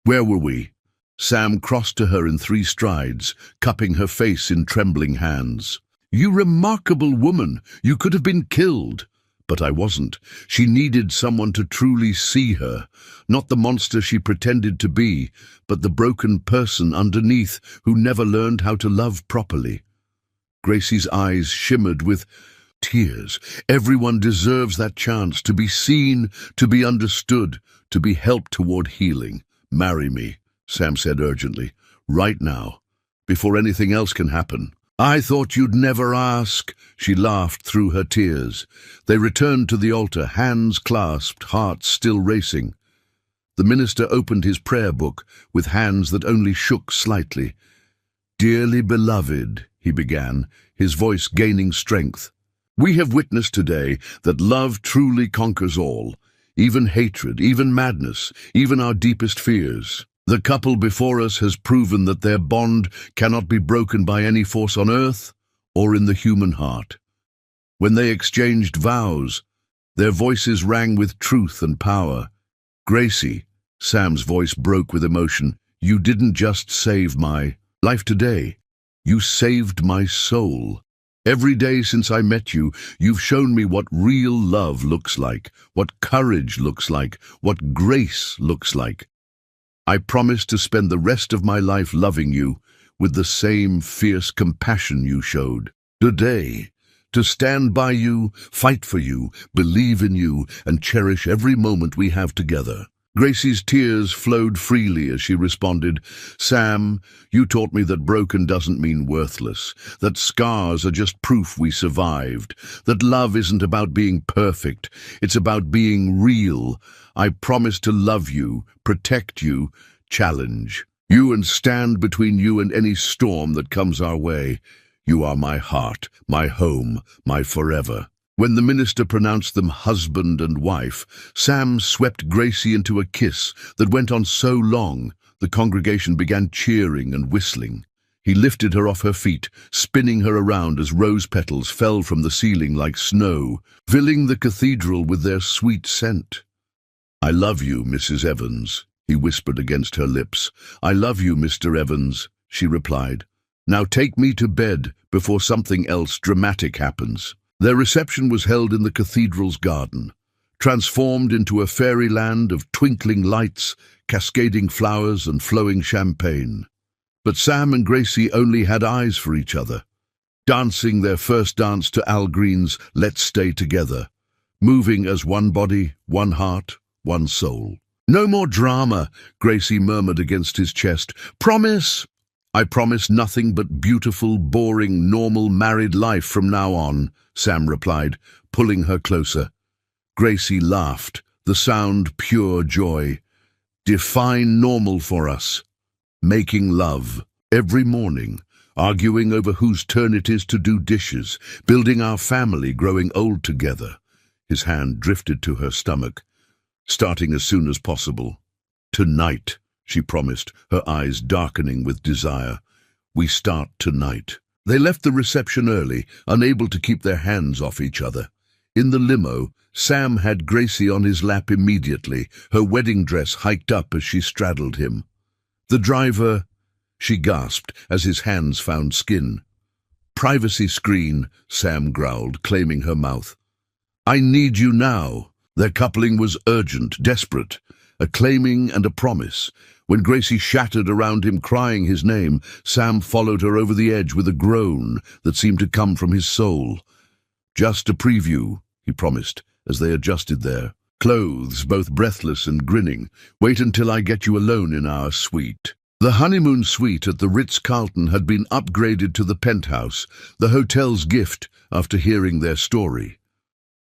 [SPEAKER 1] "Where were we?" Sam crossed to her in 3 strides, cupping her face in trembling hands. "You remarkable woman, you could have been killed." But I wasn't. She needed someone to truly see her, not the monster she pretended to be, but the broken person underneath who never learned how to love properly. Gracie's eyes shimmered with tears. Everyone deserves that chance to be seen, to be understood, to be helped toward healing. "Marry me," Sam said urgently, "right now, before anything else can happen." "I thought you'd never ask," she laughed through her tears. They returned to the altar, hands clasped, hearts still racing. The minister opened his prayer book with hands that only shook slightly. "Dearly beloved," he began, his voice gaining strength, "we have witnessed today that love truly conquers all, even hatred, even madness, even our deepest fears. The couple before us has proven that their bond cannot be broken by any force on earth or in the human heart. When they exchanged vows, their voices rang with truth and power. Gracie," Sam's voice broke with emotion, "you didn't just save my life today. You saved my soul. Every day since I met you, you've shown me what real love looks like, what courage looks like, what grace looks like. I promise to spend the rest of my life loving you with the same fierce compassion you showed today, to stand by you, fight for you, believe in you, and cherish every moment we have together." Gracie's tears flowed freely as she responded, "Sam, you taught me that broken doesn't mean worthless, that scars are just proof we survived, that love isn't about being perfect, it's about being real. I promise to love you, protect you, challenge you, and stand between you and any storm that comes our way. You are my heart, my home, my forever." When the minister pronounced them husband and wife, Sam swept Gracie into a kiss that went on so long, the congregation began cheering and whistling. He lifted her off her feet, spinning her around as rose petals fell from the ceiling like snow, filling the cathedral with their sweet scent. "I love you, Mrs. Evans," he whispered against her lips. "I love you, Mr. Evans," she replied. "Now take me to bed before something else dramatic happens." Their reception was held in the cathedral's garden, transformed into a fairyland of twinkling lights, cascading flowers, and flowing champagne. But Sam and Gracie only had eyes for each other, dancing their first dance to Al Green's "Let's Stay Together," moving as one body, one heart, one soul. "No more drama," Gracie murmured against his chest. "Promise?" "I promise nothing but beautiful, boring, normal married life from now on," Sam replied, pulling her closer. Gracie laughed, the sound pure joy. "Define normal for us." "Making love every morning, arguing over whose turn it is to do dishes, building our family, growing old together." His hand drifted to her stomach. "Starting as soon as possible." "Tonight," she promised, her eyes darkening with desire. "We start tonight." They left the reception early, unable to keep their hands off each other. In the limo, Sam had Gracie on his lap immediately, her wedding dress hiked up as she straddled him. "The driver," she gasped as his hands found skin. "Privacy screen," Sam growled, claiming her mouth. "I need you now." Their coupling was urgent, desperate, a claiming and a promise. When Gracie shattered around him, crying his name, Sam followed her over the edge with a groan that seemed to come from his soul. "Just a preview," he promised, as they adjusted their clothes, both breathless and grinning. "Wait until I get you alone in our suite." The honeymoon suite at the Ritz-Carlton had been upgraded to the penthouse, the hotel's gift after hearing their story.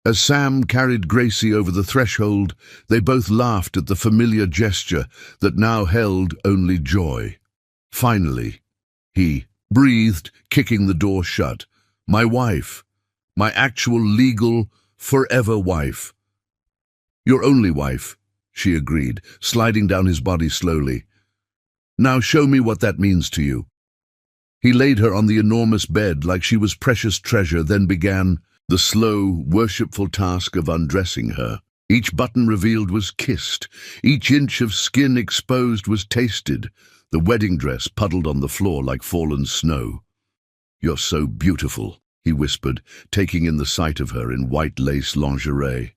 [SPEAKER 1] As Sam carried Gracie over the threshold, they both laughed at the familiar gesture that now held only joy. "Finally," he breathed, kicking the door shut. "My wife. My actual legal, forever wife." Your only wife, she agreed, sliding down his body slowly. Now show me what that means to you. He laid her on the enormous bed like she was precious treasure, then began the slow, worshipful task of undressing her. Each button revealed was kissed, each inch of skin exposed was tasted, the wedding dress puddled on the floor like fallen snow. "You're so beautiful," he whispered, taking in the sight of her in white lace lingerie.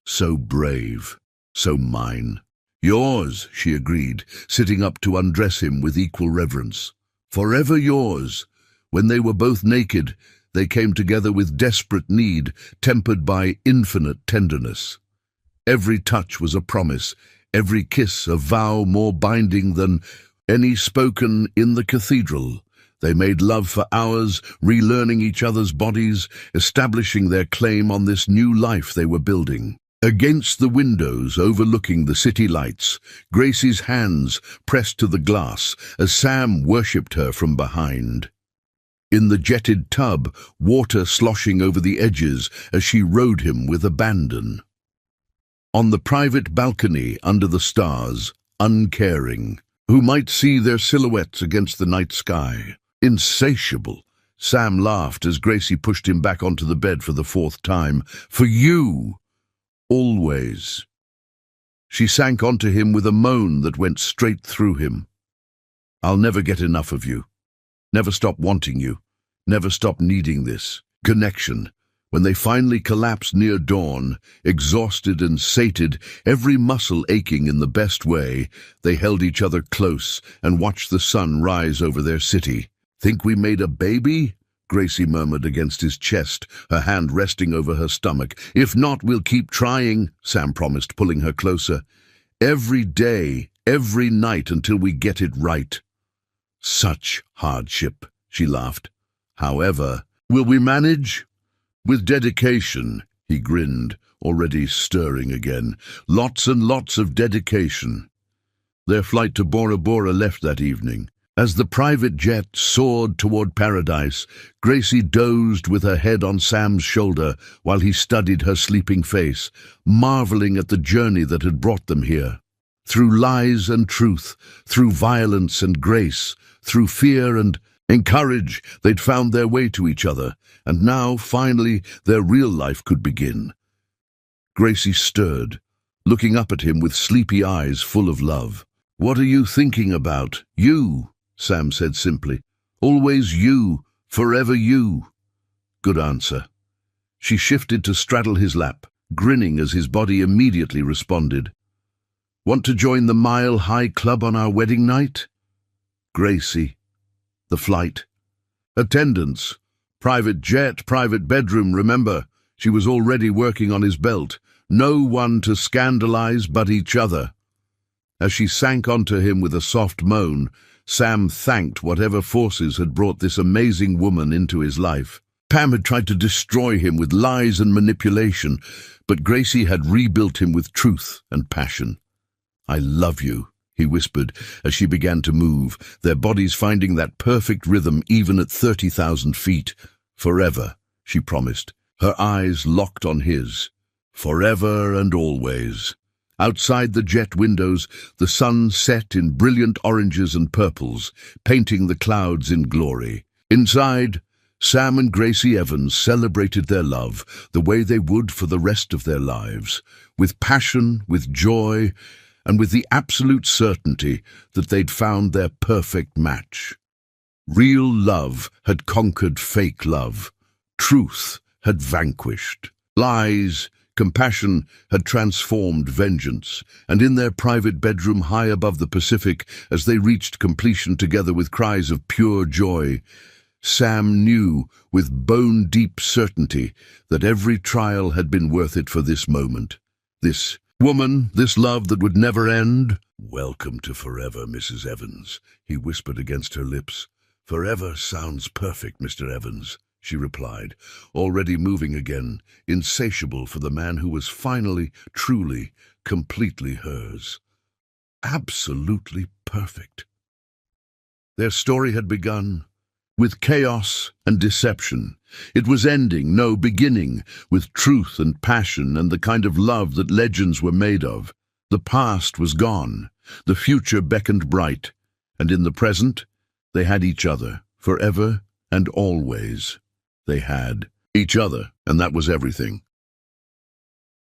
[SPEAKER 1] "So brave, so mine." "Yours," she agreed, sitting up to undress him with equal reverence. "Forever yours." When they were both naked, they came together with desperate need, tempered by infinite tenderness. Every touch was a promise, every kiss a vow more binding than any spoken in the cathedral. They made love for hours, relearning each other's bodies, establishing their claim on this new life they were building. Against the windows overlooking the city lights, Gracie's hands pressed to the glass as Sam worshipped her from behind. In the jetted tub, water sloshing over the edges as she rode him with abandon. On the private balcony under the stars, uncaring, who might see their silhouettes against the night sky. Insatiable, Sam laughed as Gracie pushed him back onto the bed for the fourth time. "For you! Always." She sank onto him with a moan that went straight through him. "I'll never get enough of you. Never stop wanting you. Never stop needing this connection." When they finally collapsed near dawn, exhausted and sated, every muscle aching in the best way, they held each other close and watched the sun rise over their city. "Think we made a baby?" Gracie murmured against his chest, her hand resting over her stomach. "If not, we'll keep trying," Sam promised, pulling her closer. "Every day, every night until we get it right." "Such hardship," she laughed. "However, will we manage?" "With dedication," he grinned, already stirring again. "Lots and lots of dedication." Their flight to Bora Bora left that evening. As the private jet soared toward paradise, Gracie dozed with her head on Sam's shoulder while he studied her sleeping face, marveling at the journey that had brought them here. Through lies and truth, through violence and grace, through fear and courage, they'd found their way to each other, and now, finally, their real life could begin. Gracie stirred, looking up at him with sleepy eyes full of love. "What are you thinking about?" "You," Sam said simply. "Always you, forever you." "Good answer." She shifted to straddle his lap, grinning as his body immediately responded. "Want to join the Mile High Club on our wedding night?" Gracie. The flight. Attendance. Private jet, private bedroom, remember. She was already working on his belt. No one to scandalize but each other. As she sank onto him with a soft moan, Sam thanked whatever forces had brought this amazing woman into his life. Pam had tried to destroy him with lies and manipulation, but Gracie had rebuilt him with truth and passion. "I love you," he whispered as she began to move, their bodies finding that perfect rhythm even at 30,000 feet. "Forever," she promised, her eyes locked on his. "Forever and always." Outside the jet windows, the sun set in brilliant oranges and purples, painting the clouds in glory. Inside, Sam and Gracie Evans celebrated their love the way they would for the rest of their lives, with passion, with joy, and with the absolute certainty that they'd found their perfect match. Real love had conquered fake love. Truth had vanquished. Lies, compassion had transformed vengeance, and in their private bedroom high above the Pacific, as they reached completion together with cries of pure joy, Sam knew with bone-deep certainty that every trial had been worth it for this moment. This woman, this love that would never end. "Welcome to forever, Mrs. Evans," he whispered against her lips. "Forever sounds perfect, Mr. Evans," she replied, already moving again, insatiable for the man who was finally, truly, completely hers. Absolutely perfect. Their story had begun, with chaos and deception. It was ending, no, beginning, with truth and passion and the kind of love that legends were made of. The past was gone, the future beckoned bright, and in the present, they had each other, forever and always. They had each other, and that was everything.